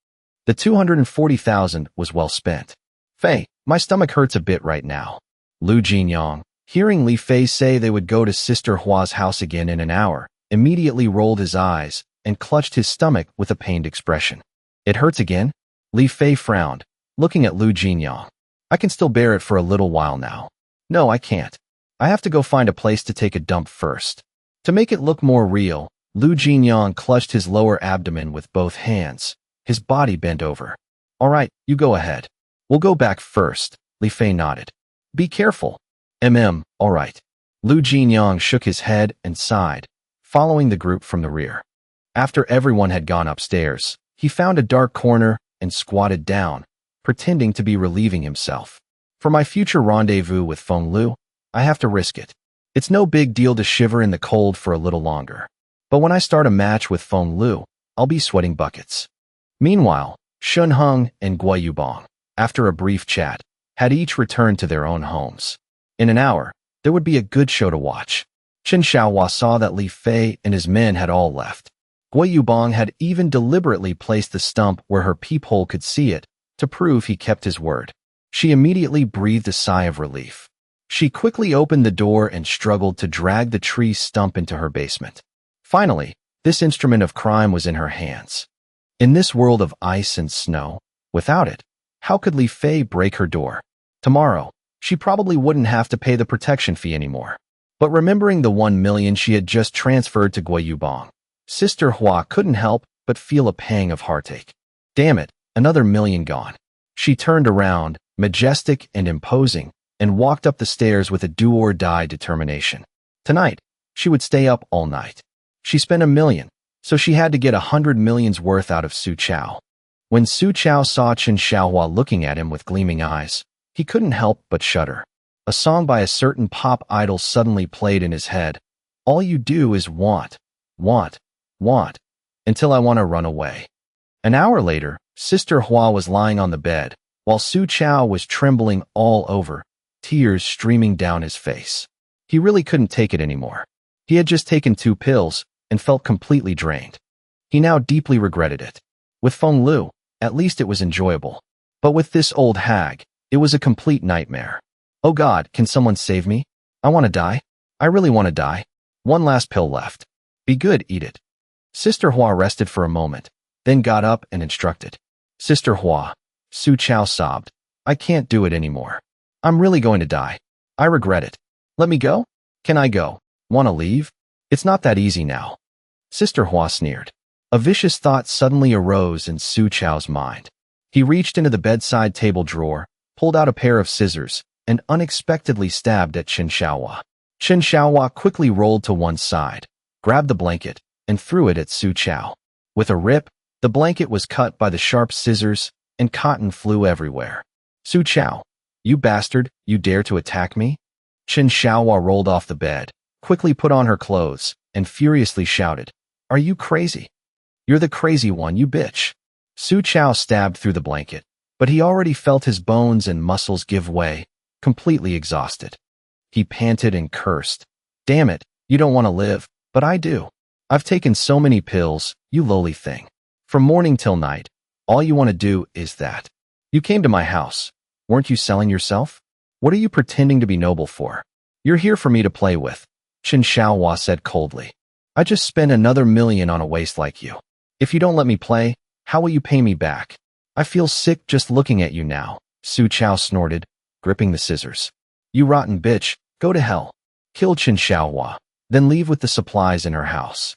The 240,000 was well spent. Fei, my stomach hurts a bit right now. Lu Jinyang, hearing Li Fei say they would go to Sister Hua's house again in an hour, immediately rolled his eyes and clutched his stomach with a pained expression. It hurts again? Li Fei frowned, looking at Lu Jinyang. I can still bear it for a little while now. No, I can't. I have to go find a place to take a dump first. To make it look more real, Lu Jinyang clutched his lower abdomen with both hands, his body bent over. All right, you go ahead. We'll go back first, Li Fei nodded. Be careful. All right. Lu Jinyang shook his head and sighed, following the group from the rear. After everyone had gone upstairs, he found a dark corner and squatted down, pretending to be relieving himself. For my future rendezvous with Fonglu, I have to risk it. It's no big deal to shiver in the cold for a little longer. But when I start a match with Fonglu, I'll be sweating buckets. Meanwhile, Shan Hung and Gui Yubong, after a brief chat, had each returned to their own homes. In an hour, there would be a good show to watch. Chen Xiaohua saw that Li Fei and his men had all left. Gui Yubong had even deliberately placed the stump where her peephole could see it, to prove he kept his word. She immediately breathed a sigh of relief. She quickly opened the door and struggled to drag the tree stump into her basement. Finally, this instrument of crime was in her hands. In this world of ice and snow, without it, how could Li Fei break her door? Tomorrow, she probably wouldn't have to pay the protection fee anymore. But remembering the 1 million she had just transferred to Gui Yubong, Sister Hua couldn't help but feel a pang of heartache. Damn it, another million gone. She turned around, majestic and imposing, and walked up the stairs with a do-or-die determination. Tonight, she would stay up all night. She spent 1 million, so she had to get 100 million's worth out of Su Chao. When Su Chao saw Chen Xiaohua looking at him with gleaming eyes, he couldn't help but shudder. A song by a certain pop idol suddenly played in his head. All you do is want, until I want to run away. An hour later, Sister Hua was lying on the bed, while Su Chao was trembling all over, tears streaming down his face. He really couldn't take it anymore. He had just taken 2 pills and felt completely drained. He now deeply regretted it. With Fonglu, at least it was enjoyable. But with this old hag, it was a complete nightmare. Oh God, can someone save me? I want to die. I really want to die. 1 last pill left. Be good, eat it. Sister Hua rested for a moment, then got up and instructed. Sister Hua, Su Chao sobbed. I can't do it anymore. I'm really going to die. I regret it. Let me go? Can I go? Want to leave? It's not that easy now. Sister Hua sneered. A vicious thought suddenly arose in Su Chao's mind. He reached into the bedside table drawer, pulled out a pair of scissors, and unexpectedly stabbed at Chen Xiaohua. Chen Xiaohua quickly rolled to one side, grabbed the blanket, and threw it at Su Chao. With a rip, the blanket was cut by the sharp scissors, and cotton flew everywhere. Su Chao, you bastard, you dare to attack me? Chen Xiaohua rolled off the bed, quickly put on her clothes, and furiously shouted, Are you crazy? You're the crazy one, you bitch. Su Chao stabbed through the blanket, but he already felt his bones and muscles give way, completely exhausted. He panted and cursed. Damn it, you don't want to live, but I do. I've taken so many pills, you lowly thing. From morning till night, all you want to do is that. You came to my house. Weren't you selling yourself? What are you pretending to be noble for? You're here for me to play with, Chen Xiaohua said coldly. I just spent another 1 million on a waste like you. If you don't let me play, how will you pay me back? I feel sick just looking at you now, Su Chao snorted, gripping the scissors. You rotten bitch, go to hell. Kill Chen Xiaohua, then leave with the supplies in her house.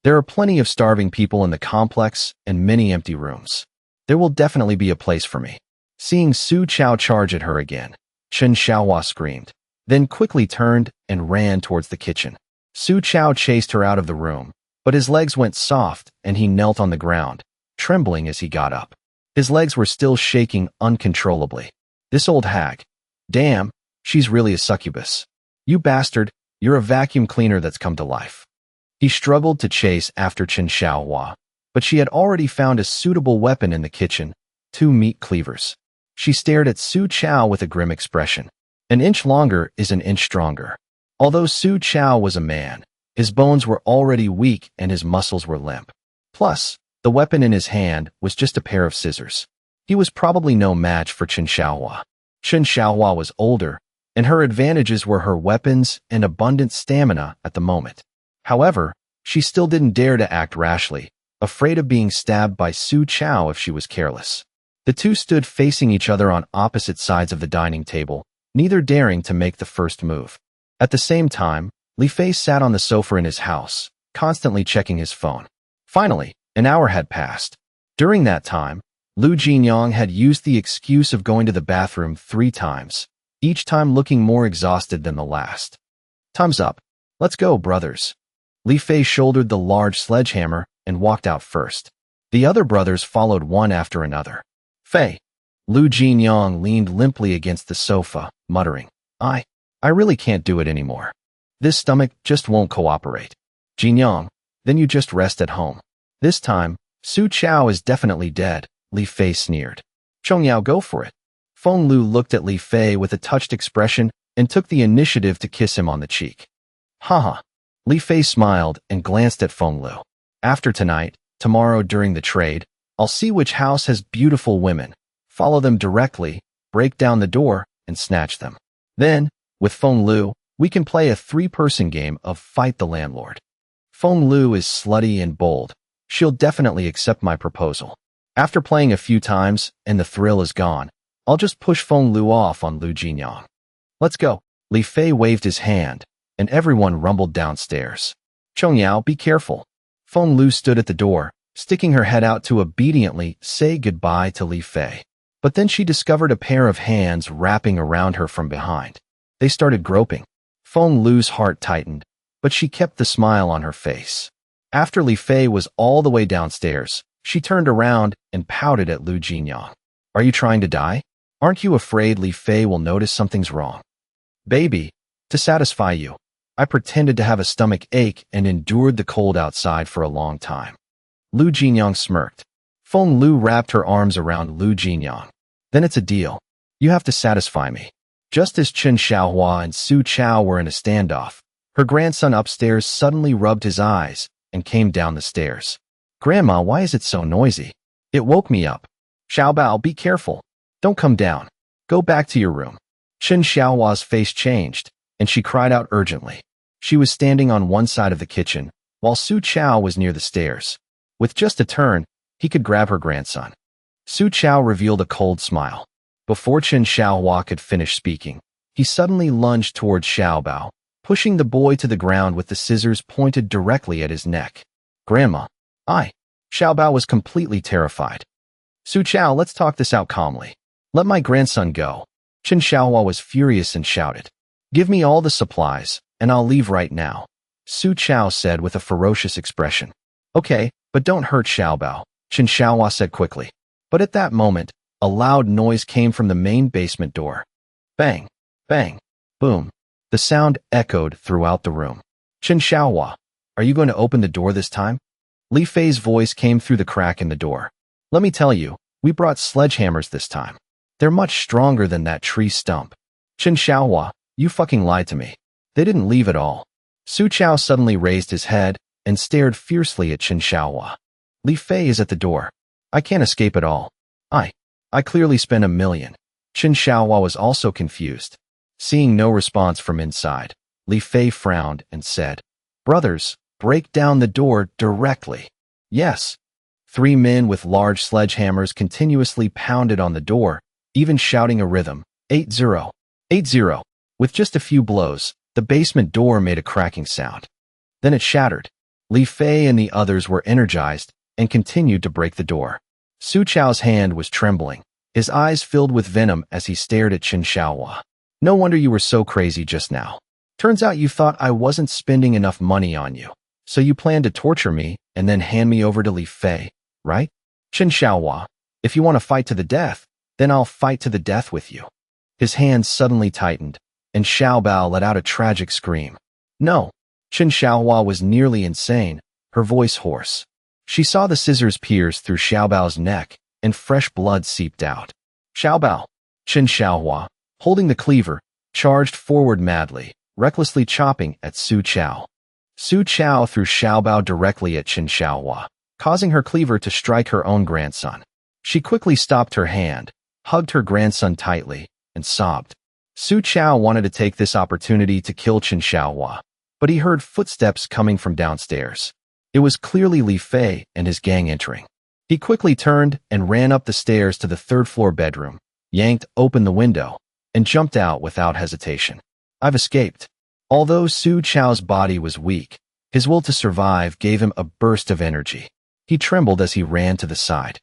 There are plenty of starving people in the complex and many empty rooms. There will definitely be a place for me. Seeing Su Chao charge at her again, Chen Xiaohua screamed, then quickly turned and ran towards the kitchen. Su Chao chased her out of the room, but his legs went soft and he knelt on the ground, trembling as he got up. His legs were still shaking uncontrollably. This old hag. Damn, she's really a succubus. You bastard, you're a vacuum cleaner that's come to life. He struggled to chase after Chen Xiaohua, but she had already found a suitable weapon in the kitchen, 2 meat cleavers. She stared at Su Chao with a grim expression. An inch longer is an inch stronger. Although Su Chao was a man, his bones were already weak and his muscles were limp. Plus, the weapon in his hand was just a pair of scissors. He was probably no match for Chen Xiaohua. Chen Xiaohua was older, and her advantages were her weapons and abundant stamina at the moment. However, she still didn't dare to act rashly, afraid of being stabbed by Su Chao if she was careless. The two stood facing each other on opposite sides of the dining table, neither daring to make the first move. At the same time, Li Fei sat on the sofa in his house, constantly checking his phone. Finally, an hour had passed. During that time, Lu Jinyang had used the excuse of going to the bathroom 3 times, each time looking more exhausted than the last. Time's up. Let's go, brothers. Li Fei shouldered the large sledgehammer and walked out first. The other brothers followed one after another. Fei. Lu Jinyang leaned limply against the sofa, muttering, I really can't do it anymore. This stomach just won't cooperate. Jinyang, then you just rest at home. This time, Su Chao is definitely dead, Li Fei sneered. Chongyao, go for it. Fonglu looked at Li Fei with a touched expression and took the initiative to kiss him on the cheek. Haha. Li Fei smiled and glanced at Fonglu. After tonight, tomorrow during the trade, I'll see which house has beautiful women, follow them directly, break down the door, and snatch them. Then, with Fonglu, we can play a 3-person game of Fight the Landlord. Fonglu is slutty and bold. She'll definitely accept my proposal. After playing a few times and the thrill is gone, I'll just push Fonglu off on Lu Jinyang. Let's go. Li Fei waved his hand, and everyone rumbled downstairs. Chongyao, be careful. Fonglu stood at the door, sticking her head out to obediently say goodbye to Li Fei. But then she discovered a pair of hands wrapping around her from behind. They started groping. Fonglu's heart tightened, but she kept the smile on her face. After Li Fei was all the way downstairs, she turned around and pouted at Lu Jinyang. Are you trying to die? Aren't you afraid Li Fei will notice something's wrong? Baby, to satisfy you, I pretended to have a stomach ache and endured the cold outside for a long time. Lu Jinyang smirked. Fonglu wrapped her arms around Lu Jinyang. Then it's a deal. You have to satisfy me. Just as Chen Xiaohua and Su Chao were in a standoff, her grandson upstairs suddenly rubbed his eyes and came down the stairs. Grandma, why is it so noisy? It woke me up. Xiaobao, be careful. Don't come down. Go back to your room. Chen Xiaohua's face changed, and she cried out urgently. She was standing on one side of the kitchen, while Su Chao was near the stairs. With just a turn, he could grab her grandson. Su Chao revealed a cold smile. Before Chen Xiaohua could finish speaking, he suddenly lunged towards Xiaobao, pushing the boy to the ground with the scissors pointed directly at his neck. Grandma, Xiaobao was completely terrified. Su Chao, let's talk this out calmly. Let my grandson go. Chen Xiaohua was furious and shouted. Give me all the supplies, and I'll leave right now. Su Chao said with a ferocious expression. Okay, but don't hurt Xiaobao, Chen Xiaohua said quickly. But at that moment, a loud noise came from the main basement door. Bang, bang, boom. The sound echoed throughout the room. Chen Xiaohua, are you going to open the door this time? Li Fei's voice came through the crack in the door. Let me tell you, we brought sledgehammers this time. They're much stronger than that tree stump. Chen Xiaohua, you fucking lied to me. They didn't leave at all. Su Chao suddenly raised his head and stared fiercely at Chen Xiaohua. Li Fei is at the door. I can't escape at all. I clearly spent $1 million. Chen Xiaohua was also confused. Seeing no response from inside, Li Fei frowned and said, Brothers, break down the door directly. Yes. 3 men with large sledgehammers continuously pounded on the door, even shouting a rhythm, 8-0, 8-0. With just a few blows, the basement door made a cracking sound. Then it shattered. Li Fei and the others were energized and continued to break the door. Su Chao's hand was trembling, his eyes filled with venom as he stared at Chen Xiaohua. No wonder you were so crazy just now. Turns out you thought I wasn't spending enough money on you, so you planned to torture me and then hand me over to Li Fei, right? Chen Xiaohua, if you want to fight to the death, then I'll fight to the death with you. His hands suddenly tightened, and Xiao Bao let out a tragic scream. No. Chen Xiaohua was nearly insane, her voice hoarse. She saw the scissors pierce through Xiao Bao's neck, and fresh blood seeped out. Xiao Bao. Chen Xiaohua, holding the cleaver, charged forward madly, recklessly chopping at Su Chao. Su Chao threw Xiao Bao directly at Chen Xiaohua, causing her cleaver to strike her own grandson. She quickly stopped her hand, hugged her grandson tightly, and sobbed. Su Chao wanted to take this opportunity to kill Chen Xiaohua, but he heard footsteps coming from downstairs. It was clearly Li Fei and his gang entering. He quickly turned and ran up the stairs to the third-floor bedroom, yanked open the window, and jumped out without hesitation. I've escaped. Although Su Chao's body was weak, his will to survive gave him a burst of energy. He trembled as he ran to the side.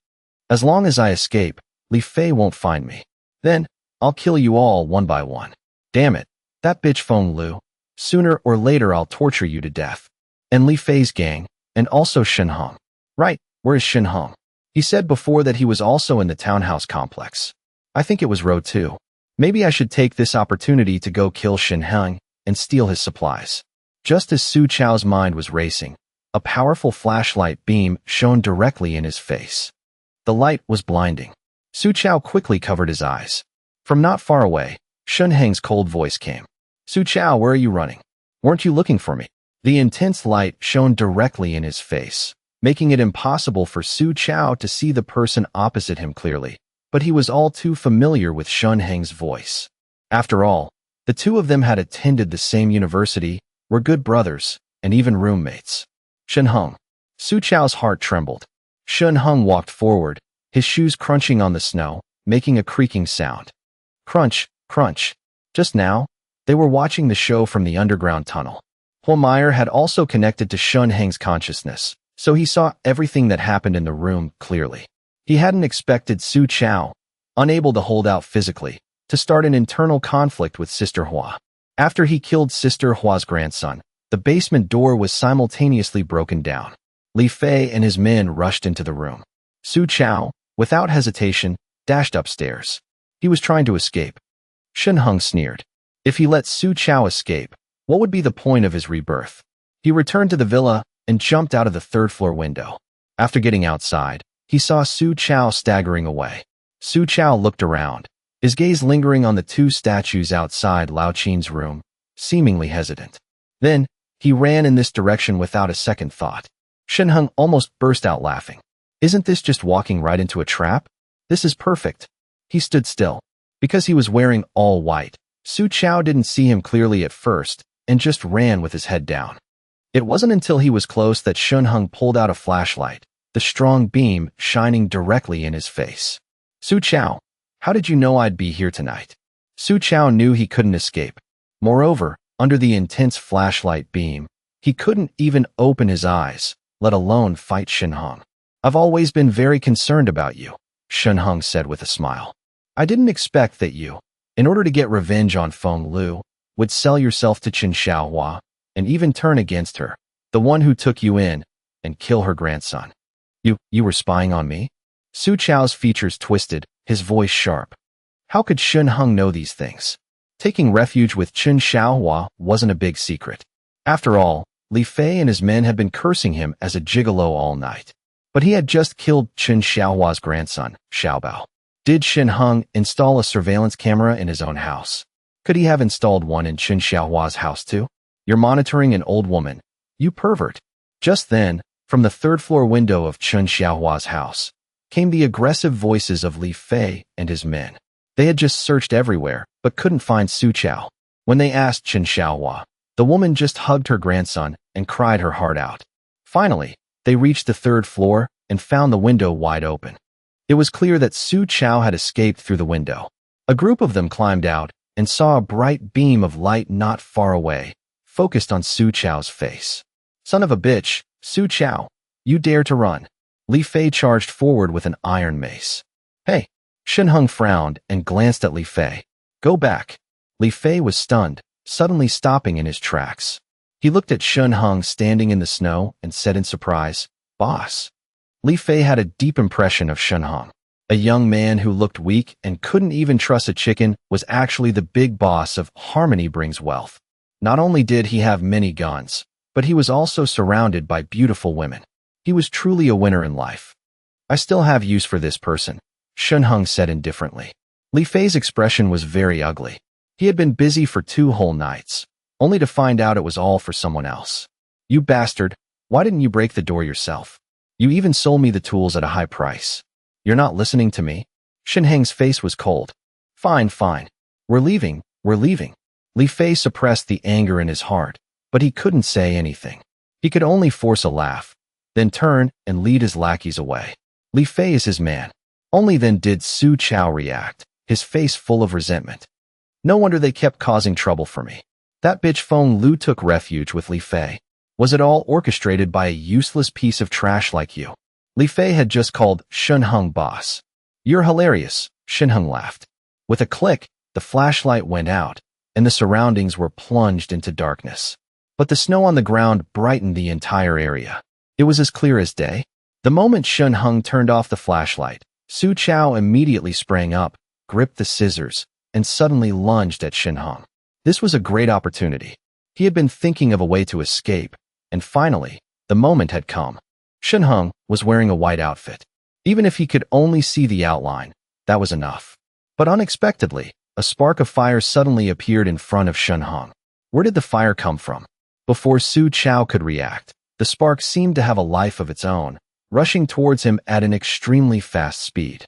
As long as I escape, Li Fei won't find me. Then, I'll kill you all one by one. Damn it, that bitch Fonglu. Sooner or later I'll torture you to death. And Li Fei's gang, and also Shan Hung. Right, where is Shan Hung? He said before that he was also in the townhouse complex. I think it was row 2. Maybe I should take this opportunity to go kill Shan Hung and steal his supplies. Just as Su Chao's mind was racing, a powerful flashlight beam shone directly in his face. The light was blinding. Su Chao quickly covered his eyes. From not far away, Shan Hung's cold voice came. Su Chao, where are you running? Weren't you looking for me? The intense light shone directly in his face, making it impossible for Su Chao to see the person opposite him clearly, but he was all too familiar with Shan Hung's voice. After all, the two of them had attended the same university, were good brothers, and even roommates. Shan Hung. Su Chao's heart trembled. Shan Hung walked forward, his shoes crunching on the snow, making a creaking sound. Crunch, crunch. Just now, they were watching the show from the underground tunnel. Humao had also connected to Shan Hung's consciousness, so he saw everything that happened in the room clearly. He hadn't expected Su Chao, unable to hold out physically, to start an internal conflict with Sister Hua. After he killed Sister Hua's grandson, the basement door was simultaneously broken down. Li Fei and his men rushed into the room. Su Chao, without hesitation, dashed upstairs. He was trying to escape. Shan Hung sneered. If he let Su Chao escape, what would be the point of his rebirth? He returned to the villa and jumped out of the third-floor window. After getting outside, he saw Su Chao staggering away. Su Chao looked around, his gaze lingering on the two statues outside Lao Qin's room, seemingly hesitant. Then, he ran in this direction without a second thought. Shan Hung almost burst out laughing. Isn't this just walking right into a trap? This is perfect. He stood still. Because he was wearing all white, Su Chao didn't see him clearly at first and just ran with his head down. It wasn't until he was close that Shan Hung pulled out a flashlight, the strong beam shining directly in his face. Su Chao, how did you know I'd be here tonight? Su Chao knew he couldn't escape. Moreover, under the intense flashlight beam, he couldn't even open his eyes, let alone fight Shan Hung. I've always been very concerned about you, Shan Hung said with a smile. I didn't expect that you, in order to get revenge on Fonglu, would sell yourself to Chen Xiaohua and even turn against her, the one who took you in, and kill her grandson. You were spying on me? Su Chao's features twisted, his voice sharp. How could Shan Hung know these things? Taking refuge with Chen Xiaohua wasn't a big secret. After all, Li Fei and his men had been cursing him as a gigolo all night. But he had just killed Chen Xiaohua's grandson, Xiao Bao. Did Shan Hung install a surveillance camera in his own house? Could he have installed one in Chen Xiaohua's house too? You're monitoring an old woman. You pervert. Just then, from the third-floor window of Chen Xiaohua's house, came the aggressive voices of Li Fei and his men. They had just searched everywhere, but couldn't find Su Chao. When they asked Chen Xiaohua, the woman just hugged her grandson and cried her heart out. Finally, they reached the third floor and found the window wide open. It was clear that Su Chao had escaped through the window. A group of them climbed out and saw a bright beam of light not far away, focused on Su Chao's face. Son of a bitch, Su Qiao, you dare to run. Li Fei charged forward with an iron mace. Hey! Shan Hung frowned and glanced at Li Fei. Go back. Li Fei was stunned, suddenly stopping in his tracks. He looked at Shan Hung standing in the snow and said in surprise, Boss. Li Fei had a deep impression of Shan Hung. A young man who looked weak and couldn't even trust a chicken was actually the big boss of Harmony Brings Wealth. Not only did he have many guns, but he was also surrounded by beautiful women. He was truly a winner in life. I still have use for this person, Shan Hung said indifferently. Li Fei's expression was very ugly. He had been busy for 2 whole nights, only to find out it was all for someone else. You bastard, why didn't you break the door yourself? You even sold me the tools at a high price. You're not listening to me? Shan Hung's face was cold. Fine. We're leaving. Li Fei suppressed the anger in his heart, but he couldn't say anything. He could only force a laugh, then turn and lead his lackeys away. Li Fei is his man. Only then did Su Qiao react, his face full of resentment. No wonder they kept causing trouble for me. That bitch Fonglu took refuge with Li Fei. Was it all orchestrated by a useless piece of trash like you? Li Fei had just called Shan Hung boss. You're hilarious, Shan Hung laughed. With a click, the flashlight went out, and the surroundings were plunged into darkness. But the snow on the ground brightened the entire area. It was as clear as day. The moment Shan Hung turned off the flashlight, Su Qiao immediately sprang up, gripped the scissors, and suddenly lunged at Shan Hung. This was a great opportunity. He had been thinking of a way to escape, and finally, the moment had come. Shan Hung was wearing a white outfit. Even if he could only see the outline, that was enough. But unexpectedly, a spark of fire suddenly appeared in front of Shan Hung. Where did the fire come from? Before Su Qiao could react, the spark seemed to have a life of its own, rushing towards him at an extremely fast speed.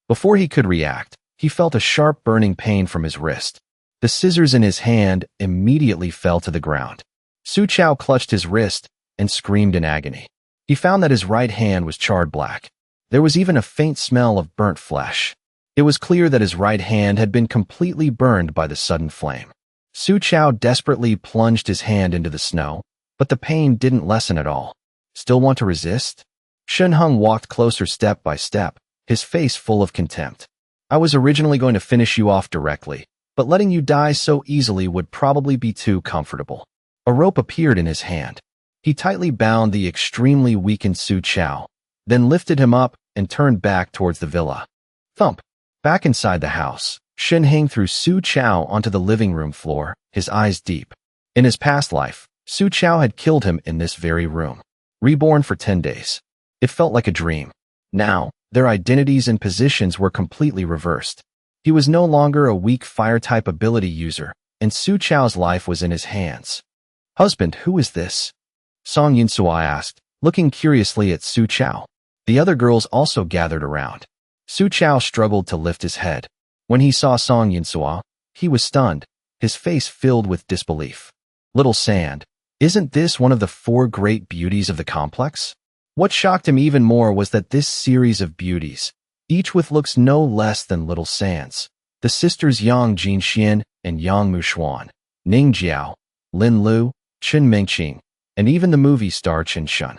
Before he could react, he felt a sharp burning pain from his wrist. The scissors in his hand immediately fell to the ground. Su Qiao clutched his wrist and screamed in agony. He found that his right hand was charred black. There was even a faint smell of burnt flesh. It was clear that his right hand had been completely burned by the sudden flame. Su Qiao desperately plunged his hand into the snow, but the pain didn't lessen at all. Still want to resist? Shan Hung walked closer step by step, his face full of contempt. I was originally going to finish you off directly, but letting you die so easily would probably be too comfortable. A rope appeared in his hand. He tightly bound the extremely weakened Su Qiao, then lifted him up and turned back towards the villa. Thump! Back inside the house, Shan Hung threw Su Qiao onto the living room floor, his eyes deep. In his past life, Su Qiao had killed him in this very room. Reborn for 10 days. It felt like a dream. Now, their identities and positions were completely reversed. He was no longer a weak fire-type ability user, and Su Qiao's life was in his hands. Husband, who is this? Song Yinsua asked, looking curiously at Su Qiao. The other girls also gathered around. Su Qiao struggled to lift his head. When he saw Song Yinsua, he was stunned, his face filled with disbelief. Little Sand, isn't this one of the 4 great beauties of the complex? What shocked him even more was that this series of beauties, each with looks no less than Little Sands, the sisters Yang Jinxian and Yang Mushuan, Ning Jiao, Lin Lu, Chen Mengqing, and even the movie star Chen Shun.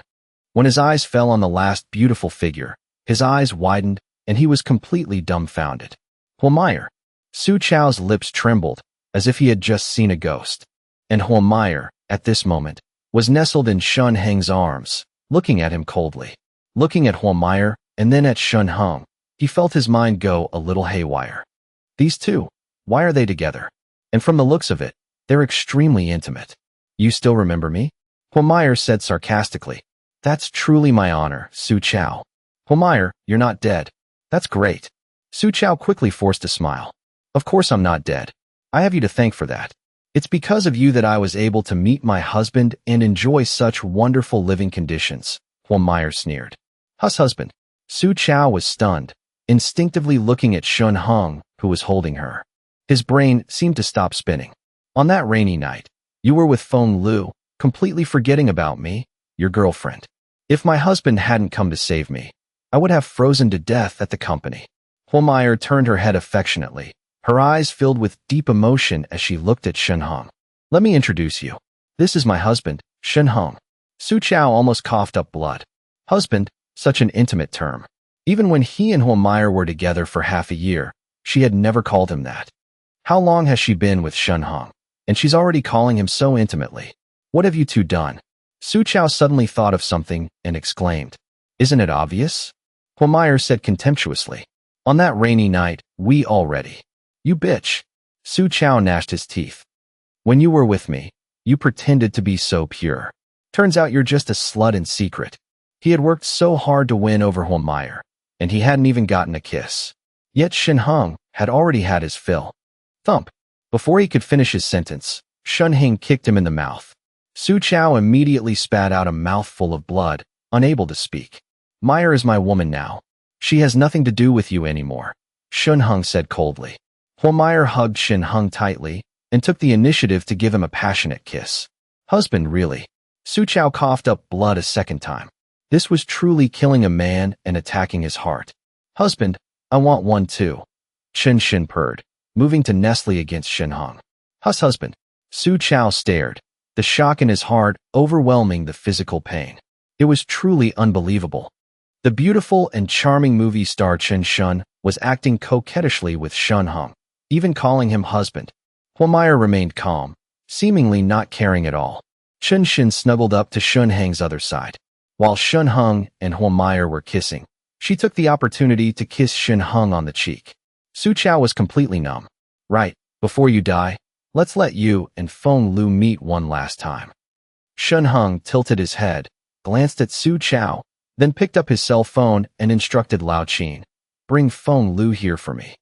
When his eyes fell on the last beautiful figure, his eyes widened and he was completely dumbfounded. Humao. Su Qiao's lips trembled, as if he had just seen a ghost. And Humao, at this moment, was nestled in Shan Hung's arms, looking at him coldly. Looking at Humao and then at Shan Hung, he felt his mind go a little haywire. These two, why are they together? And from the looks of it, they're extremely intimate. You still remember me? Humao said sarcastically. That's truly my honor, Su Qiao. Humao, you're not dead. That's great. Su Qiao quickly forced a smile. Of course I'm not dead. I have you to thank for that. It's because of you that I was able to meet my husband and enjoy such wonderful living conditions, Humao sneered. Husband. Su Qiao was stunned, instinctively looking at Shan Hung, who was holding her. His brain seemed to stop spinning. On that rainy night, you were with Fonglu, completely forgetting about me, your girlfriend. If my husband hadn't come to save me, I would have frozen to death at the company. Humao turned her head affectionately, her eyes filled with deep emotion as she looked at Shan Hung. Let me introduce you. This is my husband, Shan Hung. Su Xiao almost coughed up blood. Husband, such an intimate term. Even when he and Humao were together for half a year, she had never called him that. How long has she been with Shan Hung? And she's already calling him so intimately. What have you two done? Su Xiao suddenly thought of something and exclaimed. Isn't it obvious? Humao said contemptuously. On that rainy night, we already. You bitch. Su Xiao gnashed his teeth. When you were with me, you pretended to be so pure. Turns out you're just a slut in secret. He had worked so hard to win over Humao, and he hadn't even gotten a kiss. Yet Shan Hung had already had his fill. Thump. Before he could finish his sentence, Shan Hung kicked him in the mouth. Su Xiao immediately spat out a mouthful of blood, unable to speak. Meyer is my woman now. She has nothing to do with you anymore, Shan Hung said coldly. Humao hugged Shan Hung tightly and took the initiative to give him a passionate kiss. Husband, really? Su Xiao coughed up blood a second time. This was truly killing a man and attacking his heart. Husband, I want one too. Shin purred, moving to Nestle against Shan Hung. Husband. Su Xiao stared, the shock in his heart overwhelming the physical pain. It was truly unbelievable. The beautiful and charming movie star Chen Shun was acting coquettishly with Shan Hung, even calling him husband. Humao remained calm, seemingly not caring at all. Chen Shin snuggled up to Shan Hung's other side. While Shan Hung and Humao were kissing, she took the opportunity to kiss Shan Hung on the cheek. Su Xiao was completely numb. Right, before you die, let's let you and Fonglu meet one last time. Shan Hung tilted his head, glanced at Su Xiao, then picked up his cell phone and instructed Lao Qin, bring Fonglu here for me.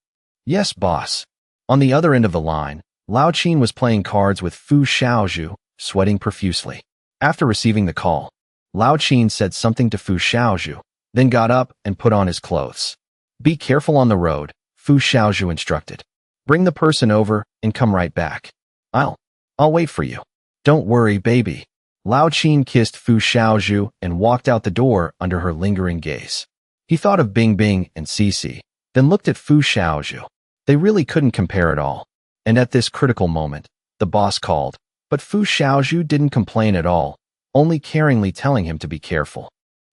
Yes, boss. On the other end of the line, Lao Qin was playing cards with Fu Xiaozhu, sweating profusely. After receiving the call, Lao Qin said something to Fu Xiaozhu, then got up and put on his clothes. Be careful on the road, Fu Xiaozhu instructed. Bring the person over and come right back. I'll wait for you. Don't worry, baby. Lao Qin kissed Fu Xiaozhu and walked out the door under her lingering gaze. He thought of Bing Bing and Cici, then looked at Fu Xiaozhu. They really couldn't compare at all. And at this critical moment, the boss called, but Fu Xiaozhu didn't complain at all, only caringly telling him to be careful.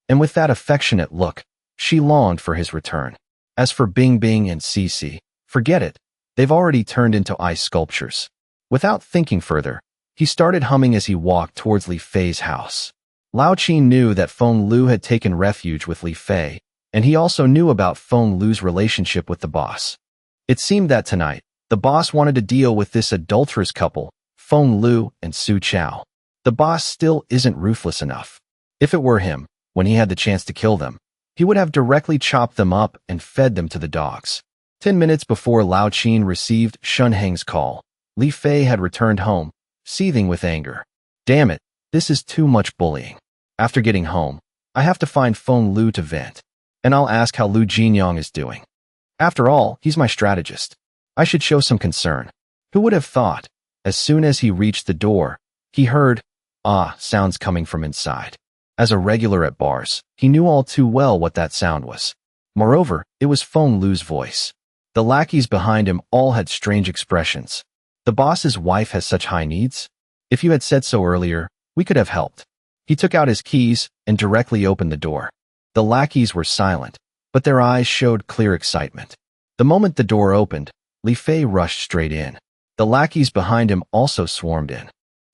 And with that affectionate look, she longed for his return. As for Bing Bing and Cici, forget it. They've already turned into ice sculptures. Without thinking further, he started humming as he walked towards Li Fei's house. Lao Qin knew that Fonglu had taken refuge with Li Fei, and he also knew about Fonglu's relationship with the boss. It seemed that tonight, the boss wanted to deal with this adulterous couple, Fonglu and Su Xiao. The boss still isn't ruthless enough. If it were him, when he had the chance to kill them, he would have directly chopped them up and fed them to the dogs. 10 minutes before Lao Qin received Shan Hung's call, Li Fei had returned home, seething with anger. Damn it, this is too much bullying. After getting home, I have to find Fonglu to vent, and I'll ask how Lu Jinyang is doing. After all, he's my strategist. I should show some concern. Who would have thought? As soon as he reached the door, he heard, sounds coming from inside. As a regular at bars, he knew all too well what that sound was. Moreover, it was Fonglu's voice. The lackeys behind him all had strange expressions. The boss's wife has such high needs? If you had said so earlier, we could have helped. He took out his keys and directly opened the door. The lackeys were silent, but their eyes showed clear excitement. The moment the door opened, Li Fei rushed straight in. The lackeys behind him also swarmed in.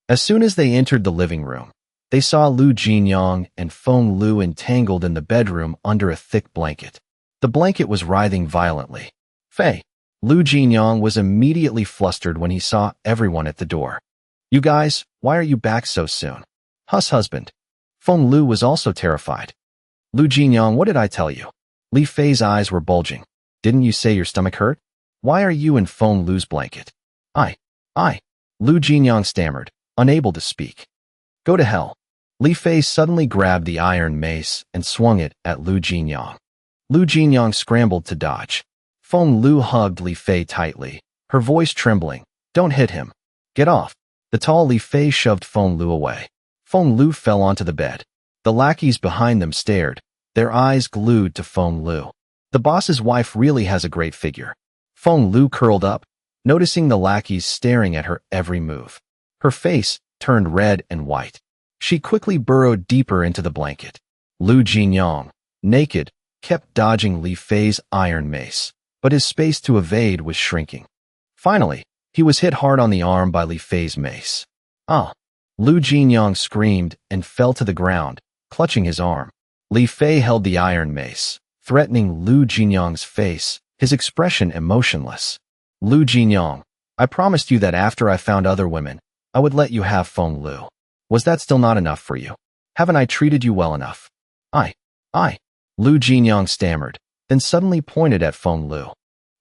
As soon as they entered the living room, they saw Lu Jinyang and Fonglu entangled in the bedroom under a thick blanket. The blanket was writhing violently. Fei. Lu Jinyang was immediately flustered when he saw everyone at the door. You guys, why are you back so soon? Husband. Fonglu was also terrified. Lu Jinyang, what did I tell you? Li Fei's eyes were bulging. Didn't you say your stomach hurt? Why are you in Fonglu's blanket? I. Lu Jinyang stammered, unable to speak. Go to hell. Li Fei suddenly grabbed the iron mace and swung it at Lu Jinyang. Lu Jinyang scrambled to dodge. Fonglu hugged Li Fei tightly, her voice trembling. Don't hit him. Get off. The tall Li Fei shoved Fonglu away. Fonglu fell onto the bed. The lackeys behind them stared, their eyes glued to Fonglu. The boss's wife really has a great figure. Fonglu curled up, noticing the lackeys staring at her every move. Her face turned red and white. She quickly burrowed deeper into the blanket. Lu Jinyang, naked, kept dodging Li Fei's iron mace, but his space to evade was shrinking. Finally, he was hit hard on the arm by Li Fei's mace. Ah! Lu Jinyang screamed and fell to the ground, clutching his arm. Li Fei held the iron mace, threatening Lu Jinyang's face, his expression emotionless. Lu Jinyang, I promised you that after I found other women, I would let you have Fonglu. Was that still not enough for you? Haven't I treated you well enough? I. Lu Jinyang stammered, then suddenly pointed at Fonglu.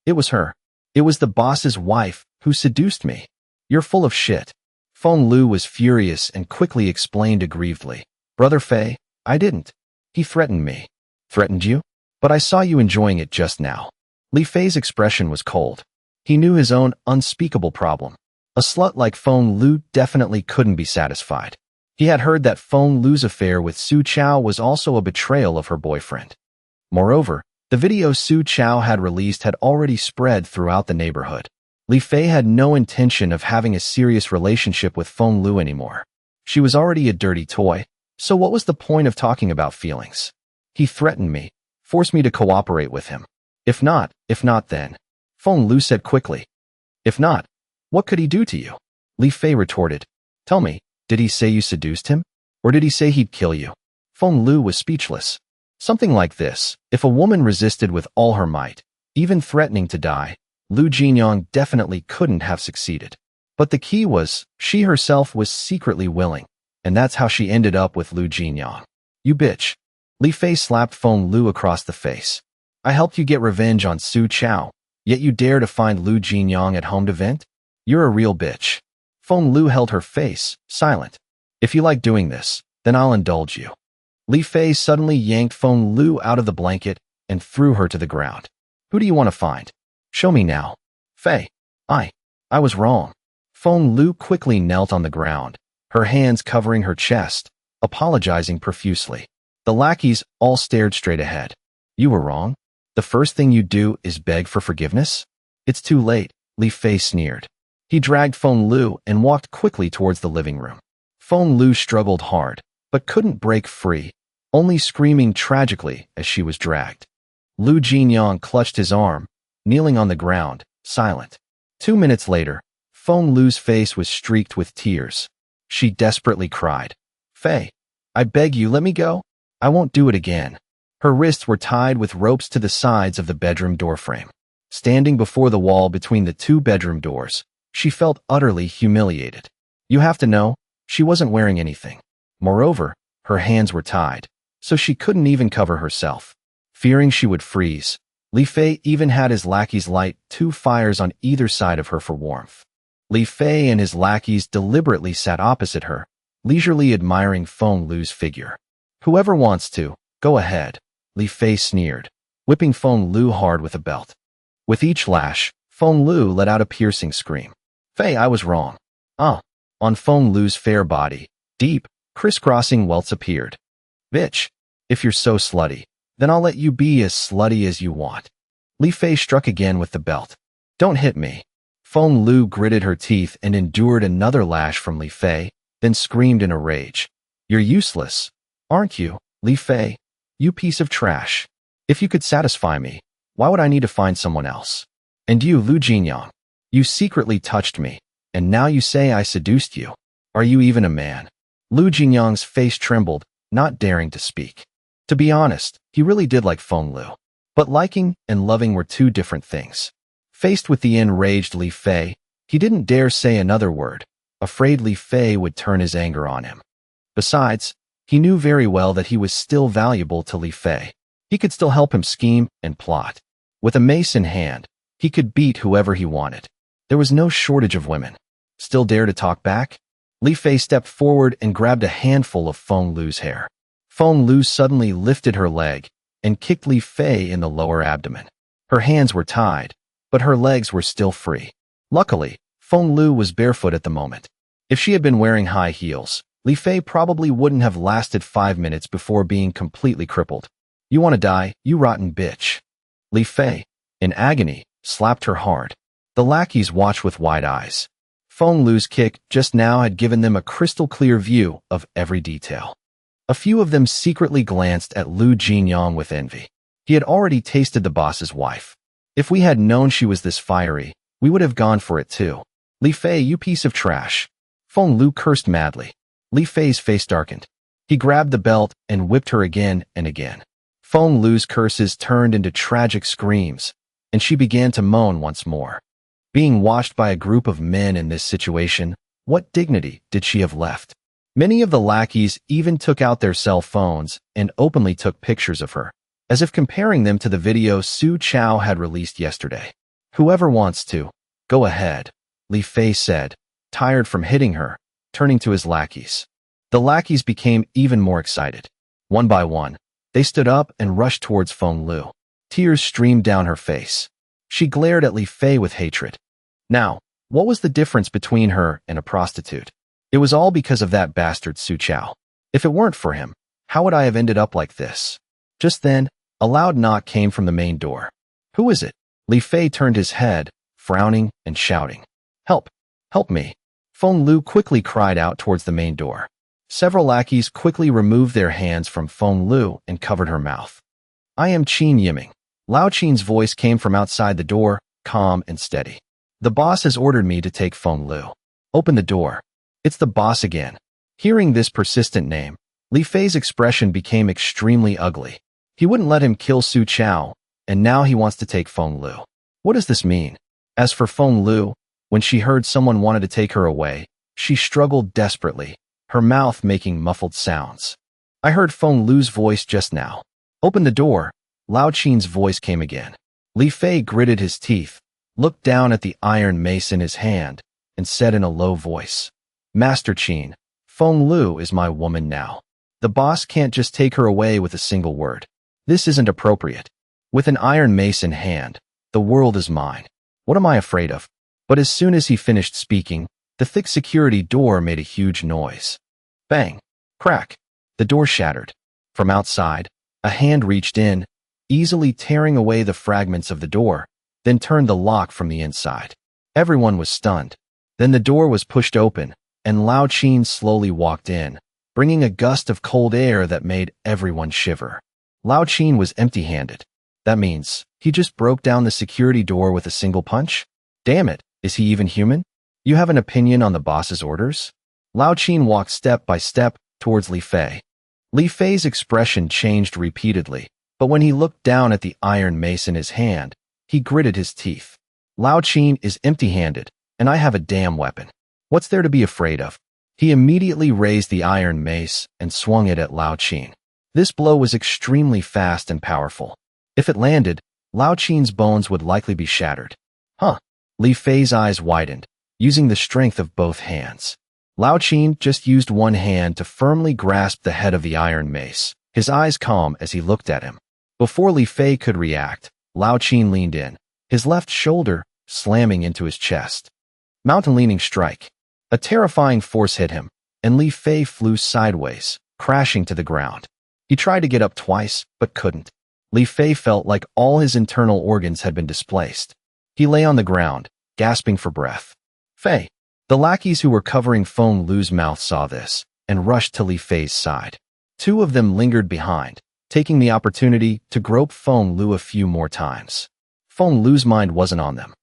It was her. It was the boss's wife who seduced me. You're full of shit. Fonglu was furious and quickly explained aggrievedly. Brother Fei, I didn't. He threatened me. Threatened you? But I saw you enjoying it just now. Li Fei's expression was cold. He knew his own unspeakable problem. A slut like Fonglu definitely couldn't be satisfied. He had heard that Fonglu's affair with Su Xiao was also a betrayal of her boyfriend. Moreover, the video Su Xiao had released had already spread throughout the neighborhood. Li Fei had no intention of having a serious relationship with Fonglu anymore. She was already a dirty toy, so what was the point of talking about feelings? He threatened me, forced me to cooperate with him. If not then. Fonglu said quickly. If not, what could he do to you? Li Fei retorted. Tell me, did he say you seduced him? Or did he say he'd kill you? Fonglu was speechless. Something like this. If a woman resisted with all her might, even threatening to die, Lu Jinyang definitely couldn't have succeeded. But the key was, she herself was secretly willing, and that's how she ended up with Lu Jinyang. You bitch. Li Fei slapped Fonglu across the face. I helped you get revenge on Su Xiao, yet you dare to find Lu Jinyang at home to vent? You're a real bitch. Fonglu held her face, silent. If you like doing this, then I'll indulge you. Li Fei suddenly yanked Fonglu out of the blanket and threw her to the ground. Who do you want to find? Show me now. Fei. I was wrong. Fonglu quickly knelt on the ground, her hands covering her chest, apologizing profusely. The lackeys all stared straight ahead. You were wrong? The first thing you do is beg for forgiveness? It's too late, Li Fei sneered. He dragged Fonglu and walked quickly towards the living room. Fonglu struggled hard, but couldn't break free, only screaming tragically as she was dragged. Lu Jinyang clutched his arm, kneeling on the ground, silent. 2 minutes later, Fonglu's face was streaked with tears. She desperately cried. Fei, I beg you, let me go. I won't do it again. Her wrists were tied with ropes to the sides of the bedroom doorframe. Standing before the wall between the 2 bedroom doors, she felt utterly humiliated. You have to know, she wasn't wearing anything. Moreover, her hands were tied, so she couldn't even cover herself. Fearing she would freeze, Li Fei even had his lackeys light 2 fires on either side of her for warmth. Li Fei and his lackeys deliberately sat opposite her, leisurely admiring Fonglu's figure. Whoever wants to, go ahead, Li Fei sneered, whipping Fonglu hard with a belt. With each lash, Fonglu let out a piercing scream. Fei, I was wrong. On Fonglu's fair body, deep, crisscrossing welts appeared. Bitch, if you're so slutty, then I'll let you be as slutty as you want. Li Fei struck again with the belt. Don't hit me. Fonglu gritted her teeth and endured another lash from Li Fei, then screamed in a rage. You're useless, aren't you, Li Fei? You piece of trash. If you could satisfy me, why would I need to find someone else? And you, Lu Jinyang, you secretly touched me, and now you say I seduced you. Are you even a man? Lu Jinyang's face trembled, not daring to speak. To be honest, he really did like Fonglu. But liking and loving were 2 different things. Faced with the enraged Li Fei, he didn't dare say another word, afraid Li Fei would turn his anger on him. Besides, he knew very well that he was still valuable to Li Fei. He could still help him scheme and plot. With a mace in hand, he could beat whoever he wanted. There was no shortage of women. Still dare to talk back? Li Fei stepped forward and grabbed a handful of Fonglu's hair. Fonglu suddenly lifted her leg and kicked Li Fei in the lower abdomen. Her hands were tied, but her legs were still free. Luckily, Fonglu was barefoot at the moment. If she had been wearing high heels, Li Fei probably wouldn't have lasted 5 minutes before being completely crippled. You want to die, you rotten bitch. Li Fei, in agony, slapped her hard. The lackeys watched with wide eyes. Fonglu's kick just now had given them a crystal-clear view of every detail. A few of them secretly glanced at Lu Jinyang with envy. He had already tasted the boss's wife. If we had known she was this fiery, we would have gone for it too. Li Fei, you piece of trash. Fonglu cursed madly. Li Fei's face darkened. He grabbed the belt and whipped her again and again. Fonglu's curses turned into tragic screams, and she began to moan once more. Being watched by a group of men in this situation, what dignity did she have left? Many of the lackeys even took out their cell phones and openly took pictures of her, as if comparing them to the video Su Xiao had released yesterday. Whoever wants to, go ahead, Li Fei said, tired from hitting her, turning to his lackeys. The lackeys became even more excited. One by one, they stood up and rushed towards Fonglu. Tears streamed down her face. She glared at Li Fei with hatred. Now, what was the difference between her and a prostitute? It was all because of that bastard Su Xiao. If it weren't for him, how would I have ended up like this? Just then, a loud knock came from the main door. Who is it? Li Fei turned his head, frowning and shouting. Help! Help me! Fonglu quickly cried out towards the main door. Several lackeys quickly removed their hands from Fonglu and covered her mouth. I am Qin Yiming. Lao Qin's voice came from outside the door, calm and steady. The boss has ordered me to take Fonglu. Open the door. It's the boss again. Hearing this persistent name, Li Fei's expression became extremely ugly. He wouldn't let him kill Su Xiao, and now he wants to take Fonglu. What does this mean? As for Fonglu, when she heard someone wanted to take her away, she struggled desperately, her mouth making muffled sounds. I heard Fonglu's voice just now. Open the door. Lao Qin's voice came again. Li Fei gritted his teeth, looked down at the iron mace in his hand, and said in a low voice, Master Qin, Fonglu is my woman now. The boss can't just take her away with a single word. This isn't appropriate. With an iron mace in hand, the world is mine. What am I afraid of? But as soon as he finished speaking, the thick security door made a huge noise. Bang! Crack! The door shattered. From outside, a hand reached in, easily tearing away the fragments of the door, then turned the lock from the inside. Everyone was stunned. Then the door was pushed open, and Lao Qin slowly walked in, bringing a gust of cold air that made everyone shiver. Lao Qin was empty-handed. That means he just broke down the security door with a single punch? Damn it, is he even human? You have an opinion on the boss's orders? Lao Qin walked step by step towards Li Fei. Li Fei's expression changed repeatedly, but when he looked down at the iron mace in his hand, he gritted his teeth. Lao Qin is empty-handed, and I have a damn weapon. What's there to be afraid of? He immediately raised the iron mace and swung it at Lao Qin. This blow was extremely fast and powerful. If it landed, Lao Qin's bones would likely be shattered. Huh. Li Fei's eyes widened, using the strength of both hands. Lao Qin just used one hand to firmly grasp the head of the iron mace, his eyes calm as he looked at him. Before Li Fei could react, Lao Qin leaned in, his left shoulder slamming into his chest. Mountain-leaning strike. A terrifying force hit him, and Li Fei flew sideways, crashing to the ground. He tried to get up twice, but couldn't. Li Fei felt like all his internal organs had been displaced. He lay on the ground, gasping for breath. Fei. The lackeys who were covering Fonglu's mouth saw this, and rushed to Li Fei's side. Two of them lingered behind, taking the opportunity to grope Fonglu a few more times. Fonglu's mind wasn't on them.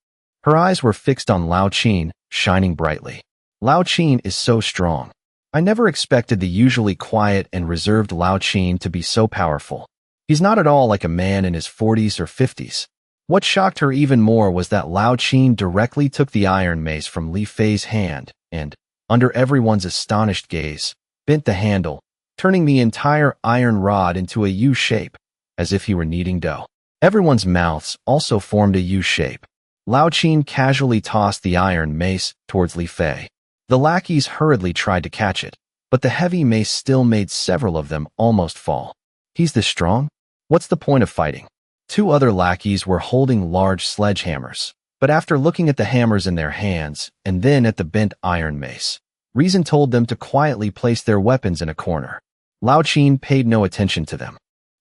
Her eyes were fixed on Lao Qin, shining brightly. Lao Qin is so strong. I never expected the usually quiet and reserved Lao Qin to be so powerful. He's not at all like a man in his 40s or 50s. What shocked her even more was that Lao Qin directly took the iron mace from Li Fei's hand and, under everyone's astonished gaze, bent the handle, turning the entire iron rod into a U shape, as if he were kneading dough. Everyone's mouths also formed a U shape. Lao Qin casually tossed the iron mace towards Li Fei. The lackeys hurriedly tried to catch it, but the heavy mace still made several of them almost fall. He's this strong? What's the point of fighting? Two other lackeys were holding large sledgehammers, but after looking at the hammers in their hands and then at the bent iron mace, reason told them to quietly place their weapons in a corner. Lao Qin paid no attention to them.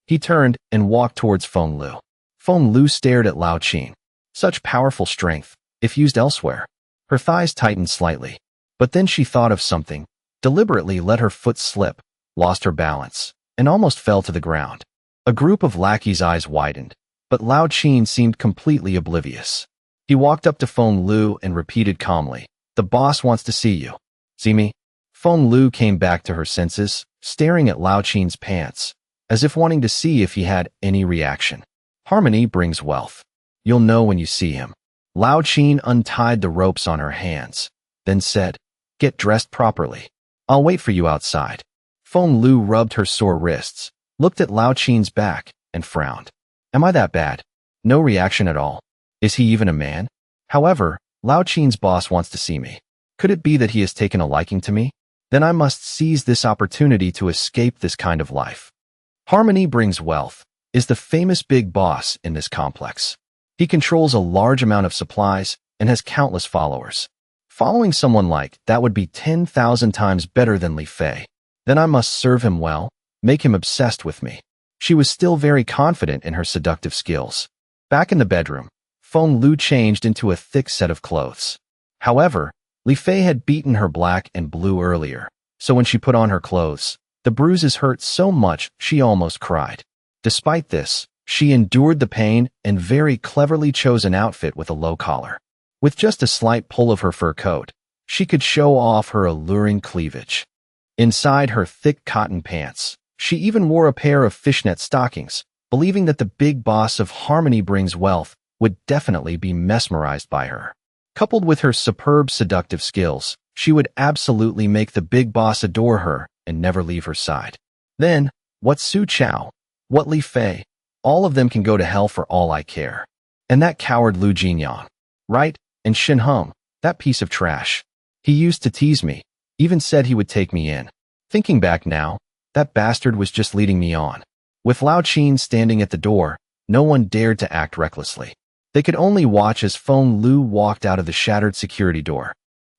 He turned and walked towards Fonglu. Fonglu stared at Lao Qin. Such powerful strength, if used elsewhere. Her thighs tightened slightly. But then she thought of something, deliberately let her foot slip, lost her balance, and almost fell to the ground. A group of lackeys' eyes widened, but Lao Qin seemed completely oblivious. He walked up to Fonglu and repeated calmly, "The boss wants to see you." "See me?" Fonglu came back to her senses, staring at Lao Qin's pants, as if wanting to see if he had any reaction. Harmony brings wealth. You'll know when you see him. Lao Qin untied the ropes on her hands, then said, "Get dressed properly. I'll wait for you outside." Fonglu rubbed her sore wrists, looked at Lao Qin's back, and frowned. "Am I that bad?" No reaction at all. Is he even a man? However, Lao Qin's boss wants to see me. Could it be that he has taken a liking to me? Then I must seize this opportunity to escape this kind of life. Harmony brings wealth is the famous big boss in this complex. He controls a large amount of supplies and has countless followers. Following someone like that would be 10,000 times better than Li Fei. Then I must serve him well, make him obsessed with me. She was still very confident in her seductive skills. Back in the bedroom, Fonglu changed into a thick set of clothes. However, Li Fei had beaten her black and blue earlier, so when she put on her clothes, the bruises hurt so much she almost cried. Despite this, she endured the pain and very cleverly chose an outfit with a low collar. With just a slight pull of her fur coat, she could show off her alluring cleavage. Inside her thick cotton pants, she even wore a pair of fishnet stockings, believing that the big boss of Harmony brings wealth would definitely be mesmerized by her. Coupled with her superb seductive skills, she would absolutely make the big boss adore her and never leave her side. Then, what Su Xiao, what Li Fei, all of them can go to hell for all I care. And that coward Lu Jinyang, right? And Shan Hung, that piece of trash. He used to tease me, even said he would take me in. Thinking back now, that bastard was just leading me on. With Lao Qin standing at the door, no one dared to act recklessly. They could only watch as Fonglu walked out of the shattered security door.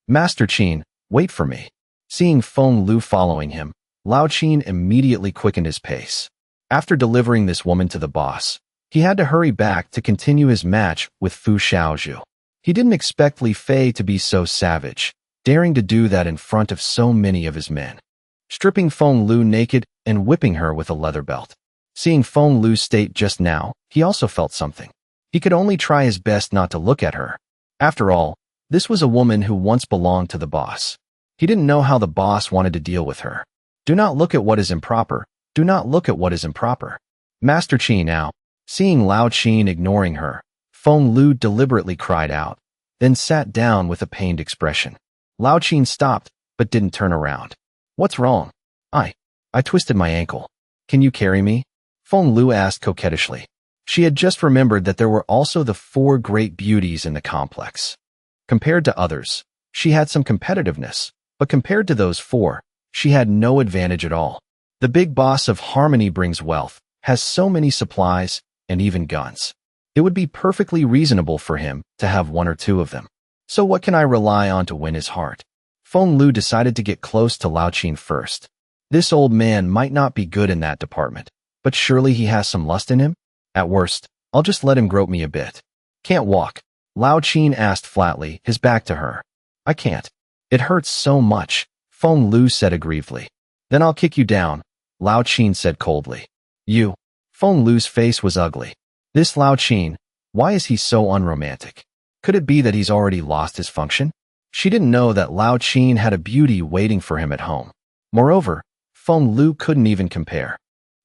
"Master Qin, wait for me." Seeing Fonglu following him, Lao Qin immediately quickened his pace. After delivering this woman to the boss, he had to hurry back to continue his match with Fu Xiaozhu. He didn't expect Li Fei to be so savage, daring to do that in front of so many of his men. Stripping Fonglu naked and whipping her with a leather belt. Seeing Fonglu's state just now, he also felt something. He could only try his best not to look at her. After all, this was a woman who once belonged to the boss. He didn't know how the boss wanted to deal with her. Do not look at what is improper. Do not look at what is improper. Master Qin now. Seeing Lao Qin ignoring her, Fonglu deliberately cried out, then sat down with a pained expression. Lao Qin stopped, but didn't turn around. "What's wrong?" I twisted my ankle. "Can you carry me?" Fonglu asked coquettishly. She had just remembered that there were also the 4 great beauties in the complex. Compared to others, she had some competitiveness, but compared to those 4, she had no advantage at all. The big boss of Harmony brings wealth, has so many supplies, and even guns. It would be perfectly reasonable for him to have 1 or 2 of them. So what can I rely on to win his heart? Fonglu decided to get close to Lao Qin first. This old man might not be good in that department, but surely he has some lust in him? At worst, I'll just let him grope me a bit. "Can't walk?" Lao Qin asked flatly, his back to her. "I can't. It hurts so much," Fonglu said aggrievedly. "Then I'll kick you down," Lao Qin said coldly. "You?" Fonglu's face was ugly. This Lao Qin, why is he so unromantic? Could it be that he's already lost his function? She didn't know that Lao Qin had a beauty waiting for him at home. Moreover, Fonglu couldn't even compare.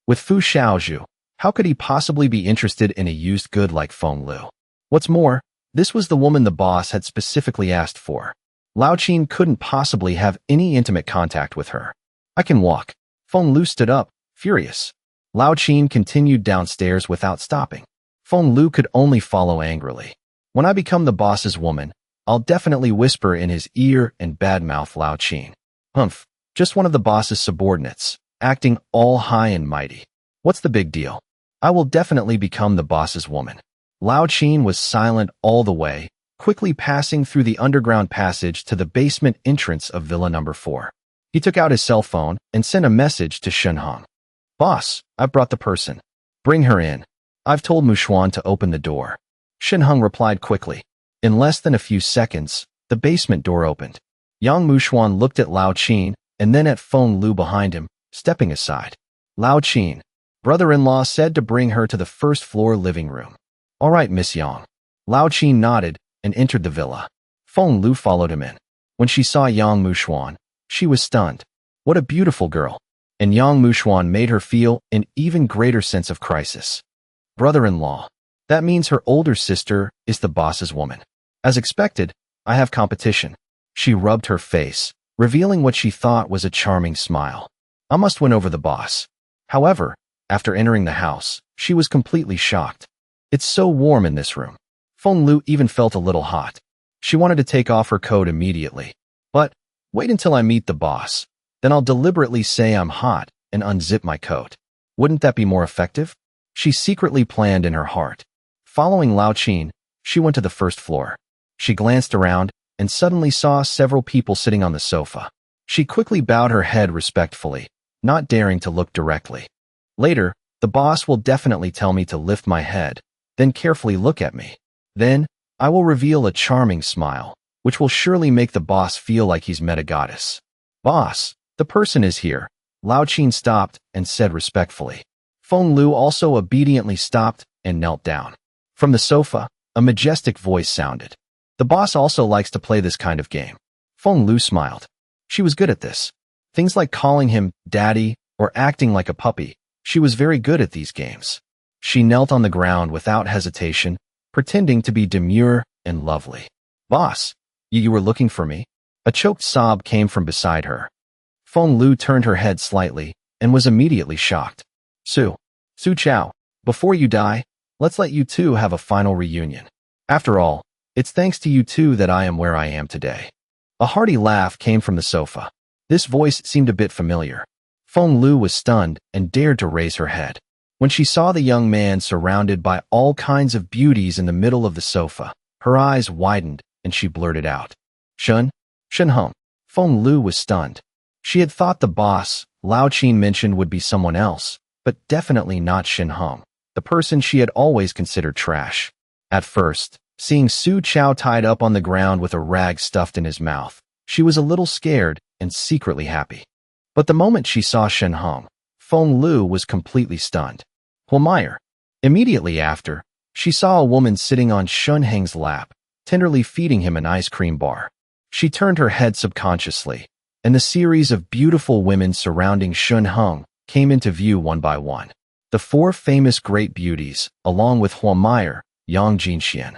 With Fu Xiaozhu, how could he possibly be interested in a used good like Fonglu? What's more, this was the woman the boss had specifically asked for. Lao Qin couldn't possibly have any intimate contact with her. "I can walk." Fonglu stood up, furious. Lao Qin continued downstairs without stopping. Fonglu could only follow angrily. "When I become the boss's woman, I'll definitely whisper in his ear and badmouth Lao Qin. Humph, just one of the boss's subordinates, acting all high and mighty. What's the big deal? I will definitely become the boss's woman." Lao Qin was silent all the way, quickly passing through the underground passage to the basement entrance of Villa number 4. He took out his cell phone and sent a message to Shan Hung. "Boss, I've brought the person. Bring her in. I've told Mushuan to open the door." Shan Hung replied quickly. In less than a few seconds, The basement door opened. Yang Muxuan looked at Lao Qin and then at Fonglu behind him, stepping aside. Lao Qin, brother-in-law, said to bring her to the first-floor living room. All right, Miss Yang. Lao Qin nodded and entered the villa. Fonglu followed him in. When she saw Yang Muxuan, she was stunned. What a beautiful girl. And Yang Muxuan made her feel an even greater sense of crisis. Brother-in-law. That means her older sister is the boss's woman. As expected, I have competition. She rubbed her face, revealing what she thought was a charming smile. I must win over the boss. However, after entering the house, she was completely shocked. It's so warm in this room. Fonglu even felt a little hot. She wanted to take off her coat immediately. But, wait until I meet the boss. Then I'll deliberately say I'm hot and unzip my coat. Wouldn't that be more effective? She secretly planned in her heart. Following Lao Qin, she went to the first floor. She glanced around and suddenly saw several people sitting on the sofa. She quickly bowed her head respectfully, not daring to look directly. Later, the boss will definitely tell me to lift my head, then carefully look at me. Then, I will reveal a charming smile, which will surely make the boss feel like he's met a goddess. Boss, the person is here. Lao Qin stopped and said respectfully. Fonglu also obediently stopped and knelt down. From the sofa, a majestic voice sounded. The boss also likes to play this kind of game. Fonglu smiled. She was good at this. Things like calling him daddy or acting like a puppy. She was very good at these games. She knelt on the ground without hesitation, pretending to be demure and lovely. Boss, you were looking for me? A choked sob came from beside her. Fonglu turned her head slightly and was immediately shocked. Su Xiao, before you die, let's let you two have a final reunion. After all, it's thanks to you two that I am where I am today. A hearty laugh came from the sofa. This voice seemed a bit familiar. Fonglu was stunned and dared to raise her head. When she saw the young man surrounded by all kinds of beauties in the middle of the sofa, her eyes widened and she blurted out. Shan Hung. Fonglu was stunned. She had thought the boss, Lao Qin, mentioned would be someone else, but definitely not Shan Hung, the person she had always considered trash. At first, seeing Su Xiao tied up on the ground with a rag stuffed in his mouth, she was a little scared and secretly happy. But the moment she saw Shan Hung, Fonglu was completely stunned. Humao. Immediately after, she saw a woman sitting on Shan Hung's lap, tenderly feeding him an ice cream bar. She turned her head subconsciously, and the series of beautiful women surrounding Shan Hung came into view one by one. The four famous great beauties, along with Humao, Yang Jinxian,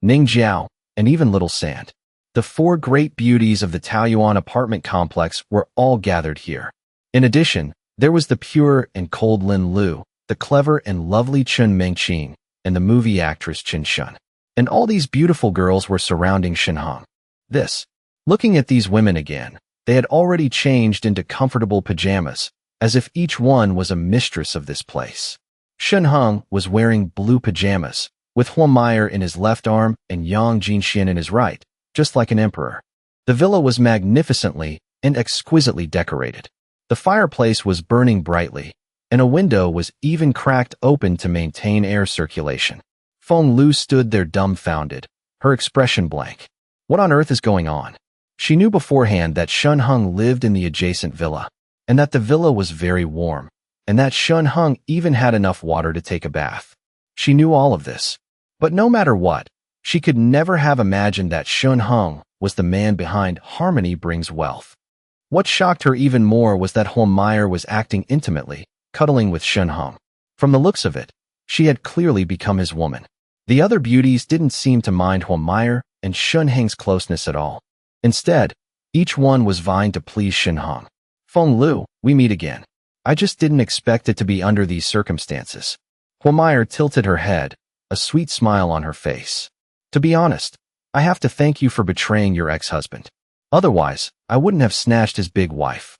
Ning Jiao, and even Little Sand. The four great beauties of the Taoyuan apartment complex were all gathered here. In addition, there was the pure and cold Lin Lu, the clever and lovely Chen Mengqing, and the movie actress Chen Shun. And all these beautiful girls were surrounding Shan Hung. Looking at these women again, they had already changed into comfortable pajamas, as if each one was a mistress of this place. Shan Hung was wearing blue pajamas, with Humao in his left arm and Yang Jinxian in his right, just like an emperor. The villa was magnificently and exquisitely decorated. The fireplace was burning brightly, and a window was even cracked open to maintain air circulation. Fonglu stood there dumbfounded, her expression blank. What on earth is going on? She knew beforehand that Shan Hung lived in the adjacent villa, and that the villa was very warm, and that Shan Hung even had enough water to take a bath. She knew all of this. But no matter what, she could never have imagined that Shan Hung was the man behind Harmony Brings Wealth. What shocked her even more was that Humao was acting intimately, cuddling with Shan Hung. From the looks of it, she had clearly become his woman. The other beauties didn't seem to mind Humao and Shan Hung's closeness at all. Instead, each one was vying to please Shan Hung. Fonglu, we meet again. I just didn't expect it to be under these circumstances. Humao tilted her head, a sweet smile on her face. To be honest, I have to thank you for betraying your ex-husband. Otherwise, I wouldn't have snatched his big wife.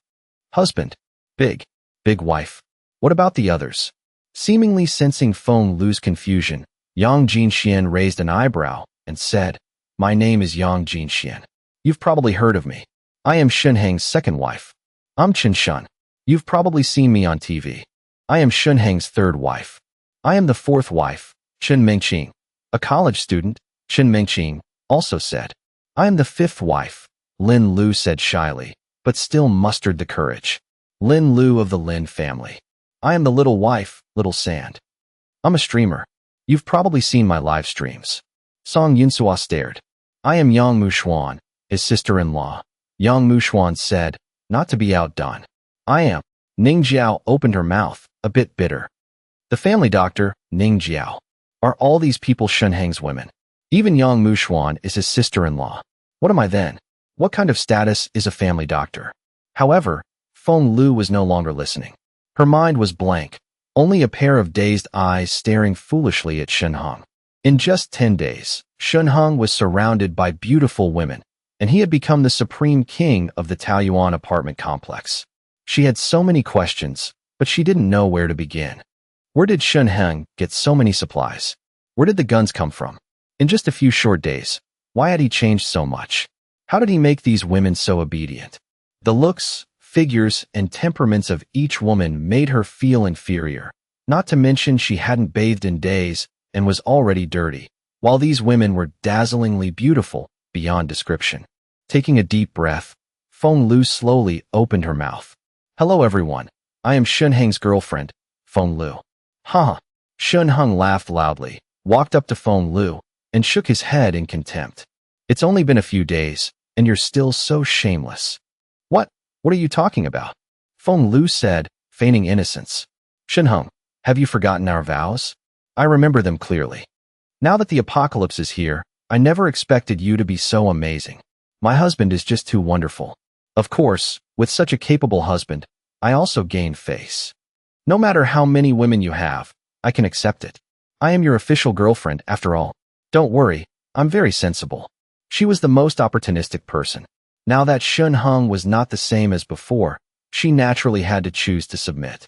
Husband. Big wife. What about the others? Seemingly sensing Fonglu's confusion, Yang Jinxian raised an eyebrow and said, My name is Yang Jinxian. You've probably heard of me. I am Shan Hung's second wife. I'm Chen Shun. You've probably seen me on TV. I am Shan Hung's third wife. I am the fourth wife, Chen Mengqing. A college student, Chen Mengqing, also said. I am the fifth wife, Lin Lu said shyly, but still mustered the courage. Lin Lu of the Lin family. I am the little wife, Little Sand. I'm a streamer. You've probably seen my live streams. Song Yunsua stared. I am Yang Mushuan, his sister-in-law. Yang Mushuan said, not to be outdone. I am. Ning Jiao opened her mouth, a bit bitter. The family doctor, Ning Jiao. Are all these people Shan Hung's women? Even Yang Mushuan is his sister-in-law. What am I then? What kind of status is a family doctor? However, Fonglu was no longer listening. Her mind was blank, only a pair of dazed eyes staring foolishly at Shan Hung. In just 10 days, Shan Hung was surrounded by beautiful women, and he had become the supreme king of the Taoyuan apartment complex. She had so many questions, but she didn't know where to begin. Where did Shan Hung get so many supplies? Where did the guns come from? In just a few short days, why had he changed so much? How did he make these women so obedient? The looks, figures, and temperaments of each woman made her feel inferior, not to mention she hadn't bathed in days and was already dirty, while these women were dazzlingly beautiful beyond description. Taking a deep breath, Fonglu slowly opened her mouth. Hello everyone, I am Shan Hung's girlfriend, Fonglu. Haha. Shan Hung laughed loudly, walked up to Fonglu, and shook his head in contempt. It's only been a few days, and you're still so shameless. What are you talking about? Fonglu said, feigning innocence. Shan Hung, have you forgotten our vows? I remember them clearly. Now that the apocalypse is here, I never expected you to be so amazing. My husband is just too wonderful. Of course, with such a capable husband, I also gain face. No matter how many women you have, I can accept it. I am your official girlfriend, after all. Don't worry, I'm very sensible. She was the most opportunistic person. Now that Shan Hung was not the same as before, she naturally had to choose to submit.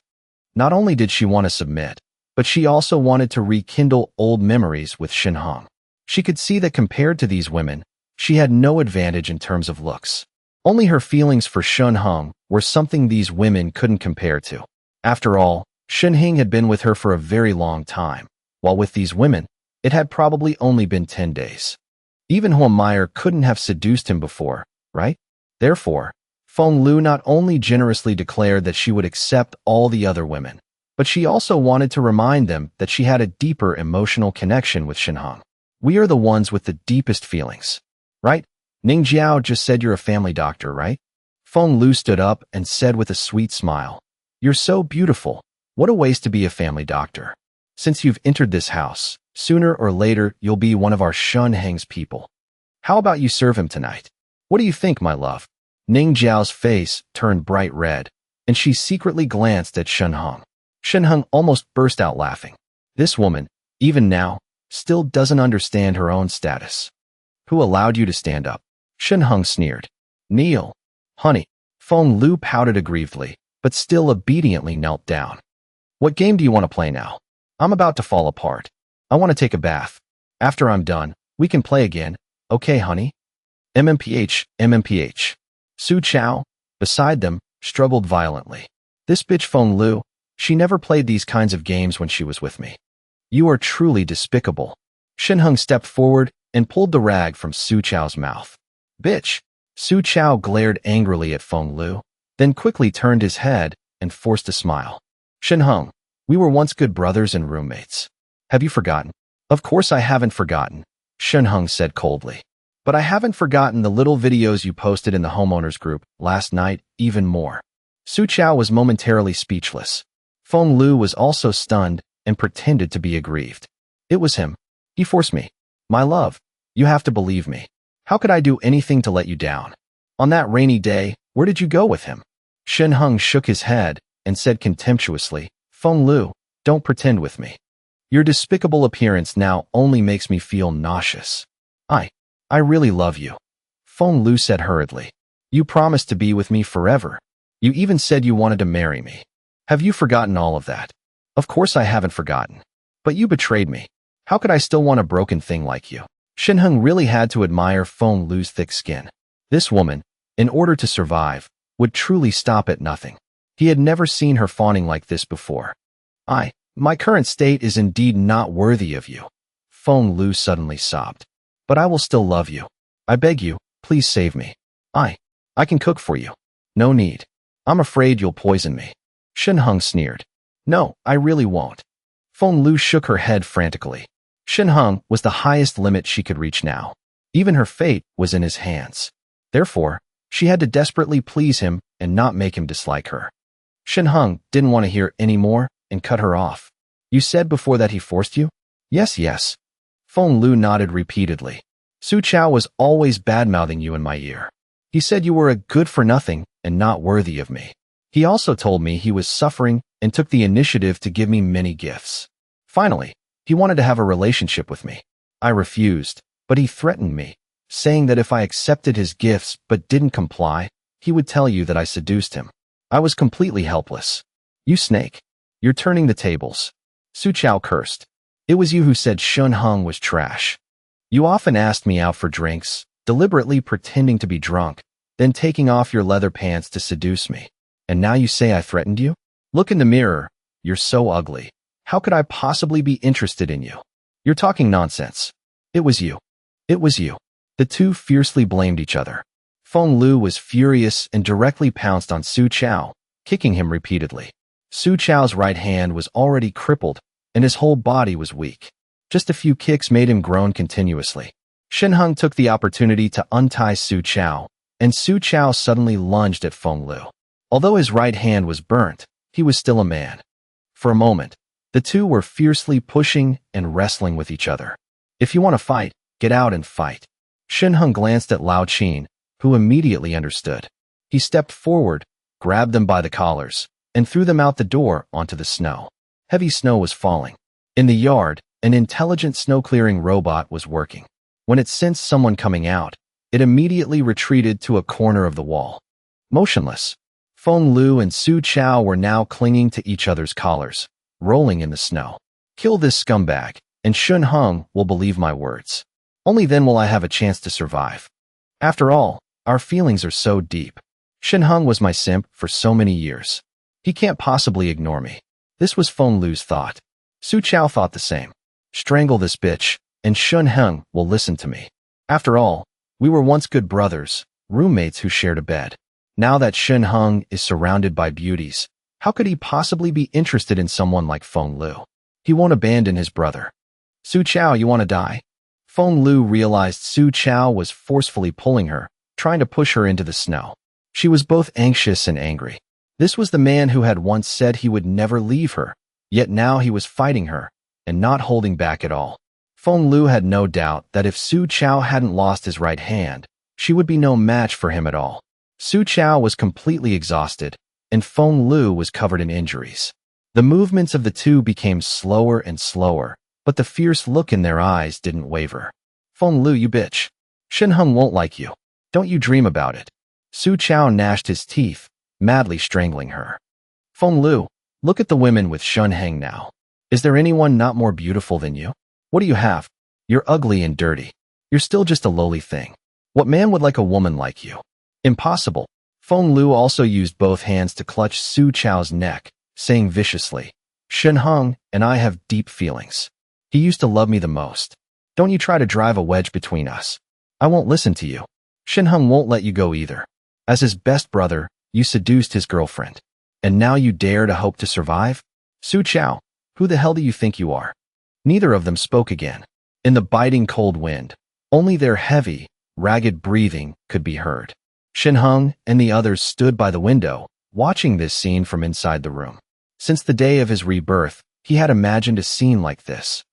Not only did she want to submit, but she also wanted to rekindle old memories with Shan Hung. She could see that compared to these women, she had no advantage in terms of looks. Only her feelings for Shan Hung were something these women couldn't compare to. After all, Shan Hung had been with her for a very long time, while with these women, it had probably only been 10 days. Even Humao couldn't have seduced him before, right? Therefore, Fonglu not only generously declared that she would accept all the other women, but she also wanted to remind them that she had a deeper emotional connection with Shan Hung. We are the ones with the deepest feelings, right? Ning Jiao just said you're a family doctor, right? Fonglu stood up and said with a sweet smile, You're so beautiful. What a waste to be a family doctor. Since you've entered this house, sooner or later you'll be one of our Shan Hung's people. How about you serve him tonight? What do you think, my love? Ning Jiao's face turned bright red, and she secretly glanced at Shan Hung. Shan Hung almost burst out laughing. This woman, even now, still doesn't understand her own status. Who allowed you to stand up? Shan Hung sneered. Kneel. Honey. Fonglu pouted aggrievedly, but still obediently knelt down. What game do you want to play now? I'm about to fall apart. I want to take a bath. After I'm done, we can play again. Okay, honey? MMPH. Su Xiao, beside them, struggled violently. This bitch Fonglu, she never played these kinds of games when she was with me. You are truly despicable. Shan Hung stepped forward and pulled the rag from Su Xiao's mouth. Bitch! Su Xiao glared angrily at Fonglu, then quickly turned his head and forced a smile. Shan Hung, we were once good brothers and roommates. Have you forgotten? Of course I haven't forgotten, Shan Hung said coldly. But I haven't forgotten the little videos you posted in the homeowners group last night even more. Su Xiao was momentarily speechless. Fonglu was also stunned and pretended to be aggrieved. It was him. He forced me. My love, you have to believe me. How could I do anything to let you down? On that rainy day, where did you go with him? Shan Hung shook his head and said contemptuously, Fonglu, don't pretend with me. Your despicable appearance now only makes me feel nauseous. I really love you. Fonglu said hurriedly. You promised to be with me forever. You even said you wanted to marry me. Have you forgotten all of that? Of course I haven't forgotten. But you betrayed me. How could I still want a broken thing like you? Shan Hung really had to admire Fonglu's thick skin. This woman, in order to survive, would truly stop at nothing. He had never seen her fawning like this before. My current state is indeed not worthy of you. Fonglu suddenly sobbed. But I will still love you. I beg you, please save me. I can cook for you. No need. I'm afraid you'll poison me. Shan Hung sneered. No, I really won't. Fonglu shook her head frantically. Shan Hung was the highest limit she could reach now. Even her fate was in his hands. Therefore, she had to desperately please him and not make him dislike her. Shan Hung didn't want to hear any more and cut her off. You said before that he forced you? Yes. Fonglu nodded repeatedly. Xiao was always bad-mouthing you in my ear. He said you were a good-for-nothing and not worthy of me. He also told me he was suffering and took the initiative to give me many gifts. Finally, he wanted to have a relationship with me. I refused, but he threatened me, saying that if I accepted his gifts but didn't comply, he would tell you that I seduced him. I was completely helpless. You snake. You're turning the tables. Xiao cursed. It was you who said Shan Hung was trash. You often asked me out for drinks, deliberately pretending to be drunk, then taking off your leather pants to seduce me. And now you say I threatened you? Look in the mirror. You're so ugly. How could I possibly be interested in you? You're talking nonsense. It was you. The two fiercely blamed each other. Fonglu was furious and directly pounced on Xiao, kicking him repeatedly. Xiao's right hand was already crippled, and his whole body was weak. Just a few kicks made him groan continuously. Shan Hung took the opportunity to untie Xiao, and Xiao suddenly lunged at Fonglu. Although his right hand was burnt, he was still a man. For a moment, the two were fiercely pushing and wrestling with each other. If you want to fight, get out and fight. Shan Hung glanced at Lao Qin, who immediately understood. He stepped forward, grabbed them by the collars, and threw them out the door onto the snow. Heavy snow was falling. In the yard, an intelligent snow-clearing robot was working. When it sensed someone coming out, it immediately retreated to a corner of the wall. Motionless, Fonglu and Xiao were now clinging to each other's collars, rolling in the snow. Kill this scumbag, and Shan Hung will believe my words. Only then will I have a chance to survive. After all, our feelings are so deep. Shan Hung was my simp for so many years. He can't possibly ignore me. This was Fonglu's thought. Xiao thought the same. Strangle this bitch, and Shan Hung will listen to me. After all, we were once good brothers, roommates who shared a bed. Now that Shan Hung is surrounded by beauties, how could he possibly be interested in someone like Fonglu? He won't abandon his brother. Xiao, you want to die? Fonglu realized Xiao was forcefully pulling her, trying to push her into the snow. She was both anxious and angry. This was the man who had once said he would never leave her, yet now he was fighting her, and not holding back at all. Fonglu had no doubt that if Xiao hadn't lost his right hand, she would be no match for him at all. Xiao was completely exhausted, and Fonglu was covered in injuries. The movements of the two became slower and slower, but the fierce look in their eyes didn't waver. Fonglu, you bitch. Shan Hung won't like you. Don't you dream about it. Xiao gnashed his teeth, madly strangling her. Fonglu, look at the women with Shan Hung now. Is there anyone not more beautiful than you? What do you have? You're ugly and dirty. You're still just a lowly thing. What man would like a woman like you? Impossible. Fonglu also used both hands to clutch Xiao's neck, saying viciously, Shan Hung and I have deep feelings. He used to love me the most. Don't you try to drive a wedge between us. I won't listen to you. Shan Hung won't let you go either. As his best brother, you seduced his girlfriend. And now you dare to hope to survive? Xiao, who the hell do you think you are? Neither of them spoke again. In the biting cold wind, only their heavy, ragged breathing could be heard. Shan Hung and the others stood by the window, watching this scene from inside the room. Since the day of his rebirth, he had imagined a scene like this.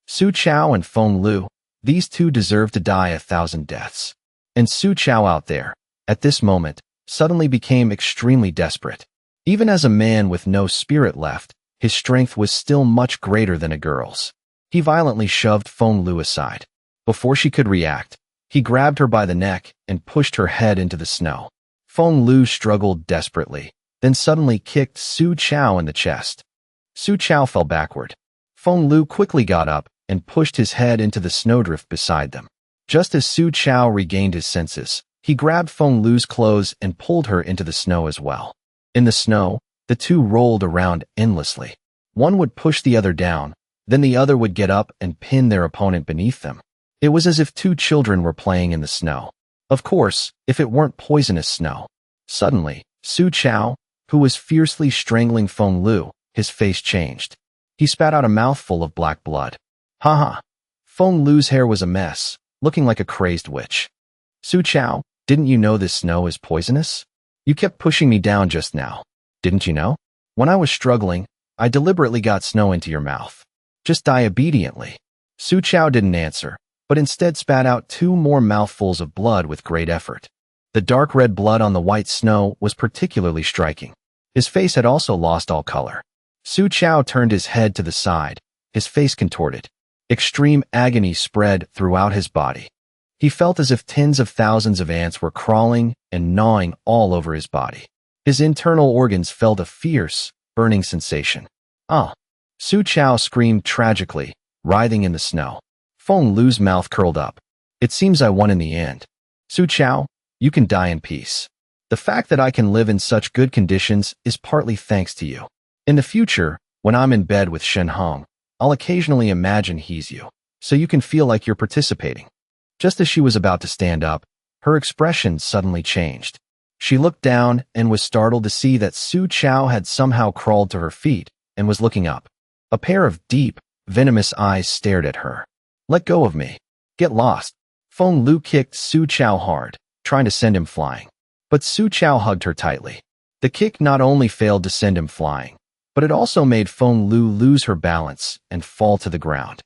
Xiao and Fonglu, these two deserved to die 1,000 deaths. And Xiao out there, at this moment, suddenly became extremely desperate. Even as a man with no spirit left, his strength was still much greater than a girl's. He violently shoved Fonglu aside. Before she could react, he grabbed her by the neck and pushed her head into the snow. Fonglu struggled desperately, then suddenly kicked Xiao in the chest. Xiao fell backward. Fonglu quickly got up and pushed his head into the snowdrift beside them. Just as Xiao regained his senses, he grabbed Fonglu's clothes and pulled her into the snow as well. In the snow, the two rolled around endlessly. One would push the other down, then the other would get up and pin their opponent beneath them. It was as if two children were playing in the snow. Of course, if it weren't poisonous snow. Suddenly, Xiao, who was fiercely strangling Fonglu, his face changed. He spat out a mouthful of black blood. Haha. Fonglu's hair was a mess, looking like a crazed witch. Xiao, didn't you know this snow is poisonous? You kept pushing me down just now. Didn't you know? When I was struggling, I deliberately got snow into your mouth. Just die obediently. Xiao didn't answer, but instead spat out 2 more mouthfuls of blood with great effort. The dark red blood on the white snow was particularly striking. His face had also lost all color. Xiao turned his head to the side, his face contorted. Extreme agony spread throughout his body. He felt as if tens of thousands of ants were crawling and gnawing all over his body. His internal organs felt a fierce, burning sensation. Ah! Xiao screamed tragically, writhing in the snow. Fonglu's mouth curled up. It seems I won in the end. Xiao, you can die in peace. The fact that I can live in such good conditions is partly thanks to you. In the future, when I'm in bed with Shan Hung, I'll occasionally imagine he's you, so you can feel like you're participating. Just as she was about to stand up, her expression suddenly changed. She looked down and was startled to see that Xiao had somehow crawled to her feet and was looking up. A pair of deep, venomous eyes stared at her. Let go of me. Get lost. Fonglu kicked Xiao hard, trying to send him flying. But Xiao hugged her tightly. The kick not only failed to send him flying, but it also made Fonglu lose her balance and fall to the ground.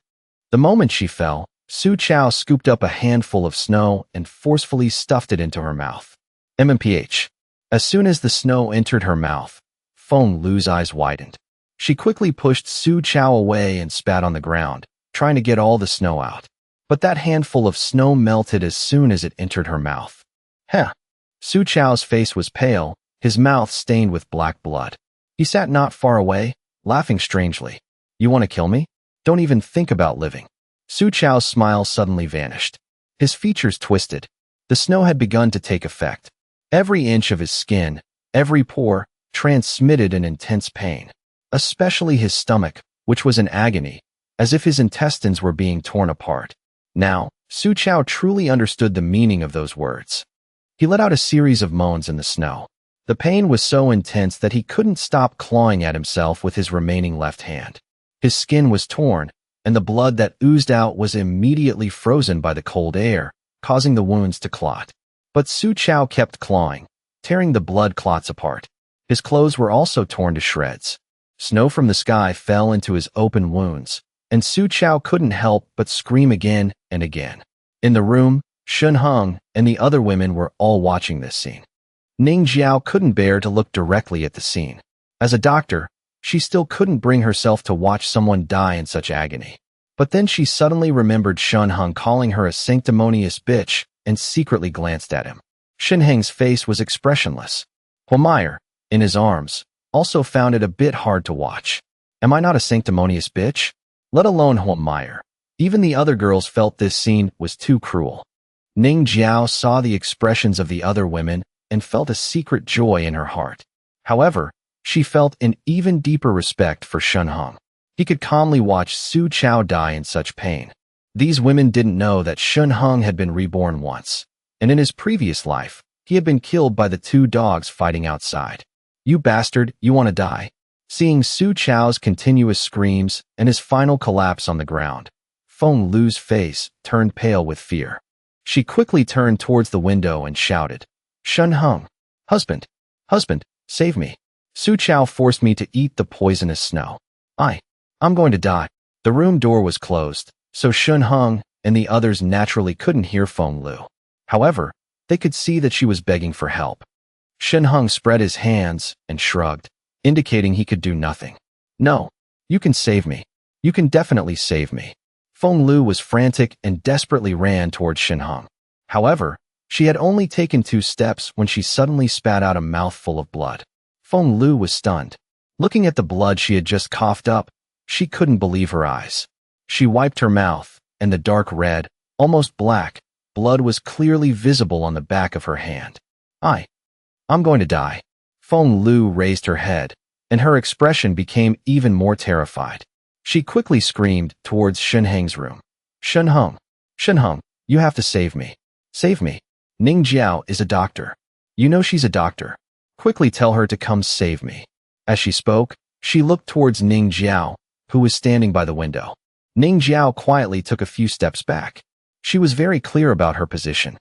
The moment she fell, Xiao scooped up a handful of snow and forcefully stuffed it into her mouth. MMPH. As soon as the snow entered her mouth, Fonglu's eyes widened. She quickly pushed Xiao away and spat on the ground, trying to get all the snow out. But that handful of snow melted as soon as it entered her mouth. Heh. Xiao's face was pale, his mouth stained with black blood. He sat not far away, laughing strangely. You want to kill me? Don't even think about living. Xiao's smile suddenly vanished. His features twisted. The snow had begun to take effect. Every inch of his skin, every pore, transmitted an intense pain. Especially his stomach, which was in agony, as if his intestines were being torn apart. Now, Xiao truly understood the meaning of those words. He let out a series of moans in the snow. The pain was so intense that he couldn't stop clawing at himself with his remaining left hand. His skin was torn, and the blood that oozed out was immediately frozen by the cold air, causing the wounds to clot. But Xiao kept clawing, tearing the blood clots apart. His clothes were also torn to shreds. Snow from the sky fell into his open wounds, and Xiao couldn't help but scream again and again. In the room, Shan Hung and the other women were all watching this scene. Xiao couldn't bear to look directly at the scene. As a doctor, she still couldn't bring herself to watch someone die in such agony. But then she suddenly remembered Shan Hung calling her a sanctimonious bitch and secretly glanced at him. Shan Hung's face was expressionless. Humao, in his arms, also found it a bit hard to watch. Am I not a sanctimonious bitch? Let alone Humao. Even the other girls felt this scene was too cruel. Xiao saw the expressions of the other women and felt a secret joy in her heart. However, she felt an even deeper respect for Shan Hung. He could calmly watch Xiao die in such pain. These women didn't know that Shan Hung had been reborn once, and in his previous life, he had been killed by the 2 dogs fighting outside. You bastard, you want to die? Seeing Xiao's continuous screams and his final collapse on the ground, Fonglu's face turned pale with fear. She quickly turned towards the window and shouted, Shan Hung, husband, save me. Xiao forced me to eat the poisonous snow. I'm going to die. The room door was closed, so Shan Hung and the others naturally couldn't hear Fonglu. However, they could see that she was begging for help. Shan Hung spread his hands and shrugged, indicating he could do nothing. No, you can save me. You can definitely save me. Fonglu was frantic and desperately ran towards Shan Hung. However, she had only taken 2 steps when she suddenly spat out a mouthful of blood. Fonglu was stunned. Looking at the blood she had just coughed up, she couldn't believe her eyes. She wiped her mouth, and the dark red, almost black, blood was clearly visible on the back of her hand. I'm going to die. Fonglu raised her head, and her expression became even more terrified. She quickly screamed towards Shan Hung's room. Shan Hung, Shan Hung, you have to save me. Save me. Ning Jiao is a doctor. You know she's a doctor. Quickly tell her to come save me. As she spoke, she looked towards Ning Jiao, who was standing by the window. Ning Jiao quietly took a few steps back. She was very clear about her position.